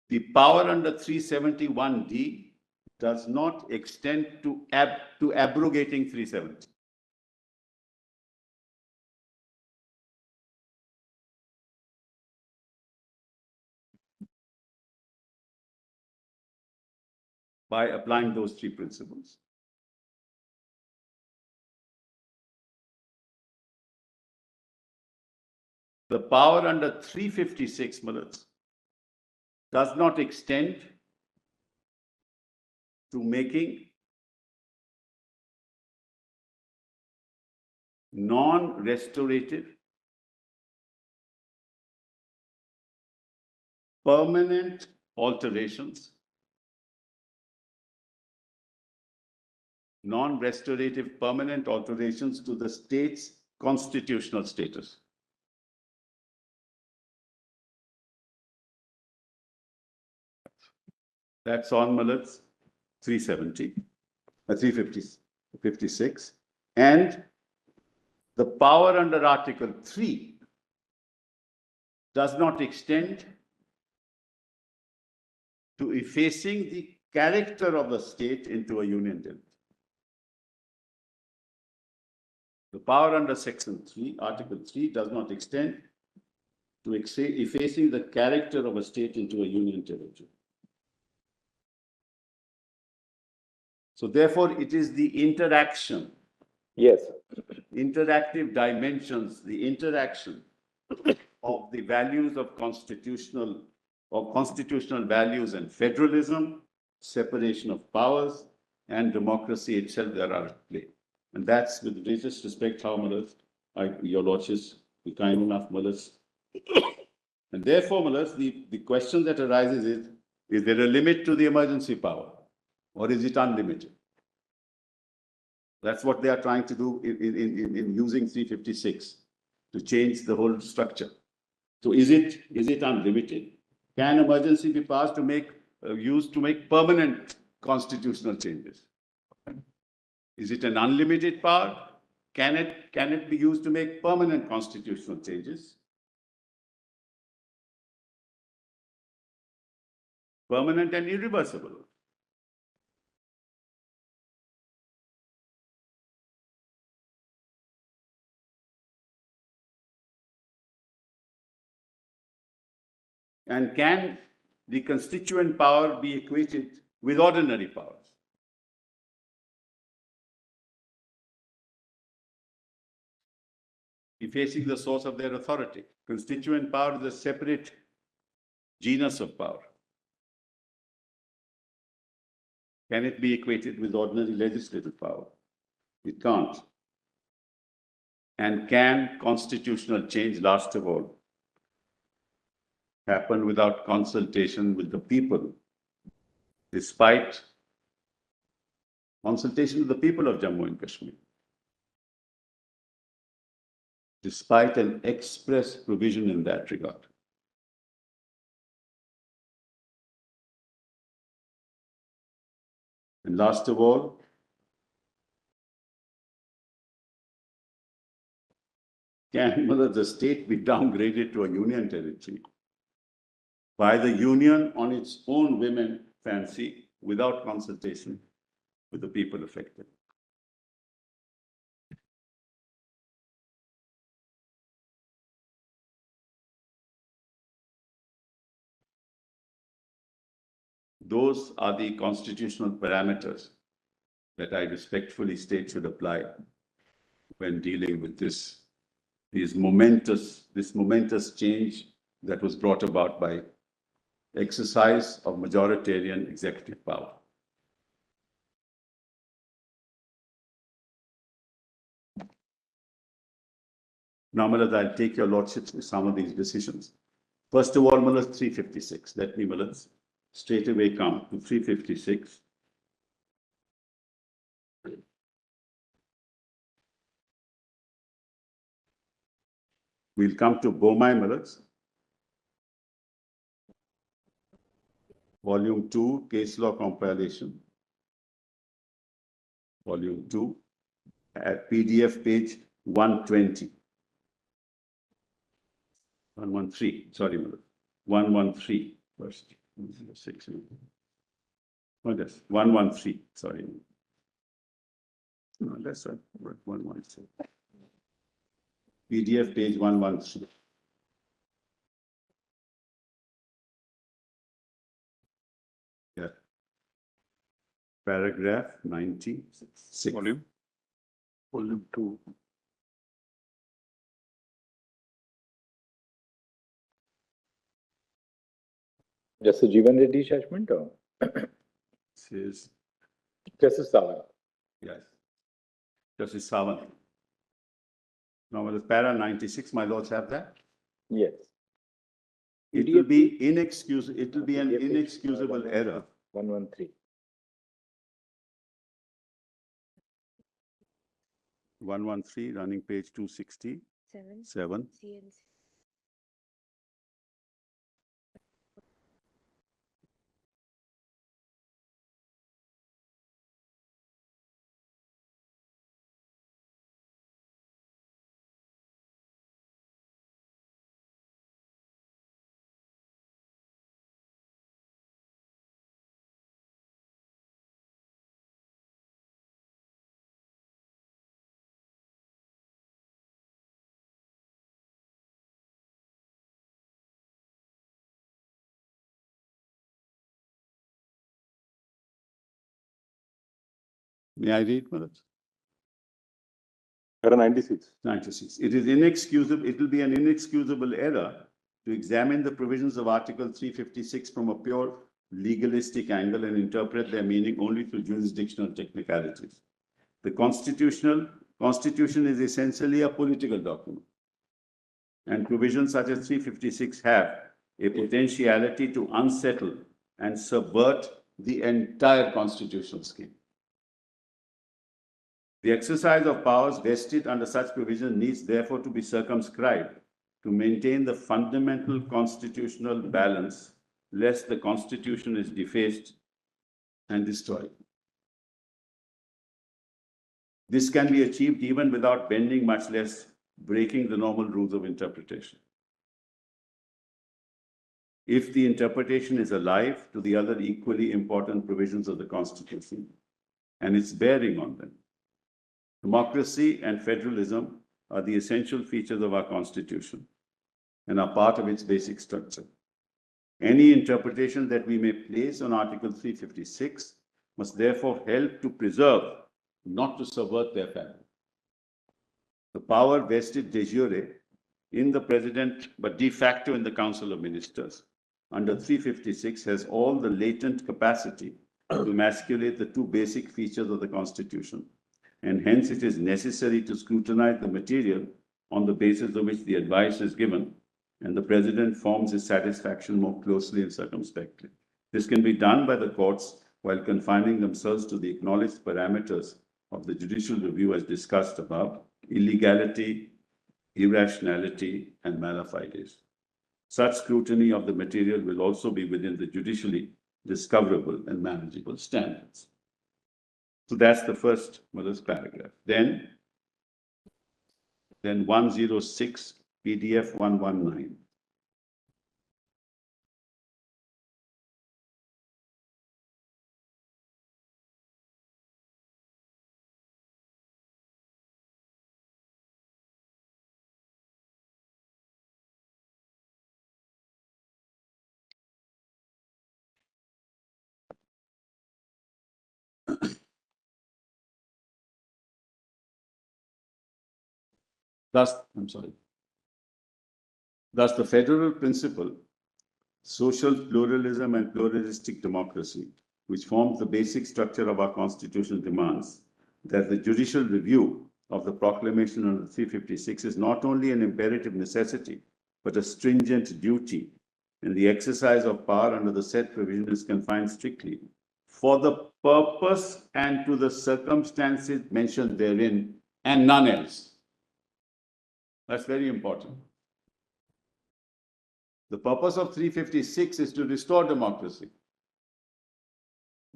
The power under 371D does not extend to abrogating 370. By applying those three principles. The power under 356, Malas, does not extend to making non-restorative, permanent alterations, non-restorative permanent alterations to the state's constitutional status. That's on Malas 356. And the power under Article 3 does not extend to effacing the character of the state into a union territory. The power under Section 3, Article 3, does not extend to effacing the character of a state into a union territory. So therefore, it is the interaction. Yes. Interactive dimensions, the interaction of the values of constitutional values and federalism, separation of powers, and democracy itself that are at play. And that's with the greatest respect how, Malas, your lordships, be kind enough, Malas. And therefore, Malas, the question that arises is there a limit to the emergency power? Or is it unlimited? That's what they are trying to do in using 356 to change the whole structure. So is it unlimited? Can emergency be passed to make used to make permanent constitutional changes? Is it an unlimited power? Can it be used to make permanent constitutional changes? Permanent and irreversible. And can the constituent power be equated with ordinary powers? Effacing the source of their authority. Constituent power is a separate genus of power. Can it be equated with ordinary legislative power? It can't. And can constitutional change, last of all, happen without consultation with the people, despite consultation with the people of Jammu and Kashmir, despite an express provision in that regard? And last of all, can the state be downgraded to a union territory by the union on its own whim and fancy without consultation with the people affected? Those are the constitutional parameters that I respectfully state should apply when dealing with this this momentous change that was brought about by exercise of majoritarian executive power. Now, Malad, I'll take your lordships to some of these decisions. First of all, Malad, 356. Let me, Malad, straight away come to 356. We'll come to Bomai, Malad. Volume 2, Case Law Compilation. Volume 2, at PDF page 120. 113, sorry, Malad. 113, first. 106. Oh, yes, 113, sorry. No, that's right, 113. PDF page 113. Yeah. Paragraph 96. Volume 2. Just a Jeevan Reddy judgment or? Says, Justice Sawant. yes. Justice Sawant. Now, the para 96, my lords have that? Yes. It will be inexcusable, it will be an inexcusable error. 113. 113, running page 267. CNC. May I read, Malad? Para 96. 96. It is inexcusable, it will be an inexcusable error to examine the provisions of Article 356 from a pure legalistic angle and interpret their meaning only through jurisdictional technicalities. The Constitution is essentially a political document, and provisions such as 356 have a potentiality to unsettle and subvert the entire constitutional scheme. The exercise of powers vested under such provision needs therefore to be circumscribed to maintain the fundamental constitutional balance, lest the Constitution is defaced and destroyed. This can be achieved even without bending, much less breaking the normal rules of interpretation. If the interpretation is alive to the other equally important provisions of the Constitution and its bearing on them, democracy and federalism are the essential features of our Constitution and are part of its basic structure. Any interpretation that we may place on Article 356 must therefore help to preserve, not to subvert their fabric. The power vested de jure in the President, but de facto in the Council of Ministers, under 356 has all the latent capacity to emasculate the two basic features of the Constitution, and hence it is necessary to scrutinize the material on the basis of which the advice is given, and the President forms his satisfaction more closely and circumspectly. This can be done by the courts while confining themselves to the acknowledged parameters of the judicial review as discussed above: illegality, irrationality, and mala fides. Such scrutiny of the material will also be within the judicially discoverable and manageable standards. So that's the first paragraph. Then 106, PDF 119. Thus, I'm sorry. Thus, the federal principle, social pluralism and pluralistic democracy, which forms the basic structure of our constitution, demands that the judicial review of the proclamation under 356 is not only an imperative necessity, but a stringent duty, and the exercise of power under the said provision is confined strictly for the purpose and to the circumstances mentioned therein, and none else. That's very important. The purpose of 356 is to restore democracy.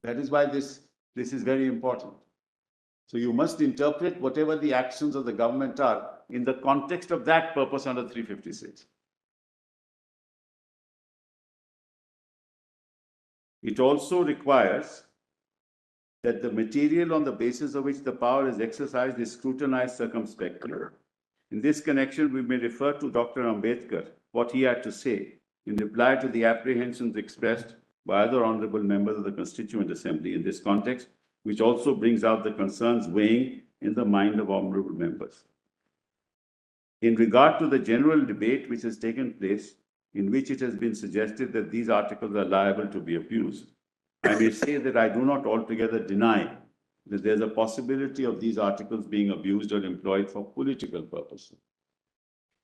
That is why this is very important. So you must interpret whatever the actions of the government are in the context of that purpose under 356. It also requires that the material on the basis of which the power is exercised is scrutinized circumspectly. In this connection, we may refer to Dr. Ambedkar, what he had to say in reply to the apprehensions expressed by other honorable members of the Constituent Assembly in this context, which also brings out the concerns weighing in the mind of honorable members. In regard to the general debate which has taken place, in which it has been suggested that these articles are liable to be abused, I may say that I do not altogether deny that there's a possibility of these articles being abused or employed for political purposes.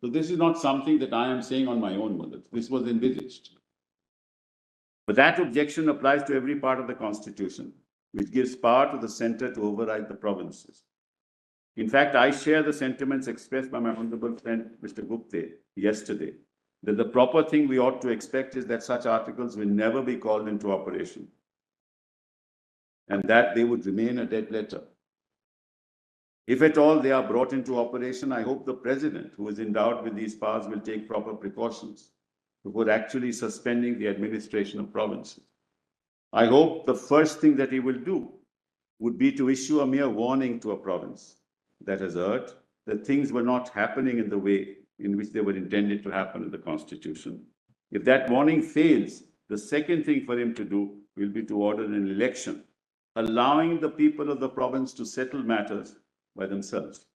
So this is not something that I am saying on my own, Madhur. This was envisaged. But that objection applies to every part of the Constitution, which gives power to the center to override the provinces. In fact, I share the sentiments expressed by my honorable friend, Mr. Gupte, yesterday, that the proper thing we ought to expect is that such articles will never be called into operation, and that they would remain a dead letter. If at all they are brought into operation, I hope the President, who is endowed with these powers, will take proper precautions before actually suspending the administration of provinces. I hope the first thing that he will do would be to issue a mere warning to a province that has heard that things were not happening in the way in which they were intended to happen in the Constitution. If that warning fails, the second thing for him to do will be to order an election, allowing the people of the province to settle matters by themselves.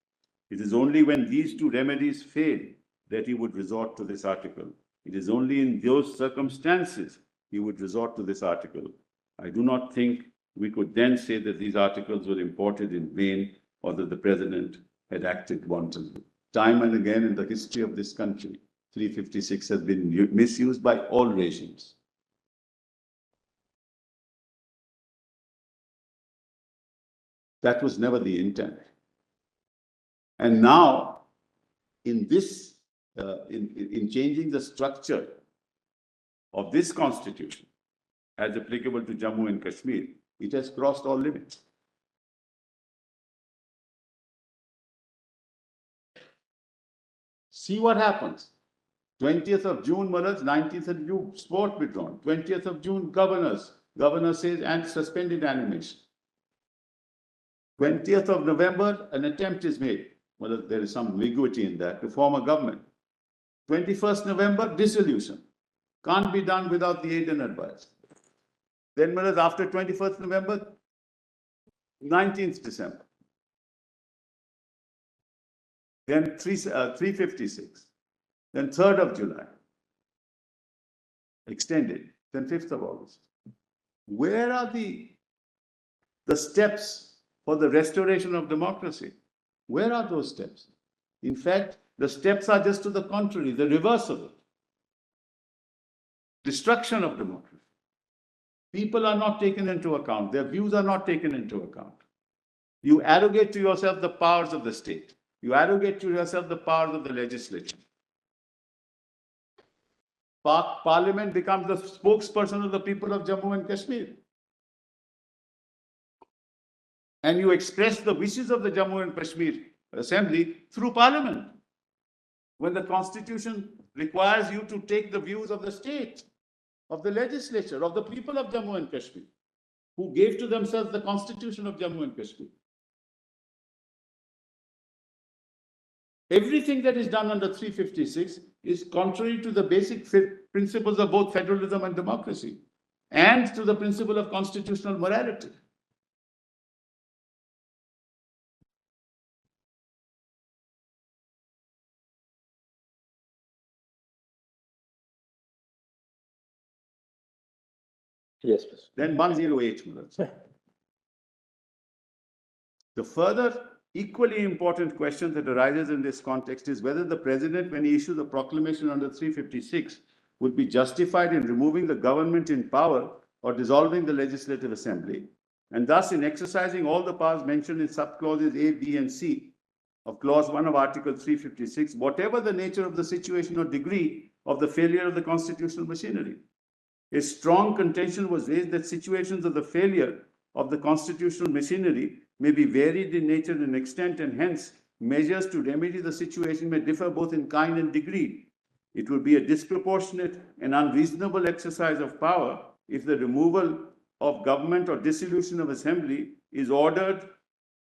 It is only when these two remedies fail that he would resort to this article. It is only in those circumstances he would resort to this article. I do not think we could then say that these articles were imported in vain or that the President had acted wantonly. Time and again in the history of this country, 356 has been misused by all regimes. That was never the intent. And now, in this, in changing the structure of this Constitution as applicable to Jammu and Kashmir, it has crossed all limits. See what happens. 20th of June, Maharaj, 19th of June, sport withdrawn. 20th of June, governor says, and suspended animation. 20th of November, an attempt is made. Well, there is some ambiguity in that, to form a government. 21st November, dissolution. Can't be done without the aid and advice. Then, Maharaj, after 21st November, 19th December. Then 356. Then 3rd of July. Extended. Then 5th of August. Where are the steps for the restoration of democracy? Where are those steps? In fact, the steps are just to the contrary, the reverse of it. Destruction of democracy. People are not taken into account. Their views are not taken into account. You arrogate to yourself the powers of the state. You arrogate to yourself the powers of the legislature. Parliament becomes the spokesperson of the people of Jammu and Kashmir. And you express the wishes of the Jammu and Kashmir Assembly through Parliament. When the Constitution requires you to take the views of the state, of the legislature, of the people of Jammu and Kashmir, who gave to themselves the Constitution of Jammu and Kashmir. Everything that is done under 356 is contrary to the basic principles of both federalism and democracy, and to the principle of constitutional morality. Yes, Mr. Then 108. The further equally important question that arises in this context is whether the president, when he issues a proclamation under 356, would be justified in removing the government in power or dissolving the legislative assembly, and thus in exercising all the powers mentioned in subclauses A, B, and C of clause 1 of Article 356, whatever the nature of the situation or degree of the failure of the constitutional machinery. A strong contention was raised that situations of the failure of the constitutional machinery may be varied in nature and extent, and hence measures to remedy the situation may differ both in kind and degree. It would be a disproportionate and unreasonable exercise of power if the removal of government or dissolution of assembly is ordered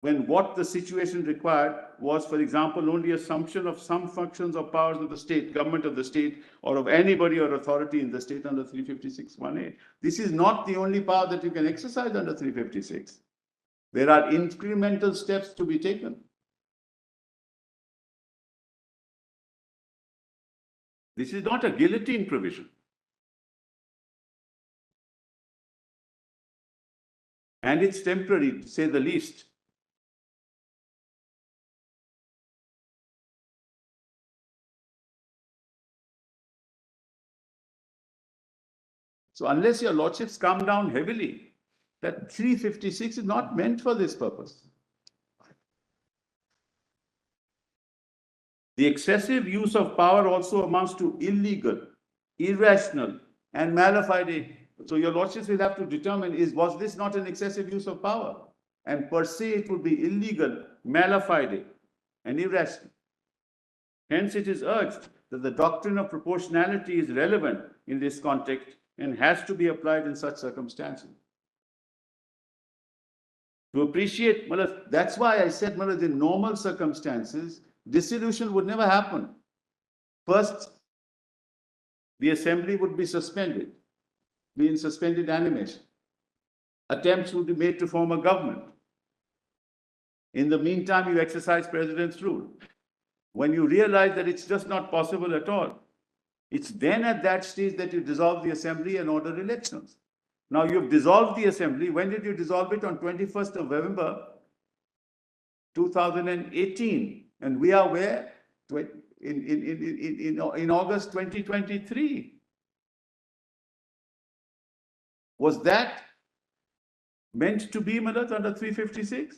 when what the situation required was, for example, only assumption of some functions or powers of the state, government of the state, or of anybody or authority in the state under 356(1)(a). This is not the only power that you can exercise under 356. There are incremental steps to be taken. This is not a guillotine provision. And it's temporary, to say the least. So unless your lordships come down heavily, that 356 is not meant for this purpose. The excessive use of power also amounts to illegal, irrational, and malafide. So your lordships will have to determine, was this not an excessive use of power? And per se, it would be illegal, malafide, and irrational. Hence, it is urged that the doctrine of proportionality is relevant in this context and has to be applied in such circumstances. To appreciate, that's why I said, in normal circumstances, dissolution would never happen. First, the assembly would be suspended, be in suspended animation. Attempts would be made to form a government. In the meantime, you exercise president's rule. When you realize that it's just not possible at all, it's then at that stage that you dissolve the assembly and order elections. Now you've dissolved the assembly. When did you dissolve it? On 21st of November, 2018. And we are where? In August 2023. Was that meant to be, under 356?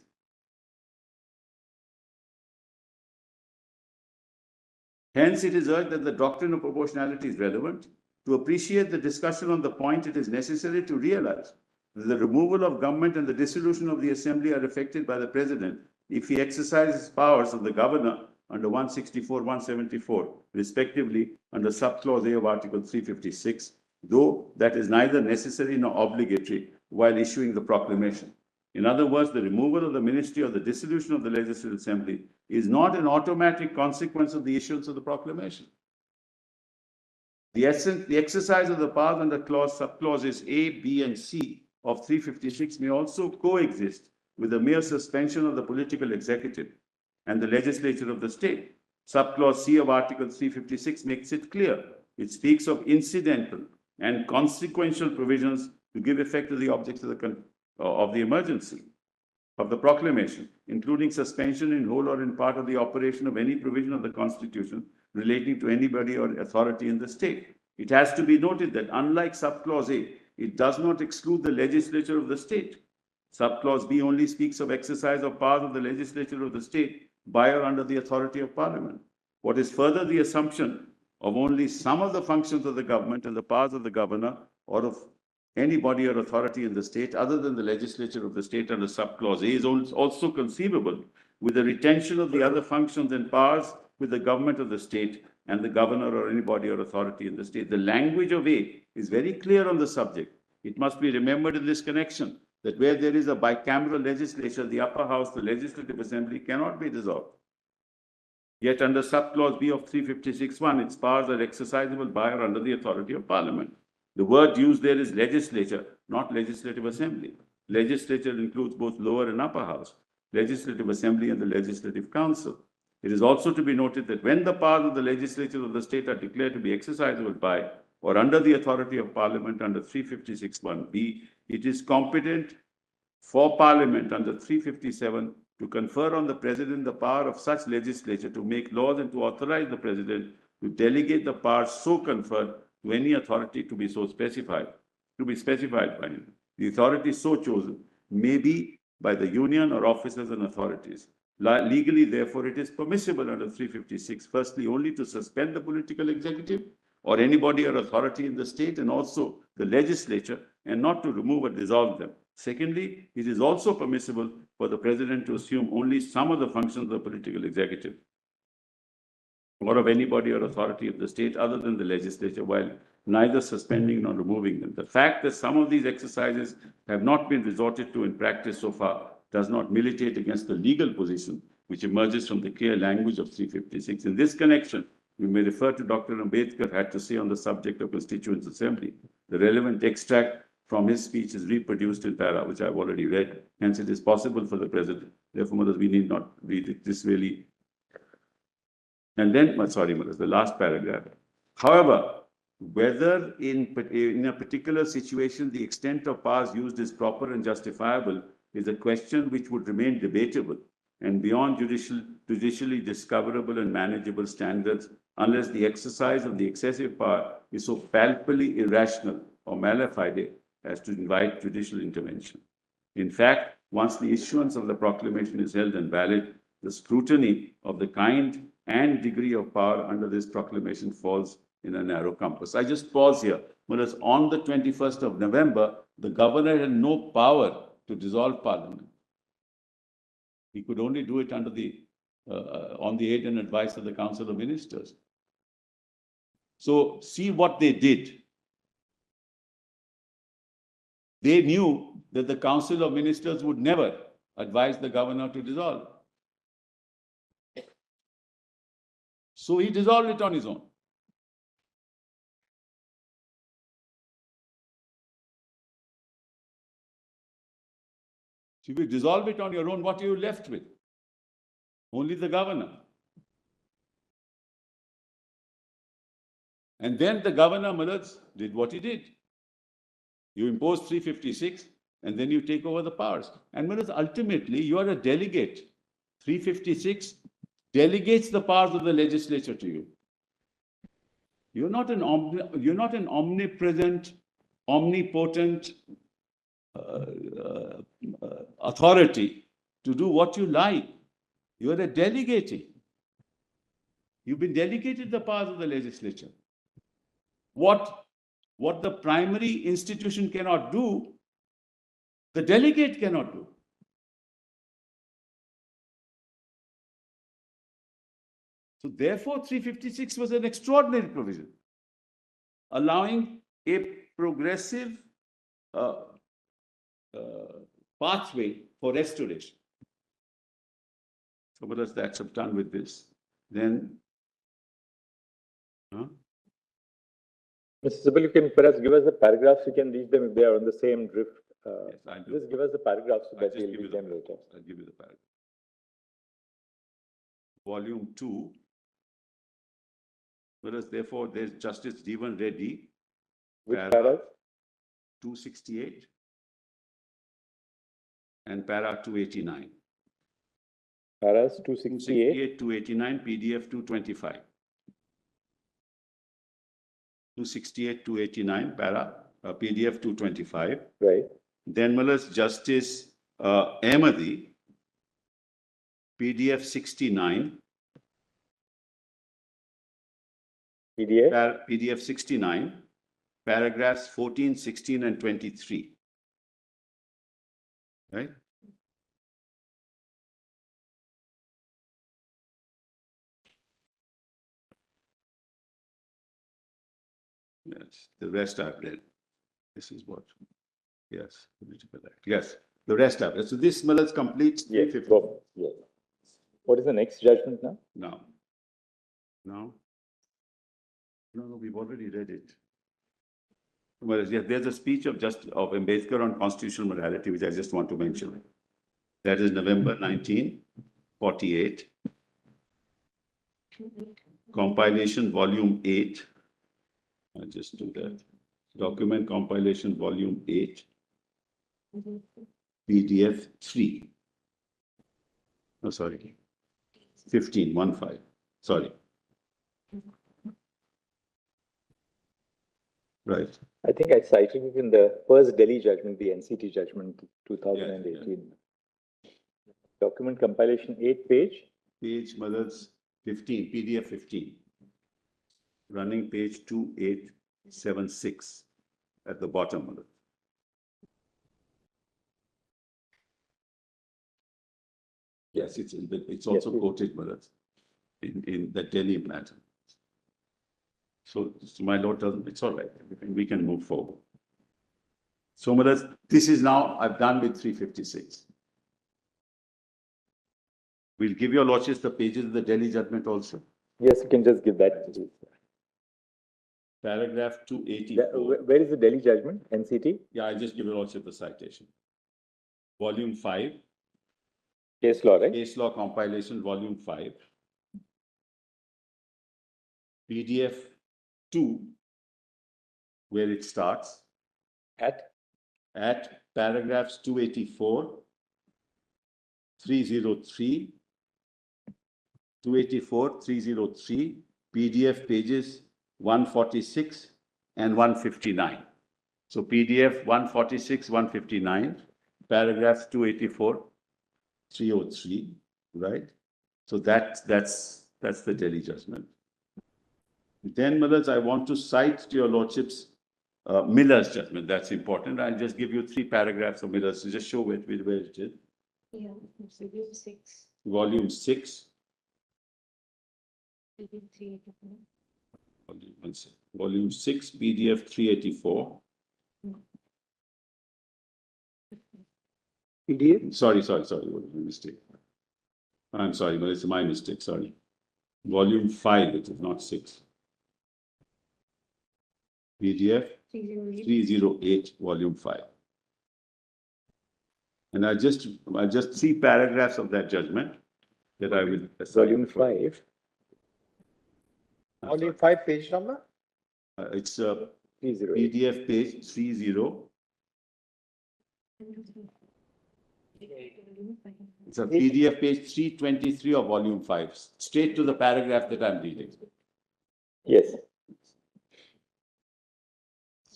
Hence, it is urged that the doctrine of proportionality is relevant. To appreciate the discussion on the point, it is necessary to realize that the removal of government and the dissolution of the assembly are effected by the president if he exercises powers of the governor under 164, 174, respectively, under subclause A of Article 356, though that is neither necessary nor obligatory while issuing the proclamation. In other words, the removal of the ministry or the dissolution of the legislative assembly is not an automatic consequence of the issuance of the proclamation. The exercise of the powers under subclauses A, B, and C of 356 may also coexist with the mere suspension of the political executive and the legislature of the state. Subclause C of Article 356 makes it clear. It speaks of incidental and consequential provisions to give effect to the objects of the emergency, of the proclamation, including suspension in whole or in part of the operation of any provision of the Constitution relating to anybody or authority in the state. It has to be noted that unlike subclause A, it does not exclude the legislature of the state. Subclause B only speaks of exercise of powers of the legislature of the state by or under the authority of Parliament. What is further the assumption of only some of the functions of the government and the powers of the governor or of any body or authority in the state other than the legislature of the state under subclause A is also conceivable with the retention of the other functions and powers with the government of the state and the governor or any body or authority in the state. The language of A is very clear on the subject. It must be remembered in this connection that where there is a bicameral legislature, the upper house, the legislative assembly, cannot be dissolved. Yet under subclause B of 356(1), its powers are exercisable by or under the authority of Parliament. The word used there is legislature, not legislative assembly. Legislature includes both lower and upper house, legislative assembly and the legislative council. It is also to be noted that when the powers of the legislature of the state are declared to be exercisable by or under the authority of Parliament under 356(1)(b), it is competent for Parliament under 357 to confer on the President the power of such legislature to make laws and to authorize the President to delegate the powers so conferred to any authority to be specified by him. The authority so chosen may be by the Union or officers and authorities. Legally, therefore, it is permissible under 356, firstly, only to suspend the political executive or anybody or authority in the state and also the legislature, and not to remove or dissolve them. Secondly, it is also permissible for the President to assume only some of the functions of the political executive or of anybody or authority of the state other than the legislature, while neither suspending nor removing them. The fact that some of these exercises have not been resorted to in practice so far does not militate against the legal position which emerges from the clear language of 356. In this connection, we may refer to Dr. Ambedkar had to say on the subject of Constituent Assembly. The relevant extract from his speech is reproduced in para, which I've already read. Hence, it is possible for the President. Therefore, Mothers, we need not read it this really. And then, sorry, Mothers, the last paragraph. However, whether in a particular situation the extent of powers used is proper and justifiable is a question which would remain debatable and beyond judicially discoverable and manageable standards unless the exercise of the excessive power is so palpably irrational or mala fide as to invite judicial intervention. In fact, once the issuance of the proclamation is held and valid, the scrutiny of the kind and degree of power under this proclamation falls in a narrow compass. I just pause here. Whereas on the 21st of November, the governor had no power to dissolve Parliament. He could only do it under the on the aid and advice of the Council of Ministers. So see what they did. They knew that the Council of Ministers would never advise the governor to dissolve. So he dissolved it on his own. So if you dissolve it on your own, what are you left with? Only the governor. And then the governor, Malads, did what he did. You impose 356 and then you take over the powers. And Malads, ultimately, you are a delegate. 356 delegates the powers of the legislature to you. You're not an omnipresent, omnipotent authority to do what you like. You're a delegating. You've been delegated the powers of the legislature. What the primary institution cannot do, the delegate cannot do. So therefore, 356 was an extraordinary provision, allowing a progressive pathway for restoration. So what does that have done with this? Then, Mr. Sibbal, you can perhaps give us the paragraphs, you can read them if they are on the same drift. yes, I'll do. Just give us the paragraphs so I'll that just we'll give you read the them later. I'll give you the paragraph. Volume 2. Whereas therefore there's Justice D.Y Reddy, Which para paragraph? 268 and para 289. Paras 268. 289, PDF 225. 268, 289, para, PDF 225. Right. Then Muller's Justice Ahmadi, PDF 69. PDF? PDF 69, paragraphs 14, 16, and 23. Right? Yes, the rest I've read. This is what, yes, political act. Yes, the rest I've read. So this Muller's completes Yes. 350. Yes. What is the next judgment now? Now. No, we've already read it. Well, yes, there's a speech of Ambedkar on constitutional morality, which I just want to mention. That is November 1948. Compilation, volume 8, I'll just do that. Document compilation, volume 8, PDF 3. Oh, sorry. 15, 1-5. Sorry. Right. I think I cited it in the first Delhi judgment, the NCT judgment, 2018. Document compilation, 8 page. Page, Madhav's 15, PDF 15. Running page 2876 at the bottom, Madhav. Yes, it's also Yes, quoted, Madhav, in the Delhi matter. So my lord doesn't, it's all right. We can move forward. So, Madhav, this is now, I've done with 356. We'll give your lordships the pages of the Delhi judgment also. Yes, you can just give that. Please. Paragraph 284. Where is the Delhi judgment? NCT? Yeah, I'll just give your lordship the citation. Volume 5. Case law, right? Case law compilation, volume 5. PDF 2, where it starts. At Paragraphs 284, 303, 284, 303, PDF pages 146 and 159. So PDF 146, 159, paragraphs 284, 303, right? So that's the Delhi judgment. Then, Madhavs, I want to cite to your lordships Miller's judgment. That's important. I'll just give you 3 paragraphs of Miller's to just show where it is. Yeah, it's volume 6. Volume 6. Volume 384. Volume 6, PDF 384. PDF? Sorry. What was my mistake? I'm sorry, but it's my mistake. Sorry. Volume 5, it is not 6. PDF 308, volume 5. And I just 3 paragraphs of that judgment that I will assign. volume 5. Only 5 page number? It's 308. PDF page 30. It's a PDF page 323 of volume 5, straight to the paragraph that I'm reading. Yes.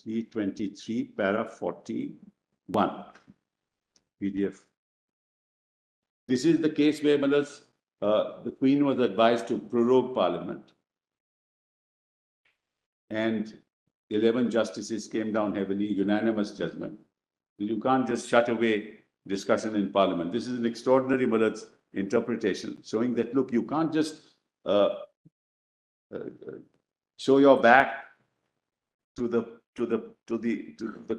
323, para 41, PDF. This is the case where, the Queen was advised to prorogue Parliament. And 11 justices came down heavily, unanimous judgment. You can't just shut away discussion in Parliament. This is an extraordinary interpretation, showing that, look, you can't just show your back to the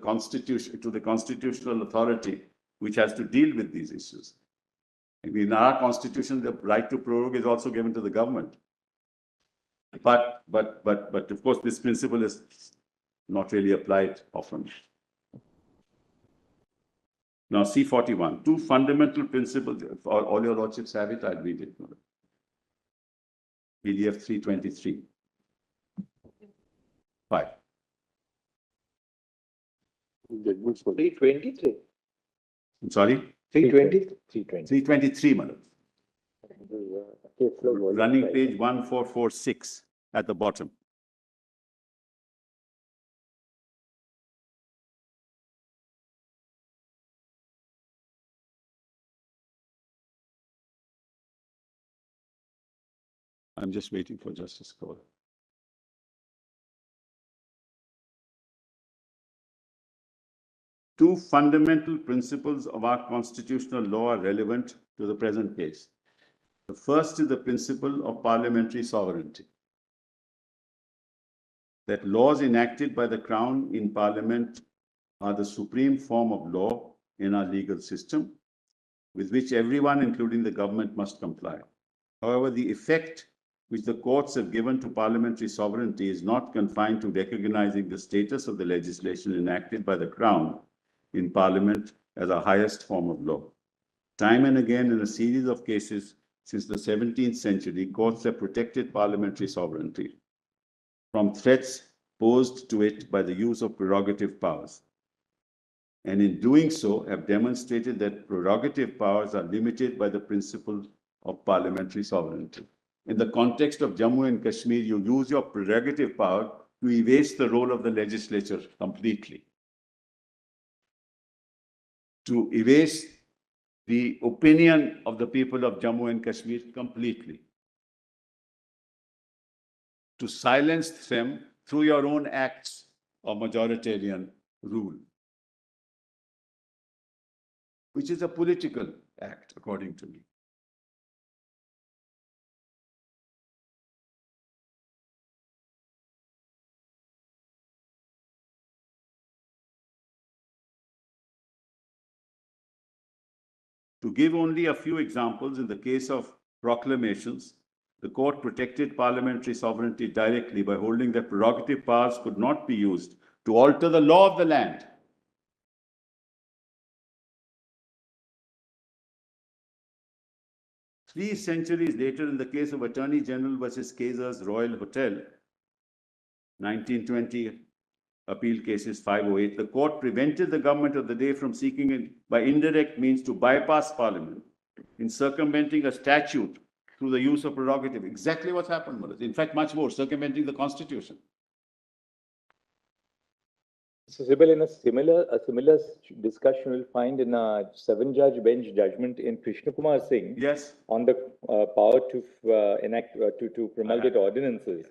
constitution, to the constitutional authority which has to deal with these issues. In our constitution, the right to prorogue is also given to the government. But of course, this principle is not really applied often. Now, C41, 2 fundamental principles. All your lordships have it. I'll read it. PDF 323. 5. 323. I'm sorry? 320? 323, madam. Case law, volume Running 5. page 1446 at the bottom. I'm just waiting for Justice Kaul. Two fundamental principles of our constitutional law are relevant to the present case. The first is the principle of parliamentary sovereignty. That laws enacted by the Crown in Parliament are the supreme form of law in our legal system, with which everyone, including the government, must comply. However, the effect which the courts have given to parliamentary sovereignty is not confined to recognizing the status of the legislation enacted by the Crown in Parliament as a highest form of law. Time and again, in a series of cases since the 17th century, courts have protected parliamentary sovereignty from threats imposed to it by the use of prerogative powers. And in doing so, have demonstrated that prerogative powers are limited by the principle of parliamentary sovereignty. In the context of Jammu and Kashmir, you use your prerogative power to erase the role of the legislature completely, to erase the opinion of the people of Jammu and Kashmir completely, to silence them through your own acts of majoritarian rule, which is a political act, according to me. To give only a few examples, in the case of proclamations, the court protected parliamentary sovereignty directly by holding that prerogative powers could not be used to alter the law of the land. Three centuries later, in the case of Attorney General versus Kaiser's Royal Hotel, 1920 appeal cases 508, the court prevented the government of the day from seeking it by indirect means to bypass parliament in circumventing a statute through the use of prerogative. Exactly what's happened, Maharaj. In fact, much more, circumventing the constitution. So, Sibbal, in a similar discussion we'll find in a 7-judge bench judgment in Krishna Kumar Singh. Yes. On the power to enact, to promulgate ordinances.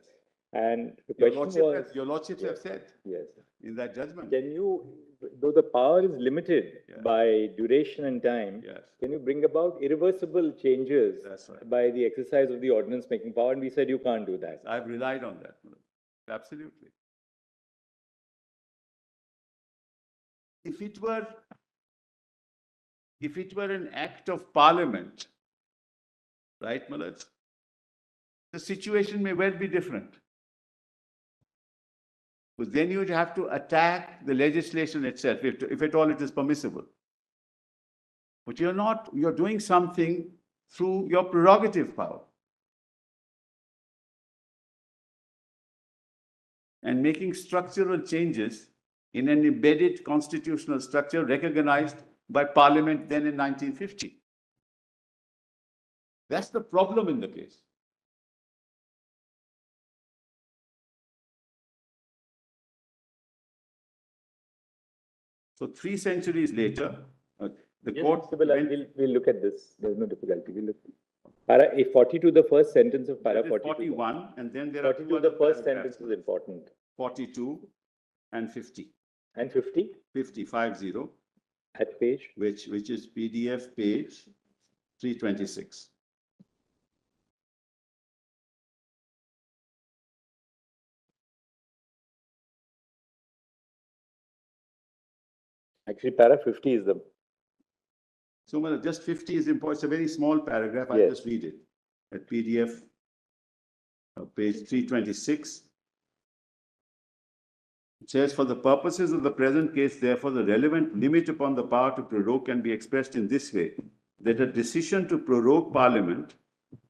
And the question was... Your lordships have said. Yes. In that judgment. Can you, though the power is limited by duration and time, can you bring about irreversible changes by the exercise of the ordinance making power? And we said you can't do that. I've relied on that. Absolutely. If it were an act of parliament, right, Malaj, the situation may well be different. Because then you would have to attack the legislation itself, if at all it is permissible. But you're not, you're doing something through your prerogative power. And making structural changes in an embedded constitutional structure recognized by Parliament then in 1950. That's the problem in the case. So 3 centuries later, the court... We'll look at this. There's no difficulty. We'll look. Para 42, the first sentence of para 42. 41, and then there are 42, the first sentence is important. 42 and 50. And 50? 50. At page? Which is PDF page 326. Actually, para 50 is the... So, just 50 is important. It's a very small paragraph. I'll just read it. At PDF, page 326. It says, for the purposes of the present case, therefore, the relevant limit upon the power to prorogue can be expressed in this way, that a decision to prorogue Parliament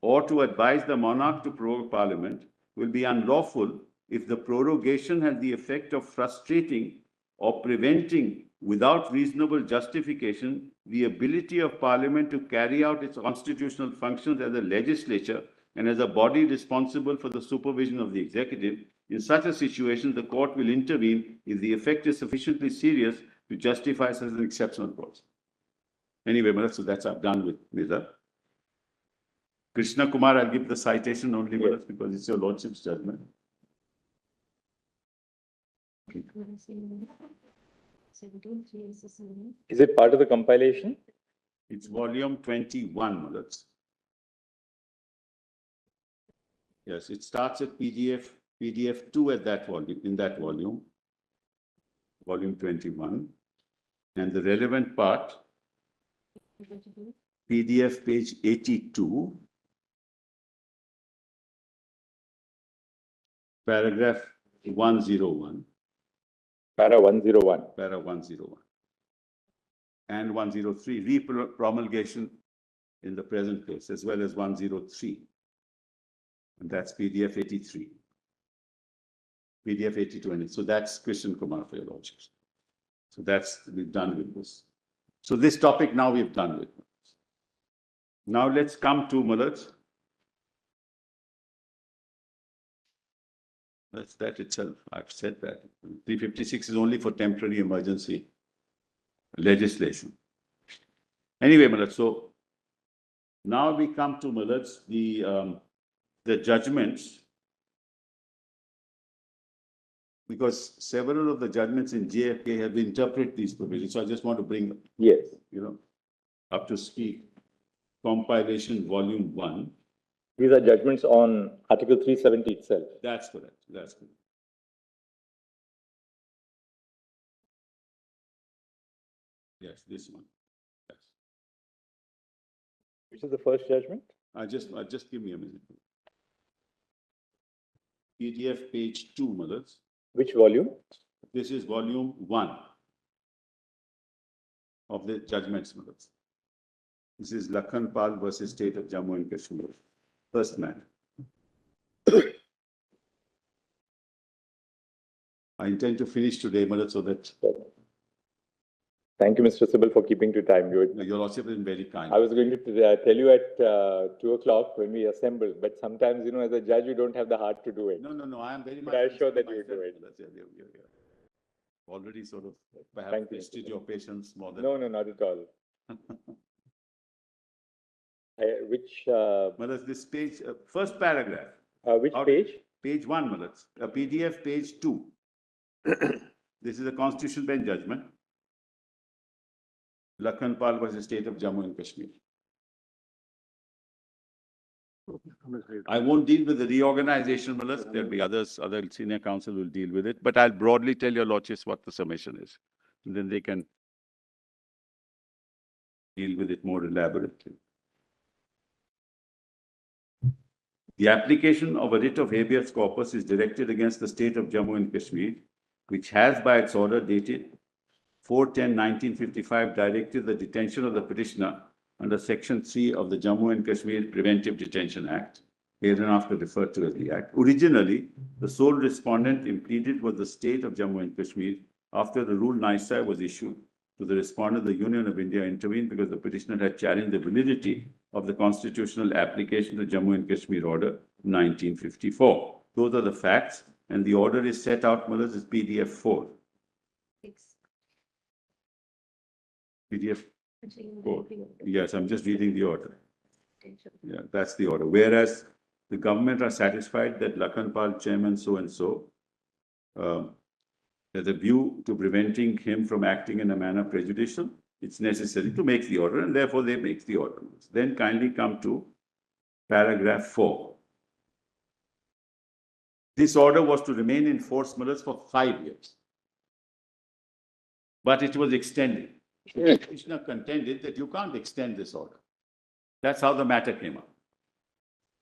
or to advise the monarch to prorogue Parliament will be unlawful if the prorogation has the effect of frustrating or preventing without reasonable justification the ability of Parliament to carry out its constitutional functions as a legislature and as a body responsible for the supervision of the executive. In such a situation, the court will intervene if the effect is sufficiently serious to justify such an exceptional clause. Anyway, so that's I'm done with Nizar. Krishna Kumar, I'll give the citation only because it's your lordship's judgment. Is it part of the compilation? It's volume 21, Malats. Yes, it starts at PDF 2 at that volume, in that volume, volume 21. And the relevant part, PDF page 82, paragraph 101. Para 101. Para 101. And 103, re-promulgation in the present case, as well as 103. And that's PDF 83. PDF 8020. So that's Krishnan Kumar for your lordships. So that's, we've done with this. So this topic now we've done with. Now let's come to Mullahs. That's that itself. I've said that. 356 is only for temporary emergency legislation. Anyway, Mullahs, so now we come to Mullahs, the judgments, because several of the judgments in JFK have interpreted these provisions. So I just want to bring, Yes. up to speed. Compilation Volume 1. These are judgments on Article 370 itself. That's correct. That's correct. Yes, this one. Yes. Which is the first judgment? Just give me a minute. PDF page 2, Mullahs. Which volume? This is volume 1 of the judgments, Mullahs. This is Lakhan Pal versus State of Jammu and Kashmir. First man. I intend to finish today, Mullahs, so that Thank you, Mr. Sibbal, for keeping to time. your lordship has been very kind. I was going to tell you at 2 o'clock when we assemble, but sometimes, as a judge, you don't have the heart to do it. No, I am very much. But I'm sure that you will do it. Already sort of perhaps Thank you. tested your patience more than. No, not at all. Which Mullahs, this page, first paragraph. which page? Page 1, Mullahs. PDF page 2. This is a Constitutional Bench judgment. Lakhan Pal versus State of Jammu and Kashmir. I won't deal with the reorganization, Mullahs. There'll be others, other senior counsel will deal with it. But I'll broadly tell your lordships what the summation is. And then they can deal with it more elaborately. The application of a writ of habeas corpus is directed against the state of Jammu and Kashmir, which has by its order dated 4/10/1955 directed the detention of the petitioner under Section 3 of the Jammu and Kashmir Preventive Detention Act, hereinafter referred to as the Act. Originally, the sole respondent impleaded was the state of Jammu and Kashmir. After the rule Naisai was issued to the respondent, the Union of India intervened because the petitioner had challenged the validity of the constitutional application to Jammu and Kashmir Order 1954. Those are the facts, and the order is set out, Mullahs, as PDF 4. PDF 4. Yes, I'm just reading the order. Yeah, that's the order. Whereas the government are satisfied that Lakhan Pal, chairman so-and-so, has a view to preventing him from acting in a manner prejudicial, it's necessary to make the order, and therefore they make the order. Then kindly come to paragraph 4. This order was to remain in force, Mullahs, for 5 years. But it was extended. The petitioner contended that you can't extend this order. That's how the matter came up.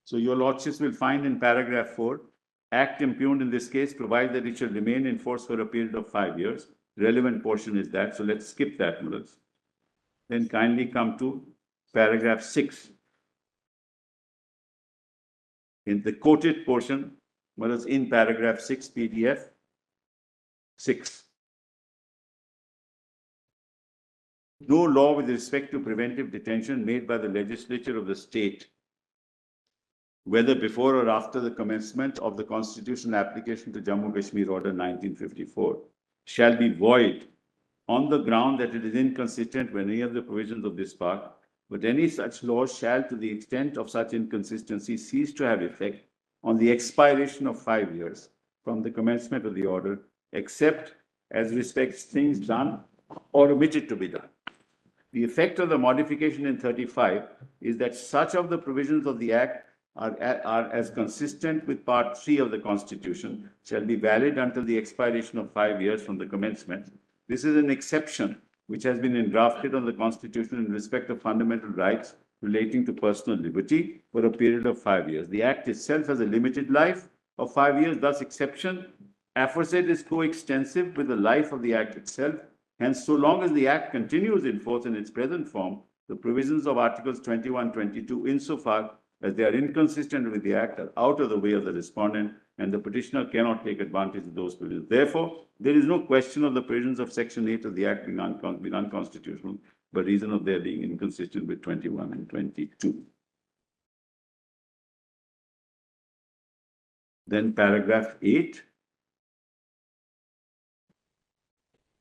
So your lordships will find in paragraph 4, Act impugned in this case provides that it shall remain in force for a period of 5 years. Relevant portion is that. So let's skip that, Mullahs. Then kindly come to paragraph 6. In the quoted portion, Mullahs, in paragraph 6, PDF 6. No law with respect to preventive detention made by the legislature of the state, whether before or after the commencement of the constitutional application to Jammu Kashmir Order 1954, shall be void on the ground that it is inconsistent with any of the provisions of this part, but any such law shall, to the extent of such inconsistency, cease to have effect on the expiration of 5 years from the commencement of the order, except as respects things done or omitted to be done. The effect of the modification in 35 is that such of the provisions of the Act are as consistent with Part 3 of the Constitution, shall be valid until the expiration of 5 years from the commencement. This is an exception which has been engrafted on the Constitution in respect of fundamental rights relating to personal liberty for a period of 5 years. The Act itself has a limited life of 5 years, thus exception aforesaid is coextensive with the life of the Act itself. Hence, so long as the Act continues in force in its present form, the provisions of Articles 21, 22, insofar as they are inconsistent with the Act, are out of the way of the respondent, and the petitioner cannot take advantage of those provisions. Therefore, there is no question of the provisions of Section 8 of the Act being unconstitutional by reason of their being inconsistent with 21 and 22. Then paragraph 8.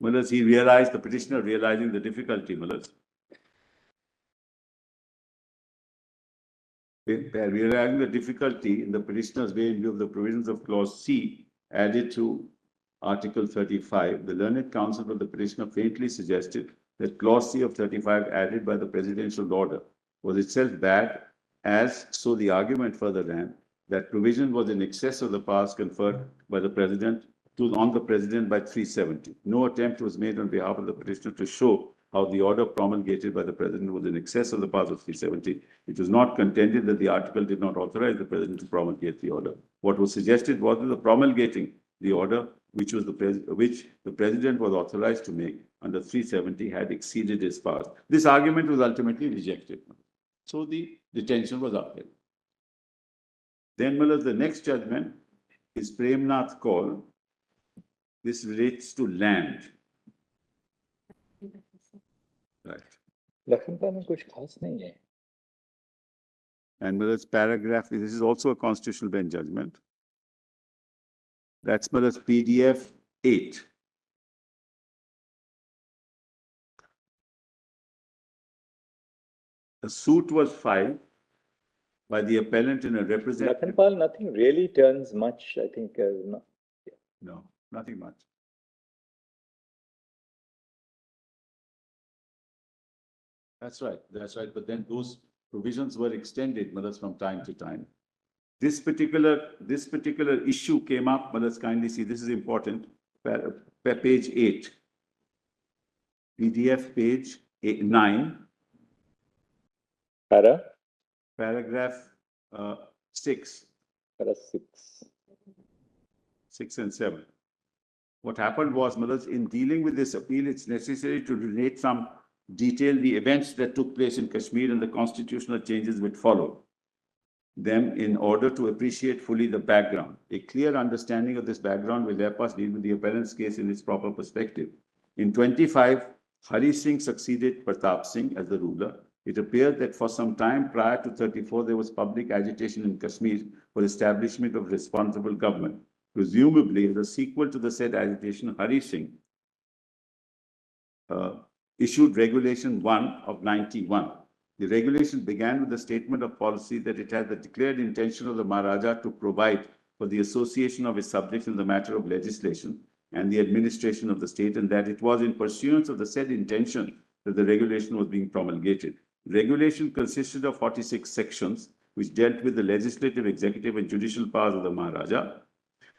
Mullahs, he realized, the petitioner realizing the difficulty, Mullahs. Realizing the difficulty in the petitioner's way in view of the provisions of clause C added to Article 35, the learned counsel for the petitioner faintly suggested that clause C of 35 added by the presidential order was itself bad, as so the argument further ran that provision was in excess of the powers conferred by the president on the president by 370. No attempt was made on behalf of the petitioner to show how the order promulgated by the president was in excess of the powers of 370. It was not contended that the article did not authorize the president to promulgate the order. What was suggested was that the promulgating the order, which the president was authorized to make under 370, had exceeded his powers. This argument was ultimately rejected. So the detention was upheld. Then, Mullahs, the next judgment is Premnath Kaul. This relates to land. Right. Lakhanpal में कुछ खास नहीं है. And Mullahs, paragraph, this is also a constitutional bench judgment. That's Mullahs PDF 8. A suit was filed by the appellant in a representative. Lakhanpal, nothing really turns much, I think. No, nothing much. That's right. But then those provisions were extended, Mullahs, from time to time. This particular issue came up, Mullahs, kindly see, this is important, page 8. PDF page 9. Paragraph 6. Para 6. 6 and 7. What happened was, Mullahs, in dealing with this appeal, it's necessary to relate some detail the events that took place in Kashmir and the constitutional changes which followed them in order to appreciate fully the background. A clear understanding of this background will help us deal with the appellant's case in its proper perspective. In 25, Hari Singh succeeded Pratap Singh as the ruler. It appeared that for some time prior to 34, there was public agitation in Kashmir for establishment of responsible government. Presumably, as a sequel to the said agitation, Hari Singh issued Regulation 1 of 91. The regulation began with a statement of policy that it had the declared intention of the Maharaja to provide for the association of his subjects in the matter of legislation and the administration of the state, and that it was in pursuance of the said intention that the regulation was being promulgated. Regulation consisted of 46 sections, which dealt with the legislative, executive, and judicial powers of the Maharaja,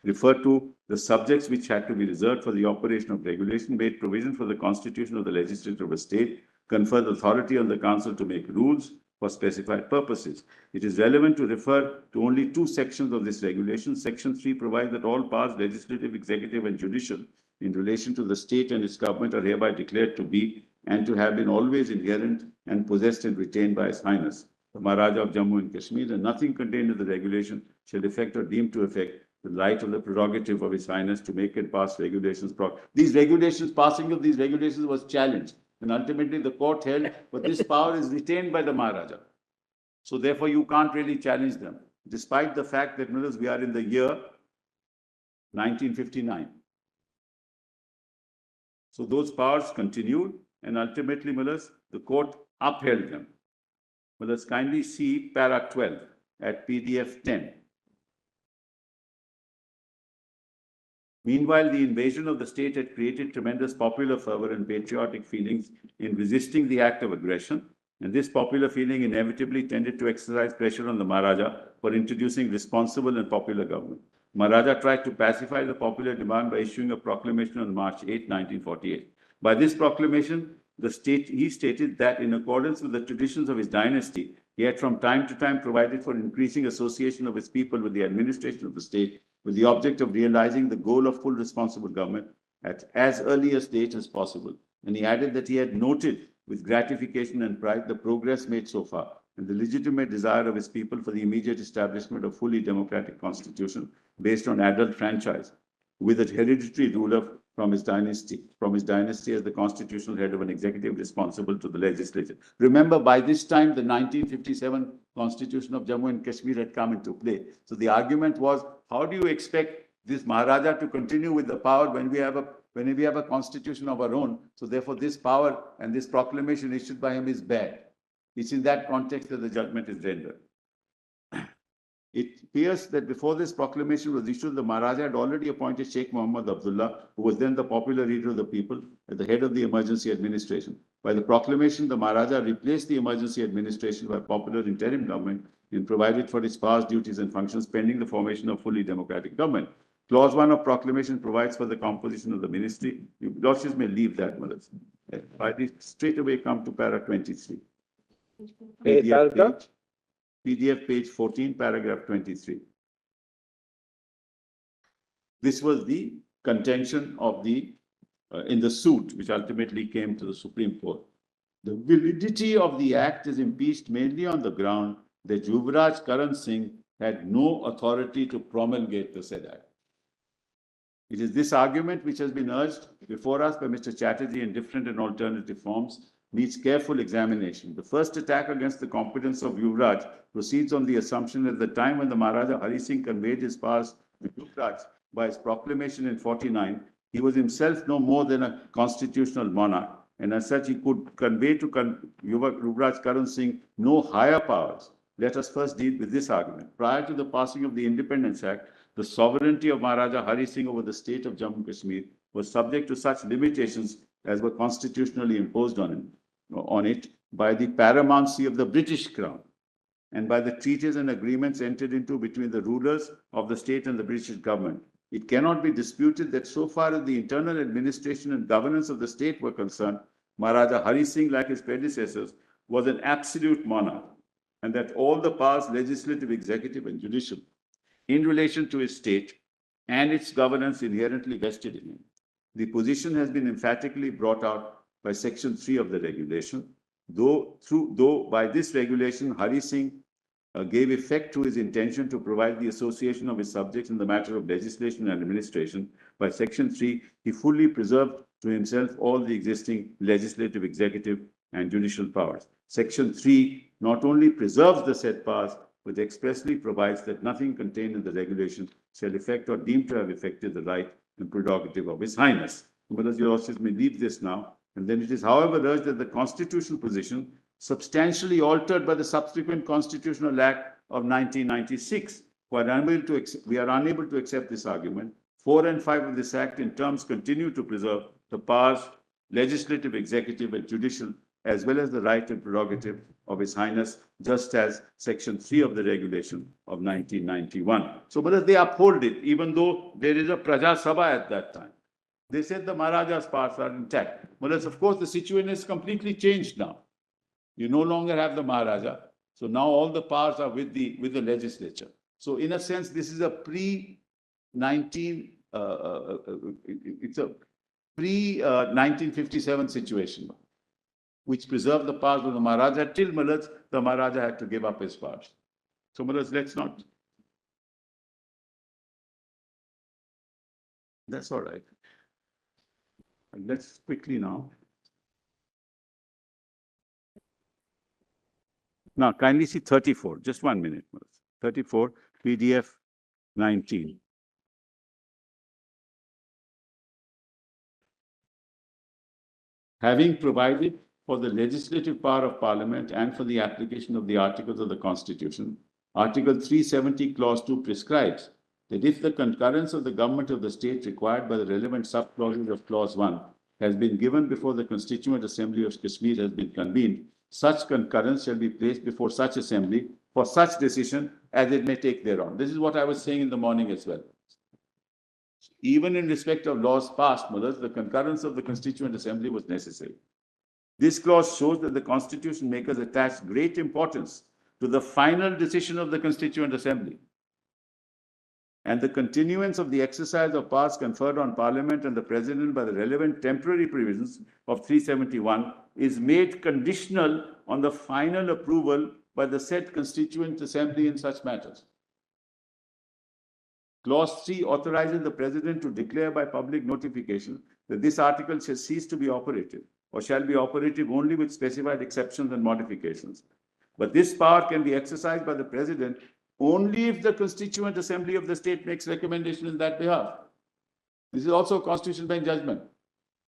referred to the subjects which had to be reserved for the operation of regulation, made provision for the constitution of the legislature of a state, conferred authority on the council to make rules for specified purposes. It is relevant to refer to only 2 sections of this regulation. Section 3 provides that all powers, legislative, executive, and judicial, in relation to the state and its government are hereby declared to be and to have been always inherent and possessed and retained by His Highness, the Maharaja of Jammu and Kashmir, and nothing contained in the regulation shall affect or deem to affect the right of the prerogative of His Highness to make and pass regulations. These regulations, passing of these regulations was challenged, and ultimately the court held, but this power is retained by the Maharaja. So therefore you can't really challenge them, despite the fact that, Mullahs, we are in the year 1959. So those powers continued, and ultimately, Mullahs, the court upheld them. Mullahs, kindly see para 12 at PDF 10. Meanwhile, the invasion of the state had created tremendous popular fervor and patriotic feelings in resisting the act of aggression, and this popular feeling inevitably tended to exercise pressure on the Maharaja for introducing responsible and popular government. Maharaja tried to pacify the popular demand by issuing a proclamation on March 8, 1948. By this proclamation, he stated that in accordance with the traditions of his dynasty, he had from time to time provided for increasing association of his people with the administration of the state, with the object of realizing the goal of full responsible government at as early a stage as possible. And he added that he had noted with gratification and pride the progress made so far. and the legitimate desire of his people for the immediate establishment of fully democratic constitution based on adult franchise, with a hereditary ruler from his dynasty as the constitutional head of an executive responsible to the legislature. Remember, by this time, the 1957 Constitution of Jammu and Kashmir had come into play. So the argument was, how do you expect this Maharaja to continue with the power when we have a constitution of our own? So therefore, this power and this proclamation issued by him is bad. It's in that context that the judgment is rendered. It appears that before this proclamation was issued, the Maharaja had already appointed Sheikh Muhammad Abdullah, who was then the popular leader of the people, at the head of the emergency administration. By the proclamation, the Maharaja replaced the emergency administration by a popular interim government and provided for its powers, duties, and functions pending the formation of fully democratic government. Clause 1 of proclamation provides for the composition of the ministry. You lordships may leave that, Malas. I straight away come to para 23. PDF page 14, paragraph 23. This was the contention of the, in the suit, which ultimately came to the Supreme Court. The validity of the act is impeached mainly on the ground that Yuvraj Karan Singh had no authority to promulgate the said act. It is this argument which has been urged before us by Mr. Chatterjee in different and alternative forms needs careful examination. The first attack against the competence of Yuvraj proceeds on the assumption that at the time when the Maharaja Hari Singh conveyed his powers to Yuvraj by his proclamation in 49, he was himself no more than a constitutional monarch, and as such he could convey to Yuvraj Karan Singh no higher powers. Let us first deal with this argument. Prior to the passing of the Independence Act, the sovereignty of Maharaja Hari Singh over the state of Jammu and Kashmir was subject to such limitations as were constitutionally imposed on it by the paramountcy of the British Crown and by the treaties and agreements entered into between the rulers of the state and the British government. It cannot be disputed that so far as the internal administration and governance of the state were concerned, Maharaja Hari Singh, like his predecessors, was an absolute monarch, and that all the powers, legislative, executive, and judicial, in relation to his state and its governance inherently vested in him. The position has been emphatically brought out by Section 3 of the regulation, though by this regulation, Hari Singh gave effect to his intention to provide the association of his subjects in the matter of legislation and administration. By Section 3, he fully preserved to himself all the existing legislative, executive, and judicial powers. Section 3 not only preserves the said powers, but expressly provides that nothing contained in the regulation shall affect or deem to have affected the right and prerogative of His Highness. But your lordships may leave this now, and then it is, however, urged that the constitutional position, substantially altered by the subsequent Constitutional Act of 1996, we are unable to accept this argument. 4 and 5 of this Act in terms continue to preserve the powers, legislative, executive, and judicial, as well as the right and prerogative of His Highness, just as Section 3 of the regulation of 1991. So, but they uphold it, even though there is a Praja Sabha at that time. They said the Maharaja's powers are intact. But of course, the situation is completely changed now. You no longer have the Maharaja. So now all the powers are with the legislature. So in a sense, this is a it's a pre-1957 situation, which preserved the powers of the Maharaja till the Maharaja had to give up his powers. So let's not. That's all right. Let's quickly now. Now, kindly see 34, just 1 minute. 34, PDF 19. Having provided for the legislative power of Parliament and for the application of the articles of the Constitution, Article 370, Clause 2 prescribes that if the concurrence of the government of the state required by the relevant sub-clauses of Clause 1 has been given before the Constituent Assembly of Kashmir has been convened, such concurrence shall be placed before such assembly for such decision as it may take thereon. This is what I was saying in the morning as well. Even in respect of laws passed, the concurrence of the Constituent Assembly was necessary. This clause shows that the Constitution makers attach great importance to the final decision of the Constituent Assembly, and the continuance of the exercise of powers conferred on Parliament and the President by the relevant temporary provisions of 371 is made conditional on the final approval by the said Constituent Assembly in such matters. Clause 3 authorizes the President to declare by public notification that this article shall cease to be operative or shall be operative only with specified exceptions and modifications. But this power can be exercised by the President only if the Constituent Assembly of the state makes recommendation in that behalf. This is also a Constitutional Bench judgment.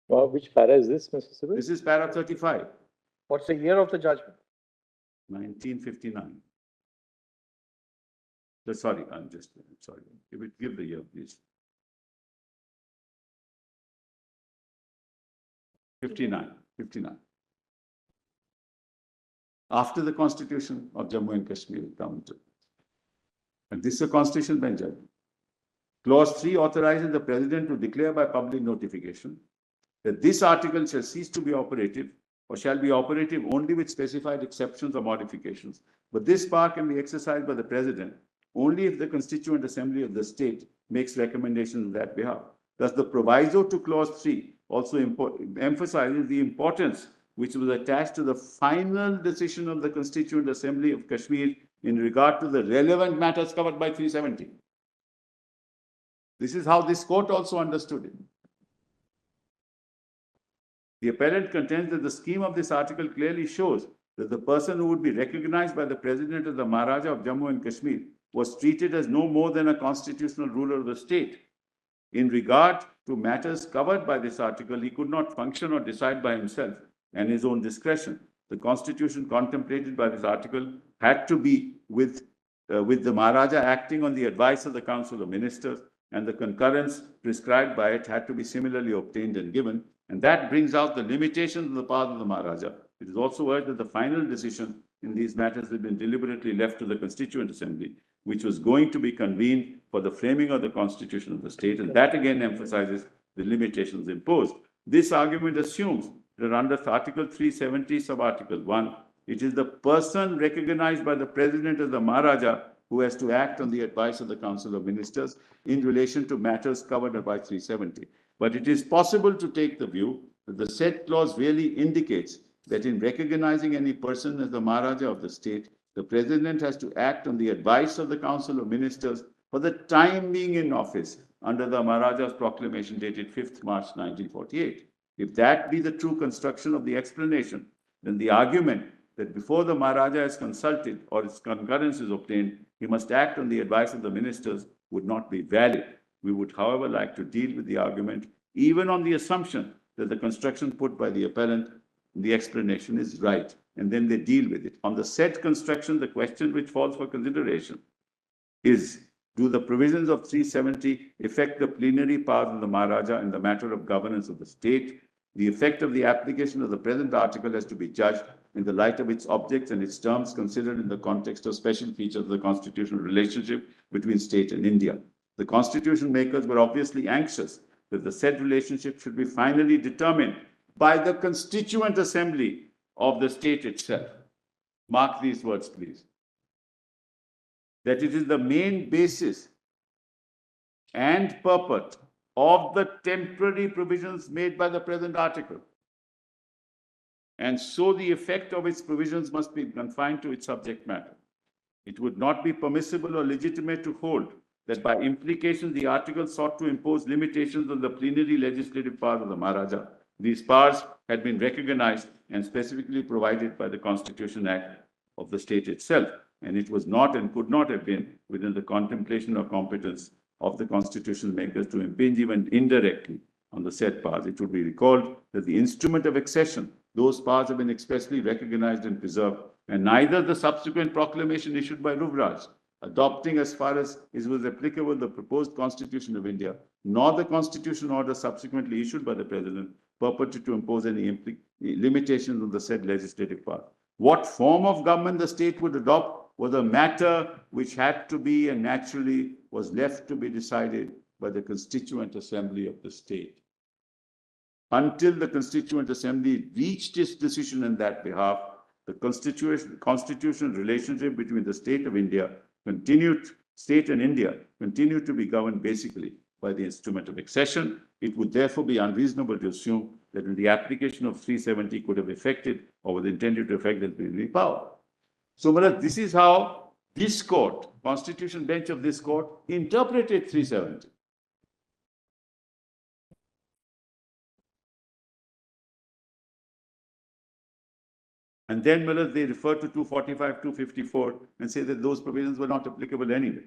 Well, which para is this, Mr. Sibbal? This is para 35, What's the year of the judgment? 1959. Sorry, I'm sorry. Give the year, please. 59. After the Constitution of Jammu and Kashmir comes. And this is a Constitutional Bench judgment. Clause 3 authorizes the President to declare by public notification that this article shall cease to be operative or shall be operative only with specified exceptions or modifications. But this power can be exercised by the President only if the Constituent Assembly of the state makes recommendations on that behalf. Thus, the proviso to Clause 3 also emphasizes the importance which was attached to the final decision of the Constituent Assembly of Kashmir in regard to the relevant matters covered by 370. This is how this court also understood it. The appellant contends that the scheme of this article clearly shows that the person who would be recognized by the President as the Maharaja of Jammu and Kashmir was treated as no more than a constitutional ruler of the state. In regard to matters covered by this article, he could not function or decide by himself and his own discretion. The constitution contemplated by this article had to be with the Maharaja acting on the advice of the Council of Ministers, and the concurrence prescribed by it had to be similarly obtained and given. And that brings out the limitations of the powers of the Maharaja. It is also urged that the final decision in these matters had been deliberately left to the Constituent Assembly, which was going to be convened for the framing of the Constitution of the state, and that again emphasizes the limitations imposed. This argument assumes that under Article 370, sub-Article 1, it is the person recognized by the President as the Maharaja who has to act on the advice of the Council of Ministers in relation to matters covered by 370. But it is possible to take the view that the said clause really indicates that in recognizing any person as the Maharaja of the state, the President has to act on the advice of the Council of Ministers for the time being in office under the Maharaja's proclamation dated 5th March 1948. If that be the true construction of the explanation, then the argument that before the Maharaja is consulted or its concurrence is obtained, he must act on the advice of the ministers would not be valid. We would, however, like to deal with the argument even on the assumption that the construction put by the appellant, the explanation is right, and then they deal with it. On the said construction, the question which falls for consideration is, do the provisions of 370 affect the plenary powers of the Maharaja in the matter of governance of the state? The effect of the application of the present article has to be judged in the light of its objects and its terms considered in the context of special features of the constitutional relationship between state and India. The constitution makers were obviously anxious that the said relationship should be finally determined by the Constituent Assembly of the state itself. Mark these words, please. That it is the main basis and purport of the temporary provisions made by the present article. And so the effect of its provisions must be confined to its subject matter. It would not be permissible or legitimate to hold that by implication the article sought to impose limitations on the plenary legislative powers of the Maharaja. These powers had been recognized and specifically provided by the Constitution Act of the state itself, and it was not and could not have been within the contemplation or competence of the constitutional makers to impinge even indirectly on the said powers. It should be recalled that the instrument of accession, those powers have been expressly recognized and preserved, and neither the subsequent proclamation issued by Ruvraj, adopting as far as it was applicable the proposed Constitution of India, nor the constitution order subsequently issued by the President purported to impose any limitations on the said legislative power. What form of government the state would adopt was a matter which had to be and naturally was left to be decided by the Constituent Assembly of the state. Until the Constituent Assembly reached its decision in that behalf, the constitutional relationship between the state and India continued to be governed basically by the instrument of accession. It would therefore be unreasonable to assume that in the application of 370 could have affected or was intended to affect the plenary power. So, Malad, this is how this court, Constitution Bench of this court, interpreted 370. And then, Malad, they refer to 245, 254 and say that those provisions were not applicable anyway.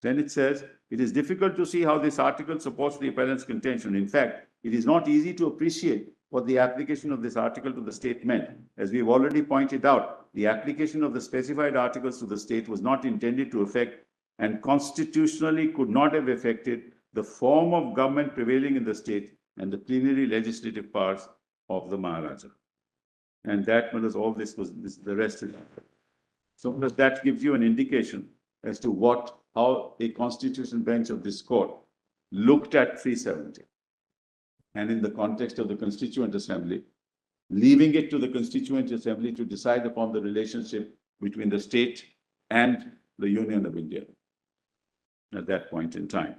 Then it says, it is difficult to see how this article supports the appellant's contention. In fact, it is not easy to appreciate what the application of this article to the state meant. As we've already pointed out, the application of the specified articles to the state was not intended to affect and constitutionally could not have affected the form of government prevailing in the state and the plenary legislative powers of the Maharaja. And that was all this was, the rest is. So that gives you an indication as to how a constitution bench of this court looked at 370. And in the context of the Constituent Assembly, leaving it to the Constituent Assembly to decide upon the relationship between the state and the Union of India at that point in time.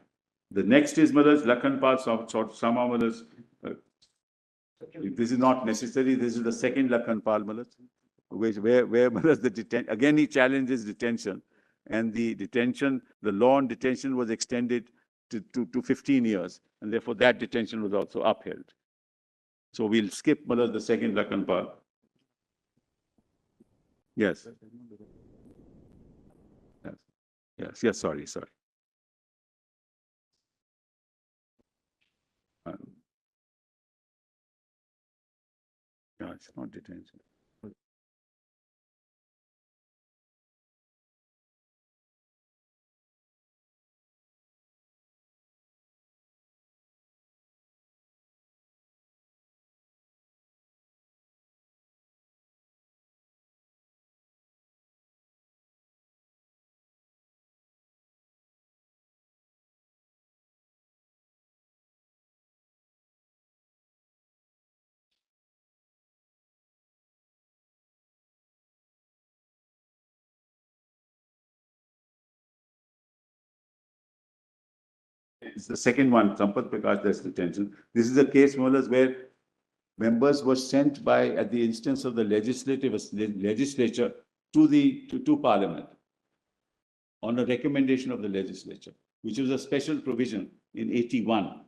The next is Maharaj Lakhanpal Samamas. This is not necessary. This is the second Lakhanpal Maharaj, where Maharaj the detention, again he challenges detention. And the detention, the law on detention was extended to 15 years. And therefore that detention was also upheld. So we'll skip Maharaj the second Lakhanpal. Yes. Yes, sorry. No, it's not detention. It's the second one, Sampat Prakash, that's detention. This is a case, Maharaj, where members were sent at the instance of the legislature to Parliament on a recommendation of the legislature, which was a special provision in 81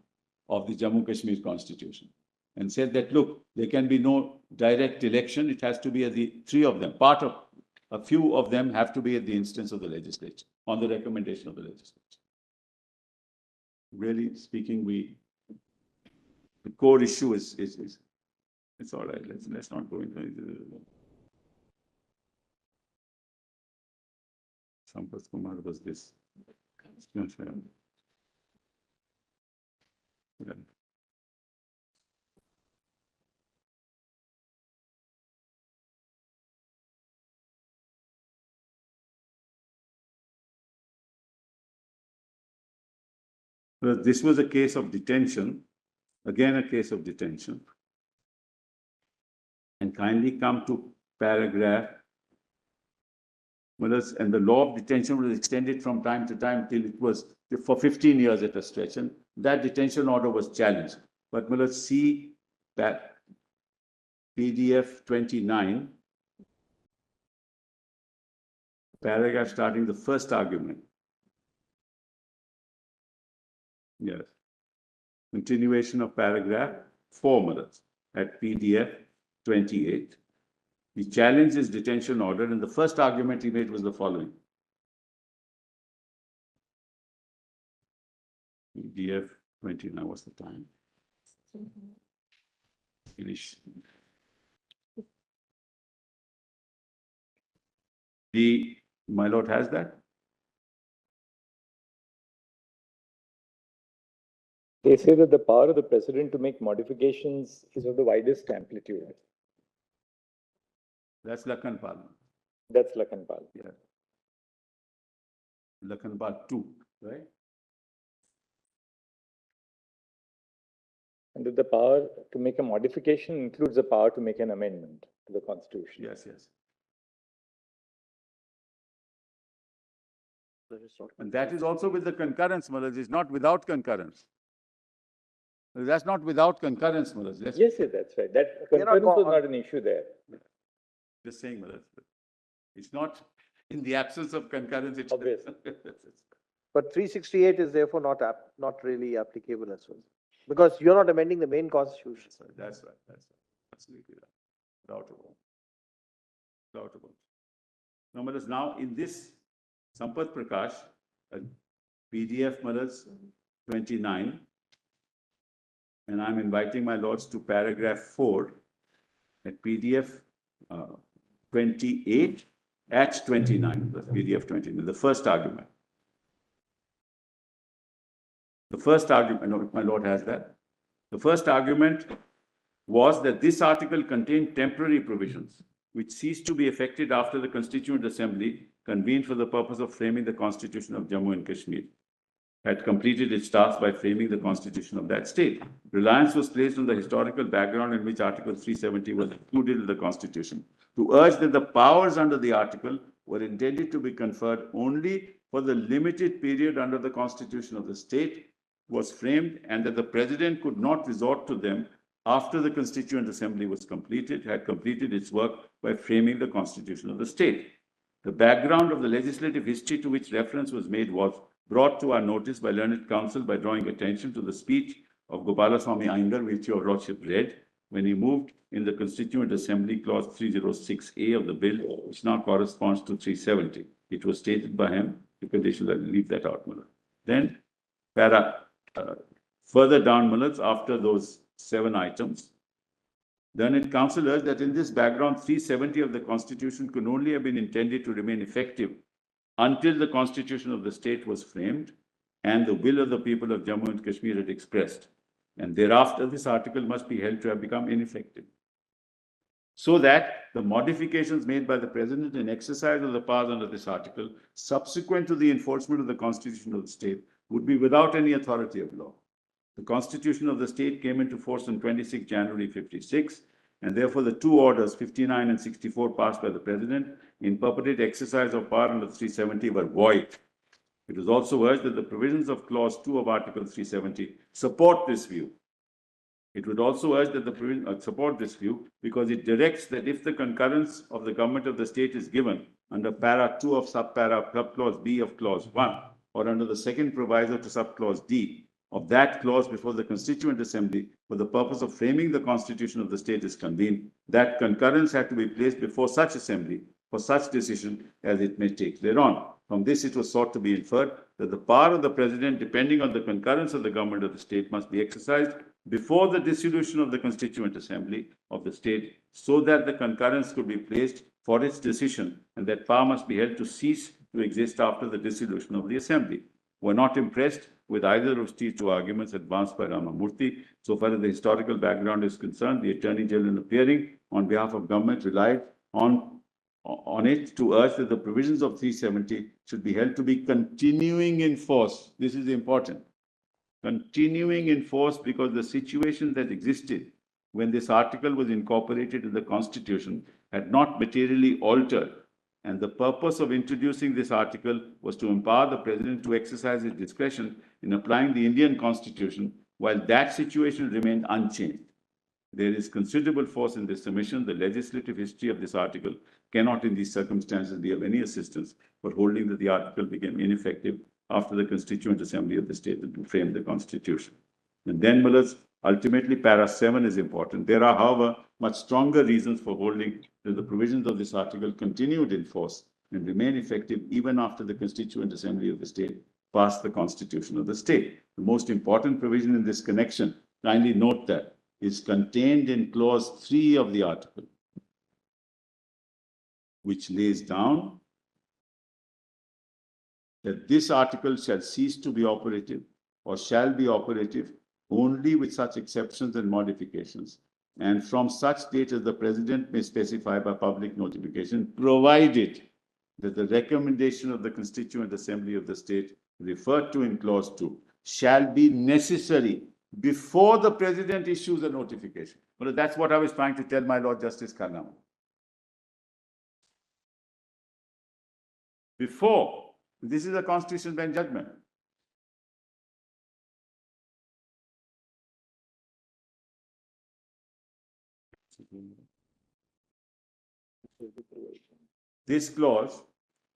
of the Jammu Kashmir Constitution, and said that, look, there can be no direct election. It has to be at the three of them. A few of them have to be at the instance of the legislature, on the recommendation of the legislature. Really speaking, the core issue is it's all right. Let's not go into it. Sampath Kumar was this. Yeah. This was a case of detention, again a case of detention. And kindly come to paragraph. And the law of detention was extended from time to time till it was for 15 years at a stretch. And that detention order was challenged. But let's see that PDF 29, paragraph starting the first argument. Yes. Continuation of paragraph 4 at PDF 28. He challenged his detention order, and the first argument he made was the following. PDF 29, what's the time? Finish. My lord has that? They say that the power of the president to make modifications is of the widest amplitude. That's Lakhanpal. That's Lakhanpal. Yeah. Lakhanpal 2, right? And that the power to make a modification includes the power to make an amendment to the Constitution. Yes. And that is also with the concurrence, Maharaj. It's not without concurrence. That's not without concurrence, Maharaj. Yes, that's right. That concurrence was not an issue there. Just saying, Malad. It's not in the absence of concurrence. It's Obvious. But 368 is therefore not really applicable as well. Because you're not amending the main constitution. That's right. Absolutely right. Doubtable. Now, Malas, now in this Sampath Prakash, PDF Malas 29, and I'm inviting my lords to paragraph 4 at PDF 28 at 29, the PDF 29, the first argument. The first argument, I know if my lord has that. The first argument was that this article contained temporary provisions which ceased to be effected after the Constituent Assembly convened for the purpose of framing the Constitution of Jammu and Kashmir had completed its task by framing the Constitution of that state. Reliance was placed on the historical background in which Article 370 was included in the Constitution to urge that the powers under the article were intended to be conferred only for the limited period under the Constitution of the state was framed, and that the President could not resort to them after the Constituent Assembly had completed its work by framing the Constitution of the state. The background of the legislative history to which reference was made was brought to our notice by learned counsel by drawing attention to the speech of Gopalaswamy Iyengar, which your lordship read, when he moved in the Constituent Assembly clause 306A of the bill, which now corresponds to 370. It was stated by him, the conditions, I'll leave that out, Mullah. Then, further down, Mullah, after those 7 items, learned counsel urged that in this background, 370 of the Constitution could only have been intended to remain effective until the Constitution of the state was framed and the will of the people of Jammu and Kashmir had expressed. And thereafter, this article must be held to have become ineffective. So that the modifications made by the President in exercise of the powers under this article, subsequent to the enforcement of the Constitution of the state, would be without any authority of law. The Constitution of the state came into force on 26 January 56, and therefore the 2 orders, 59 and 64, passed by the President in perpetuate exercise of power under 370 were void. It was also urged that the provisions of Clause 2 of Article 370 support this view. It would also urge that the provision support this view because it directs that if the concurrence of the government of the state is given under para 2 of subclause B of clause 1, or under the second proviso to subclause D of that clause before the Constituent Assembly for the purpose of framing the Constitution of the state is convened, that concurrence had to be placed before such assembly for such decision as it may take thereon. From this, it was sought to be inferred that the power of the President, depending on the concurrence of the government of the state, must be exercised before the dissolution of the Constituent Assembly of the state, so that the concurrence could be placed for its decision, and that power must be held to cease to exist after the dissolution of the Assembly. Were not impressed with either of these 2 arguments advanced by Ramamurthy. So far as the historical background is concerned, the Attorney General, in appearing on behalf of government, relied on it to urge that the provisions of 370 should be held to be continuing in force. This is important. Continuing in force, because the situation that existed when this article was incorporated in the Constitution had not materially altered. And the purpose of introducing this article was to empower the President to exercise his discretion in applying the Indian Constitution while that situation remained unchanged. There is considerable force in this submission. The legislative history of this article cannot in these circumstances be of any assistance for holding that the article became ineffective after the Constituent Assembly of the state had framed the Constitution. And then, Mullahs, ultimately, para 7 is important. There are, however, much stronger reasons for holding that the provisions of this article continued in force and remain effective even after the Constituent Assembly of the state passed the Constitution of the state. The most important provision in this connection, kindly note that, is contained in clause 3 of the article, which lays down that this article shall cease to be operative or shall be operative only with such exceptions and modifications, and from such date as the President may specify by public notification, provided that the recommendation of the Constituent Assembly of the state referred to in clause 2 shall be necessary before the President issues a notification. Well, that's what I was trying to tell my Lord Justice Khanna. Before, this is a Constitution bench judgment. This clause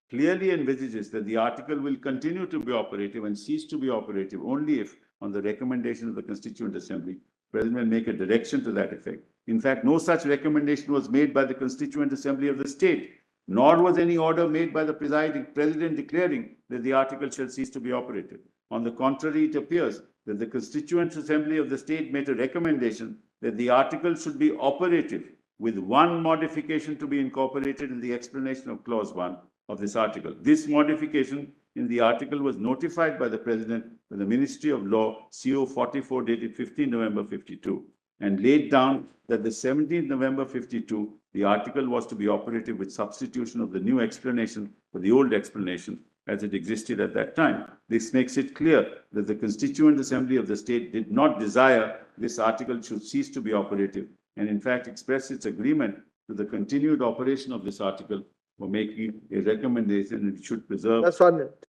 clearly envisages that the article will continue to be operative and cease to be operative only if, on the recommendation of the Constituent Assembly, President will make a direction to that effect. In fact, no such recommendation was made by the Constituent Assembly of the state, nor was any order made by the presiding President declaring that the article shall cease to be operative. On the contrary, it appears that the Constituent Assembly of the state made a recommendation that the article should be operative, with one modification to be incorporated in the explanation of Clause 1 of this article. This modification in the article was notified by the President by the Ministry of Law, CO 44 dated 15 November 52, and laid down that the 17th November 52, the article was to be operative with substitution of the new explanation for the old explanation as it existed at that time. This makes it clear that the Constituent Assembly of the state did not desire this article should cease to be operative, and in fact expressed its agreement to the continued operation of this article for making a recommendation that it should preserve. That's 1 minute.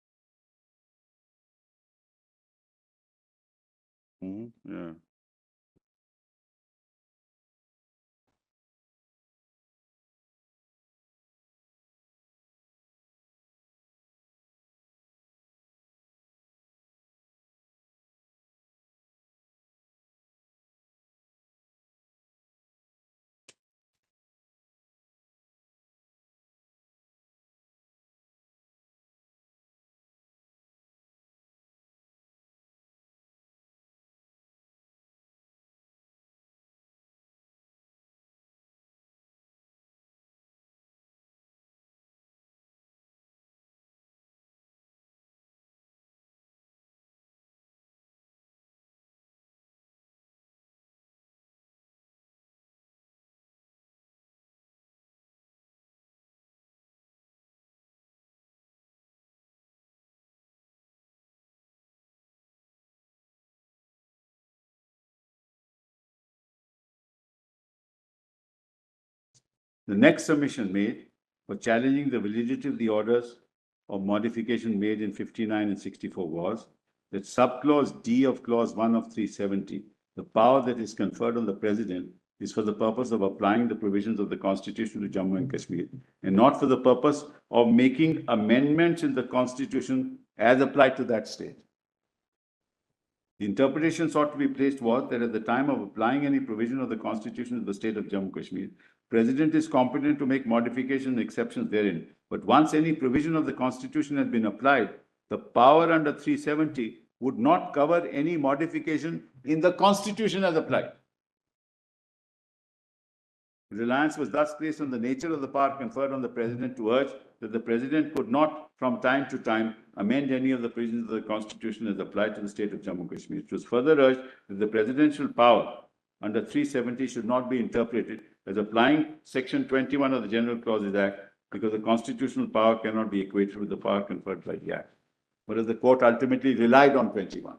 Yeah. The next submission made for challenging the validity of the orders of modification made in 59 and 64 was that subclause D of clause 1 of 370, the power that is conferred on the President is for the purpose of applying the provisions of the Constitution to Jammu and Kashmir, and not for the purpose of making amendments in the Constitution as applied to that state. The interpretation sought to be placed was that at the time of applying any provision of the Constitution to the state of Jammu and Kashmir, President is competent to make modifications and exceptions therein. But once any provision of the Constitution has been applied, the power under 370 would not cover any modification in the Constitution as applied. Reliance was thus placed on the nature of the power conferred on the President to urge that the President could not, from time to time, amend any of the provisions of the Constitution as applied to the state of Jammu and Kashmir. It was further urged that the presidential power under 370 should not be interpreted as applying Section 21 of the General Clauses Act, because the constitutional power cannot be equated with the power conferred by the Act. Whereas the court ultimately relied on 21.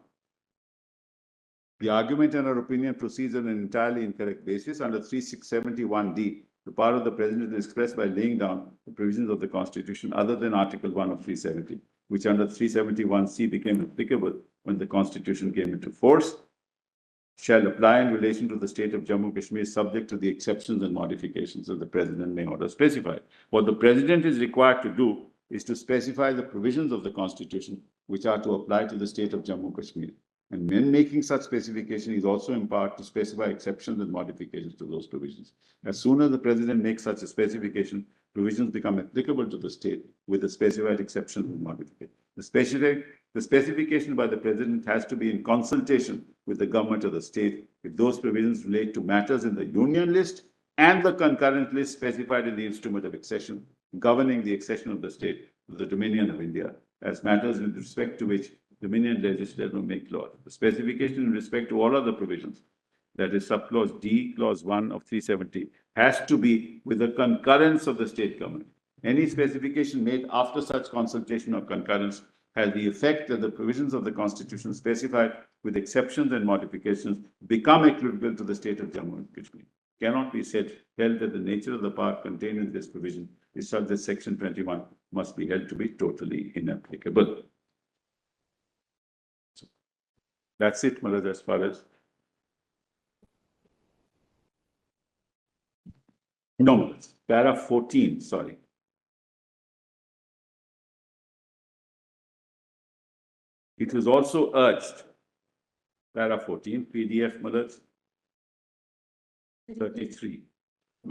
The argument, in our opinion, proceeds on an entirely incorrect basis. Under 3671D, the power of the President is expressed by laying down the provisions of the Constitution other than Article 1 of 370, which under 371C became applicable when the Constitution came into force, shall apply in relation to the state of Jammu and Kashmir, subject to the exceptions and modifications that the President may order specified. What the President is required to do is to specify the provisions of the Constitution which are to apply to the state of Jammu and Kashmir. And when making such specification, he is also empowered to specify exceptions and modifications to those provisions. As soon as the President makes such a specification, provisions become applicable to the state with the specified exceptions and modifications. The specification by the President has to be in consultation with the government of the state if those provisions relate to matters in the union list and the concurrent list specified in the instrument of accession, governing the accession of the state to the Dominion of India, as matters with respect to which Dominion legislature will make law. The specification in respect to all other provisions, that is subclause D, clause 1 of 370, has to be with the concurrence of the state government. Any specification made after such consultation or concurrence has the effect that the provisions of the Constitution specified with exceptions and modifications become applicable to the state of Jammu and Kashmir. Cannot be held that the nature of the power contained in this provision is such that Section 21 must be held to be totally inapplicable. That's it, Malad, as far as. No, para 14, sorry. It was also urged, para 14, PDF Madas 33.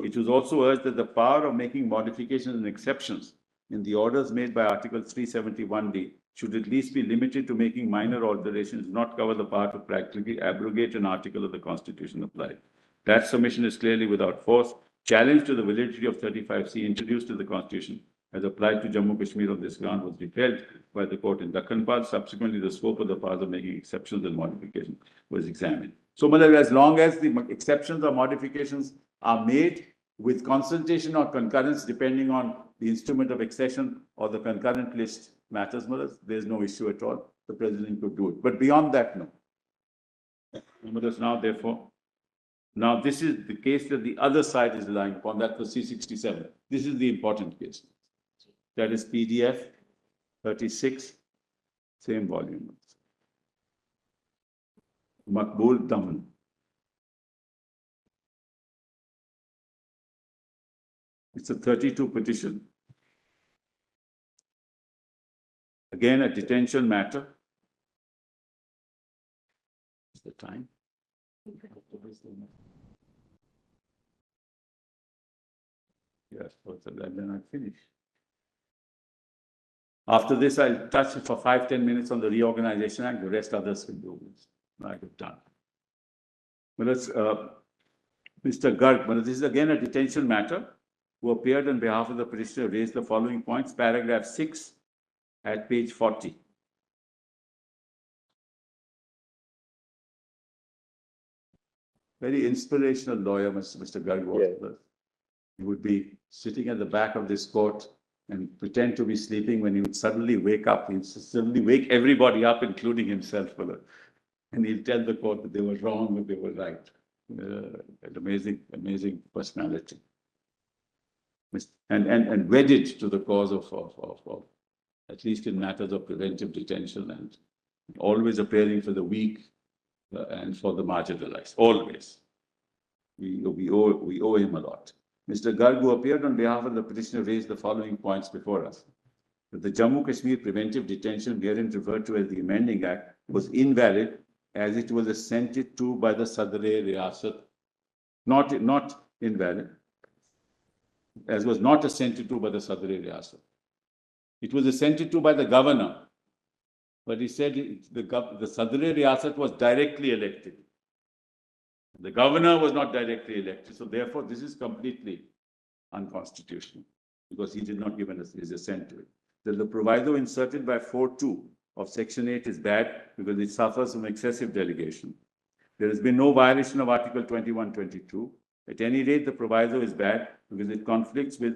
It was also urged that the power of making modifications and exceptions in the orders made by Article 371D should at least be limited to making minor alterations, not cover the power to practically abrogate an article of the Constitution applied. That submission is clearly without force. Challenge to the validity of 35C introduced to the Constitution as applied to Jammu Kashmir on this ground was repelled by the court in Dakhanpal. Subsequently, the scope of the powers of making exceptions and modifications was examined. So, Madam, as long as the exceptions or modifications are made with consultation or concurrence, depending on the instrument of accession or the concurrent list matters, Madam, there's no issue at all. The President could do it. But beyond that, no. Madam, now, therefore, now this is the case that the other side is relying upon, that was C67. This is the important case. That is PDF 36, same volume. Makbul Daman. It's a 32 petition. Again, a detention matter. What's the time? Yes, then I'll finish. After this, I'll touch for 5-10 minutes on the Reorganization Act. The rest others will do. I have done. Well, let's, Mr. Garg, well, this is again a detention matter, who appeared on behalf of the petitioner, raised the following points. Paragraph 6 at page 40. Very inspirational lawyer, Mr. Garg was. Yeah. He would be sitting at the back of this court and pretend to be sleeping when he would suddenly wake up. He would suddenly wake everybody up, including himself. And he'll tell the court that they were wrong or they were right. An amazing personality. And wedded to the cause of at least in matters of preventive detention, and always appearing for the weak and for the marginalized. Always. We owe him a lot. Mr. Garg, who appeared on behalf of the petitioner, raised the following points before us. That the Jammu Kashmir preventive detention, herein referred to as the amending act, was invalid as it was assented to by the Sadr-e-Riyasat. Not invalid, as was not assented to by the Sadr-e-Riyasat. It was assented to by the governor, but he said the Sadr-e-Riyasat was directly elected. The governor was not directly elected, so therefore this is completely unconstitutional because he did not give his assent to it. That the proviso inserted by 4.2 of Section 8 is bad because it suffers from excessive delegation. There has been no violation of Article 21-22. At any rate, the proviso is bad because it conflicts with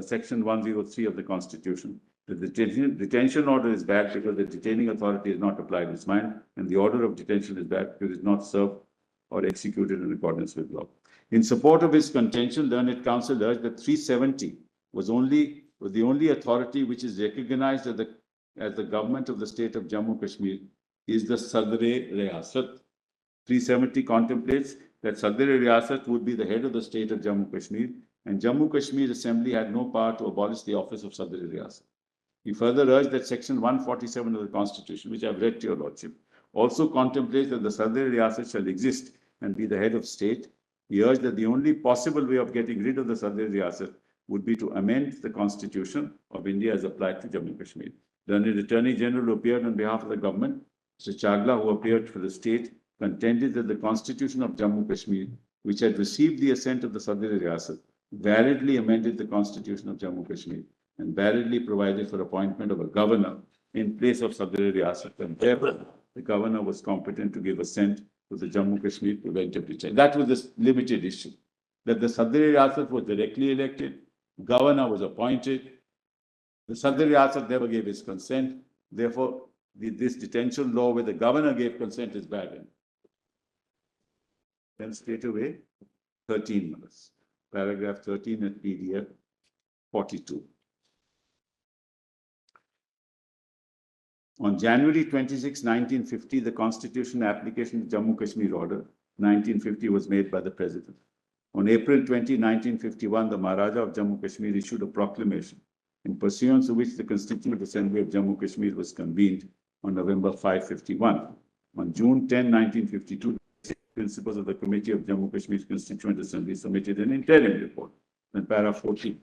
Section 103 of the Constitution. The detention order is bad because the detaining authority has not applied its mind, and the order of detention is bad because it is not served or executed in accordance with law. In support of his contention, learned counsel urged that 370 was the only authority which is recognized as the government of the state of Jammu Kashmir is the Sadr-e-Riyasat. 370 contemplates that Sadr-e-Riyasat would be the head of the state of Jammu Kashmir, and Jammu Kashmir Assembly had no power to abolish the office of Sadr-e-Riyasat. He further urged that Section 147 of the Constitution, which I have read to your Lordship, also contemplates that the Sadr-e-Riyasat shall exist and be the head of state. He urged that the only possible way of getting rid of the Sadr-e-Riyasat would be to amend the Constitution of India as applied to Jammu Kashmir. The Attorney General who appeared on behalf of the government, Mr. Chagla, who appeared for the state, contended that the Constitution of Jammu Kashmir, which had received the assent of the Sadr-e-Riyasat, validly amended the Constitution of Jammu Kashmir and validly provided for appointment of a governor in place of Sadr-e-Riyasat, and therefore the governor was competent to give assent to the Jammu Kashmir preventive detention. That was this limited issue, that the Sadr-e-Riyasat was directly elected, governor was appointed, the Sadr-e-Riyasat never gave his consent, therefore this detention law where the governor gave consent is bad. Then straight away, 13 minutes. Paragraph 13 at PDF 42. On January 26, 1950, the constitutional application of Jammu Kashmir Order 1950 was made by the President. On April 20, 1951, the Maharaja of Jammu Kashmir issued a proclamation in pursuance of which the Constituent Assembly of Jammu Kashmir was convened on November 551. On June 10, 1952, the principals of the Committee of Jammu Kashmir's Constituent Assembly submitted an interim report in para 14.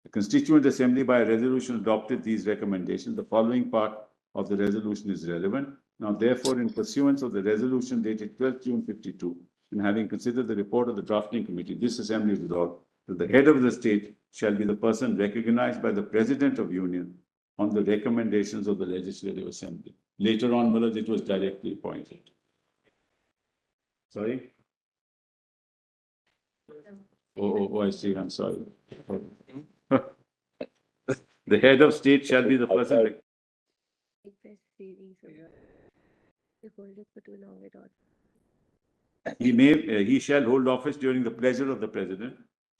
The Constituent Assembly by a resolution adopted these recommendations. The following part of the resolution is relevant. Now, therefore, in pursuance of the resolution dated 12 June 52, and having considered the report of the drafting committee, this assembly resolved that the head of the state shall be the person recognized by the President of Union on the recommendations of the Legislative Assembly. Later on, Mullah, it was directly appointed. Sorry? Oh, I see. I'm sorry. The head of state shall be the person. He shall hold office during the pleasure of the president.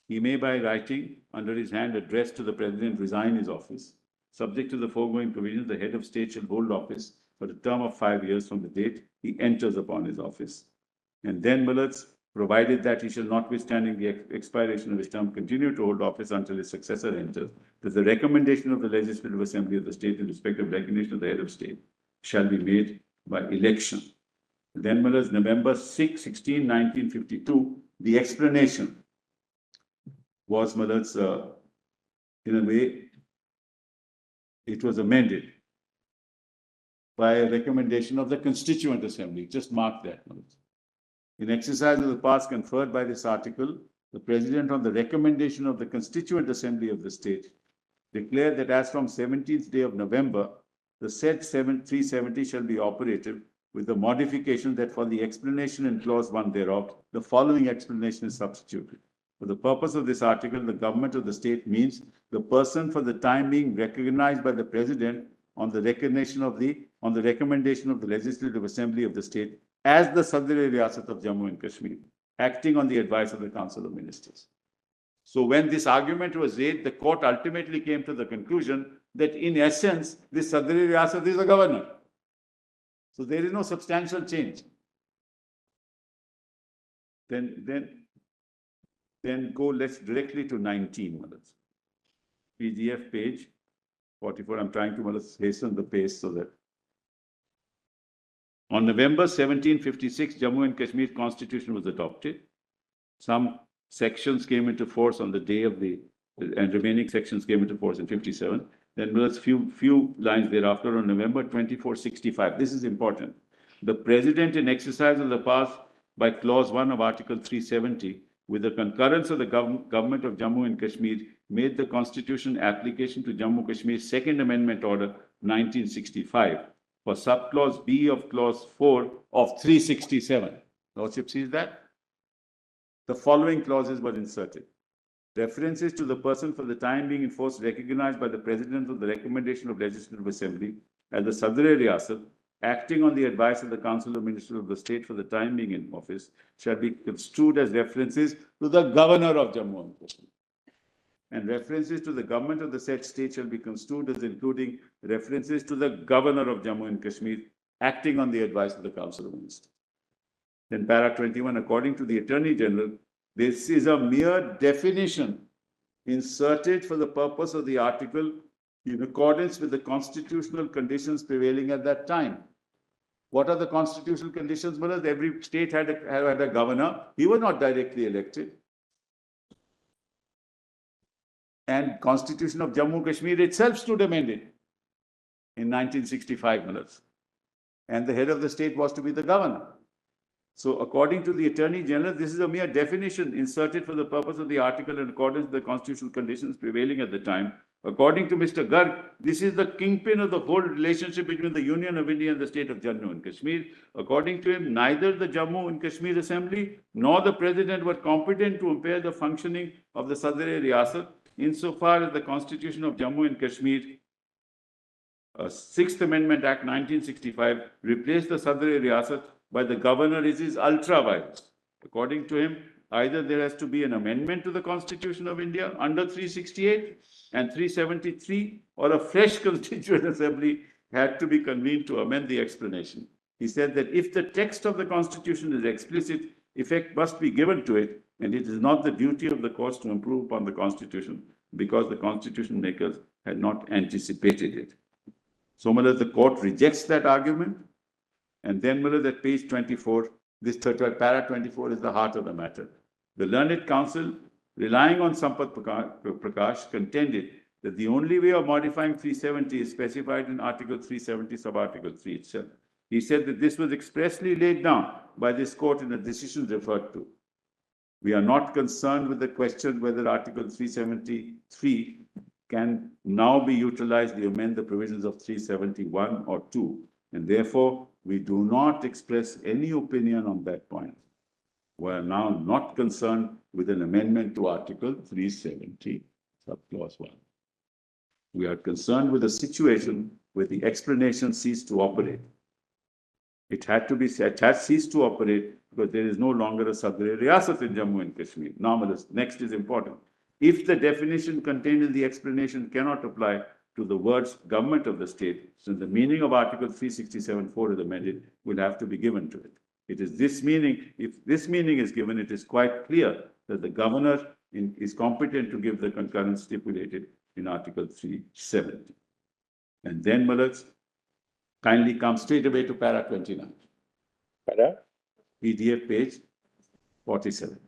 He may by writing under his hand address to the president resign his office. Subject to the foregoing provisions, the head of state shall hold office for a term of 5 years from the date he enters upon his office. And then, Mullahs, provided that he shall, notwithstanding the expiration of his term, continue to hold office until his successor enters, that the recommendation of the Legislative Assembly of the state in respect of recognition of the head of state shall be made by election. Then, Mullahs, November 16, 1952, the explanation was, Mullahs, in a way, it was amended by a recommendation of the Constituent Assembly. Just mark that, Mullahs. In exercise of the powers conferred by this article, the President, on the recommendation of the Constituent Assembly of the state, declared that as from 17th day of November, the said 370 shall be operative, with the modification that for the explanation in clause 1 thereof, the following explanation is substituted. For the purpose of this article, the government of the state means the person for the time being recognized by the President on the recommendation of the Legislative Assembly of the state as the Sadr-e-Riyasat of Jammu and Kashmir, acting on the advice of the Council of Ministers. So when this argument was raised, the court ultimately came to the conclusion that in essence, this Sadr-e-Riyasat is a governor. So there is no substantial change. Then go, let's directly to 19, PDF page 44. I'm trying to hasten the pace so that. On November 1756, Jammu and Kashmir Constitution was adopted. Some sections came into force on the day of and remaining sections came into force in 57. Then there's few lines thereafter on November 2465. This is important. The President, in exercise of the powers by clause 1 of Article 370, with the concurrence of the government of Jammu and Kashmir, made the Constitution application to Jammu Kashmir's Second Amendment Order 1965 for subclause B of clause 4 of 367. Lordship sees that? The following clauses were inserted. References to the person for the time being in force recognized by the President of the recommendation of Legislative Assembly as the Sadr-e-Riyasat, acting on the advice of the Council of Ministers of the State for the time being in office, shall be construed as references to the Governor of Jammu and Kashmir. And references to the government of the said state shall be construed as including references to the Governor of Jammu and Kashmir, acting on the advice of the Council of Ministers. Then para 21, according to the Attorney General, this is a mere definition inserted for the purpose of the article in accordance with the constitutional conditions prevailing at that time. What are the constitutional conditions? Well, every state had a governor. He was not directly elected. And Constitution of Jammu and Kashmir itself stood amended in 1965. And the head of the state was to be the governor. So according to the Attorney General, this is a mere definition inserted for the purpose of the article in accordance with the constitutional conditions prevailing at the time. According to Mr. Garg, this is the kingpin of the whole relationship between the Union of India and the state of Jammu and Kashmir. According to him, neither the Jammu and Kashmir Assembly nor the President were competent to impair the functioning of the Sadr-e-Riyasat insofar as the Constitution of Jammu and Kashmir, Sixth Amendment Act 1965, replaced the Sadr-e-Riyasat by the governor is ultra-vires. According to him, either there has to be an amendment to the Constitution of India under 368 and 373, or a fresh Constituent Assembly had to be convened to amend the explanation. He said that if the text of the Constitution is explicit, effect must be given to it. and it is not the duty of the courts to improve upon the Constitution because the Constitution makers had not anticipated it. So, Miller, the court rejects that argument, and then, Miller, at page 24, this para 24 is the heart of the matter. The Learned Counsel, relying on Sampath Prakash, contended that the only way of modifying 370 is specified in Article 370, sub-Article 3 itself. He said that this was expressly laid down by this court in a decision referred to. We are not concerned with the question whether Article 373 can now be utilized to amend the provisions of 371 or 2, and therefore we do not express any opinion on that point. We are now not concerned with an amendment to Article 370, subclause 1. We are concerned with a situation where the explanation ceased to operate. It has ceased to operate because there is no longer a Sadr Riyasat in Jammu and Kashmir. Now, next is important. If the definition contained in the explanation cannot apply to the words government of the state, then the meaning of Article 367(4) is amended will have to be given to it. It is this meaning, if this meaning is given, it is quite clear that the governor is competent to give the concurrence stipulated in Article 370. And then, Malaks, kindly come straight away to para 29. Para? PDF page 47.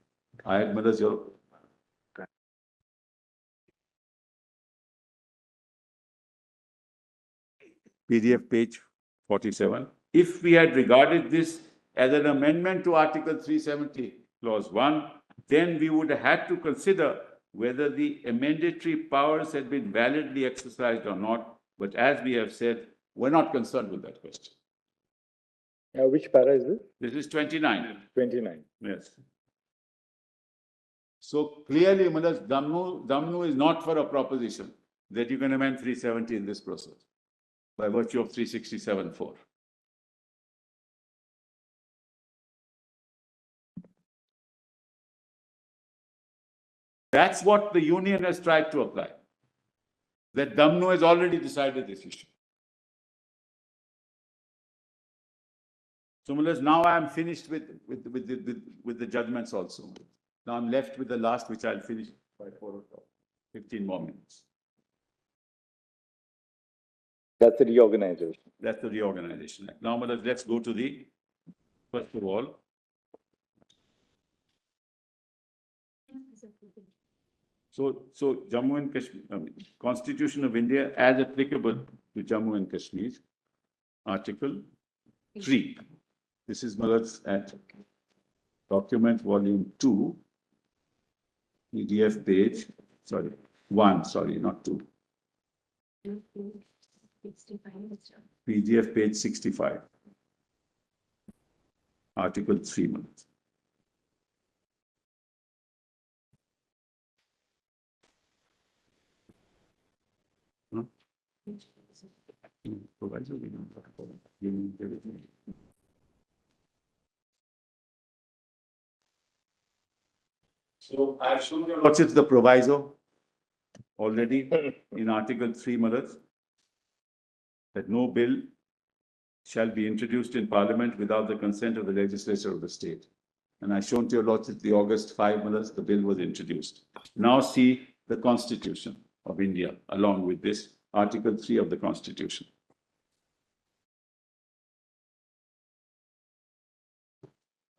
I had Malaks, your PDF page 47. If we had regarded this as an amendment to Article 370, Clause 1, then we would have had to consider whether the amendatory powers had been validly exercised or not. But as we have said, we're not concerned with that question. Which para is this? This is 29. 29. Yes. So clearly, Manas, Jammu is not for a proposition that you can amend 370 in this process by virtue of 367(4). That's what the union has tried to apply. That Jammu has already decided this issue. So, Mullahs, now I am finished with the judgments also. Now I'm left with the last, which I'll finish by 4 o'clock. 15 more minutes. That's the reorganization. That's the Reorganization Act. Now, Mullahs, let's go to the, first of all, so Jammu and Kashmir, Constitution of India as applicable to Jammu and Kashmir, Article 3. This is Mullahs at document volume 2, PDF page, 1, not 2. PDF page 65. Article 3, Mullahs. So I've shown you what's the proviso already in Article 3, Mullahs, that no bill shall be introduced in Parliament without the consent of the legislature of the state. And I've shown to your lordship the August 5, Mullahs, the bill was introduced. Now see the Constitution of India along with this, Article 3 of the Constitution.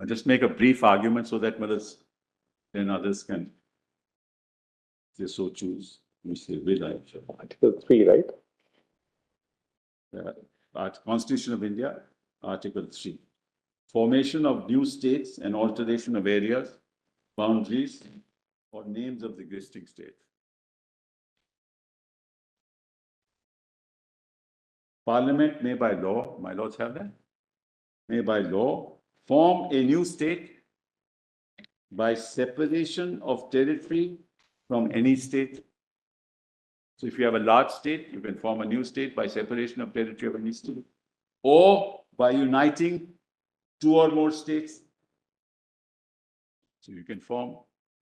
I'll just make a brief argument so that Mullahs, then others can, if they so choose, which they will, I'm sure. Article 3, right? Constitution of India, Article 3. Formation of new states and alteration of areas, boundaries, or names of the existing states. Parliament may by law, my lords have that, may by law form a new state by separation of territory from any state. So if you have a large state, you can form a new state by separation of territory of any state, or by uniting 2 or more states. So you can form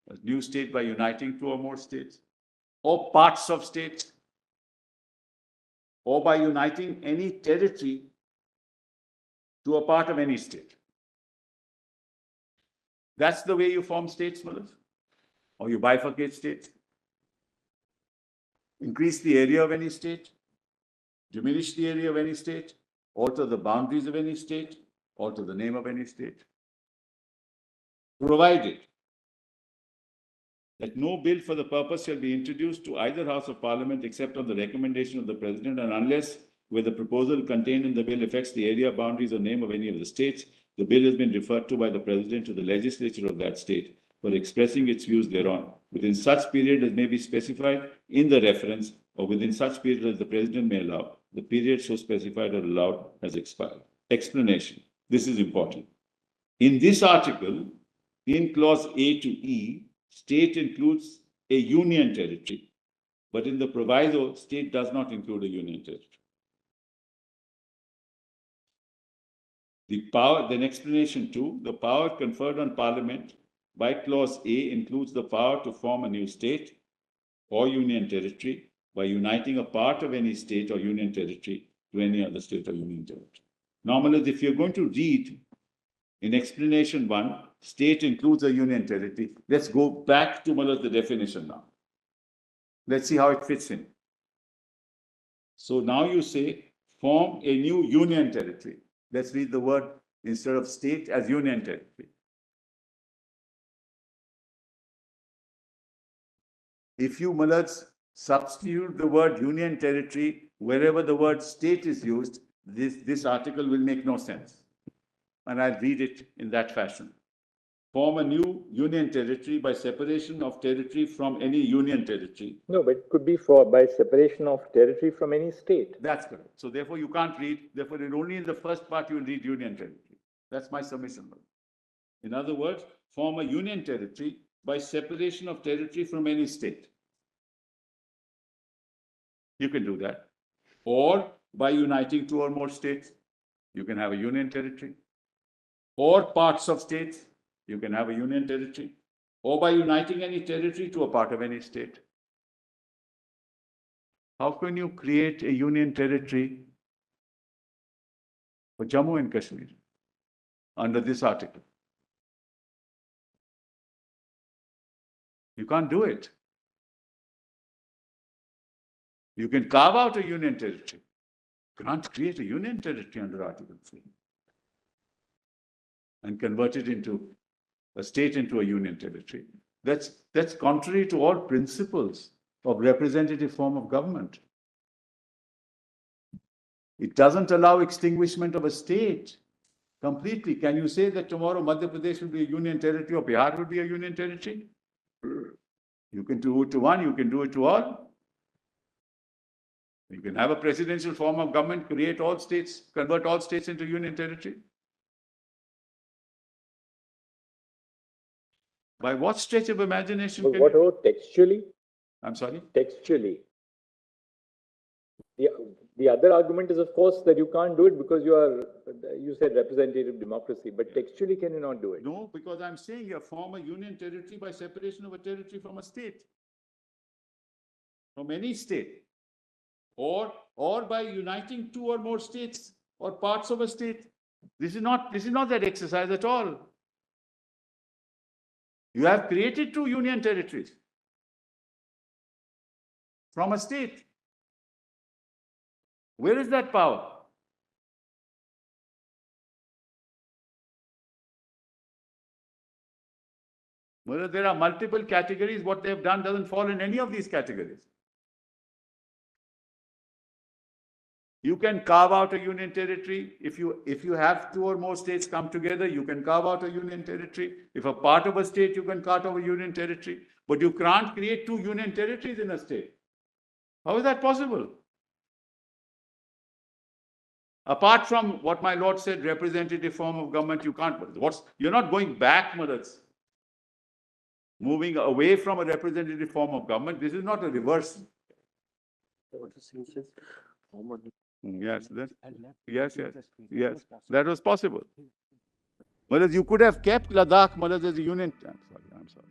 a new state by uniting 2 or more states, or parts of states, or by uniting any territory to a part of any state. That's the way you form states, Mullah? Or you bifurcate states? Increase the area of any state, diminish the area of any state, alter the boundaries of any state, alter the name of any state. Provided that no bill for the purpose shall be introduced to either House of Parliament except on the recommendation of the President, and unless where the proposal contained in the bill affects the area, boundaries, or name of any of the states, the bill has been referred to by the President to the legislature of that state for expressing its views thereon, within such period as may be specified in the reference, or within such period as the President may allow. The period so specified or allowed has expired. Explanation. This is important. In this article, in clause A to E, state includes a union territory, but in the proviso, state does not include a union territory. The power, then explanation 2, the power conferred on Parliament by clause A includes the power to form a new state or union territory by uniting a part of any state or union territory to any other state or union territory. Normally, if you're going to read in explanation 1, state includes a union territory. Let's go back to the definition now. Let's see how it fits in. So now you say, form a new union territory. Let's read the word instead of state as union territory. If you, Mullahs, substitute the word union territory wherever the word state is used, this article will make no sense. And I'll read it in that fashion. Form a new union territory by separation of territory from any union territory. No, but it could be by separation of territory from any state. That's correct. So therefore you can't read, therefore only in the first part you will read union territory. That's my submission. In other words, form a union territory by separation of territory from any state. You can do that. Or by uniting 2 or more states, you can have a union territory. Or parts of states, you can have a union territory. Or by uniting any territory to a part of any state. How can you create a union territory for Jammu and Kashmir under this article? You can't do it. You can carve out a union territory. You can't create a union territory under Article 3 and convert it into a state into a union territory. That's contrary to all principles of representative form of government. It doesn't allow extinguishment of a state completely. Can you say that tomorrow Madhya Pradesh will be a union territory or Bihar will be a union territory? You can do it to one, you can do it to all. You can have a presidential form of government, create all states, convert all states into union territory. By what stretch of imagination But can what you... about textually? I'm sorry? Textually. The other argument is, of course, that you can't do it because you said representative democracy, but textually can you not do it? No, because I'm saying you form a union territory by separation of a territory from a state. From any state. Or by uniting 2 or more states or parts of a state. This is not that exercise at all. You have created 2 union territories from a state. Where is that power? Well, there are multiple categories. What they've done doesn't fall in any of these categories. You can carve out a union territory. If you have 2 or more states come together, you can carve out a union territory. If a part of a state, you can carve out a union territory. But you can't create 2 union territories in a state. How is that possible? Apart from what my lord said, representative form of government, you can't. You're not going back, Maraths. Moving away from a representative form of government. This is not a reverse. Yes, yes, that was possible. Whereas you could have kept Ladakh, as a union. I'm sorry.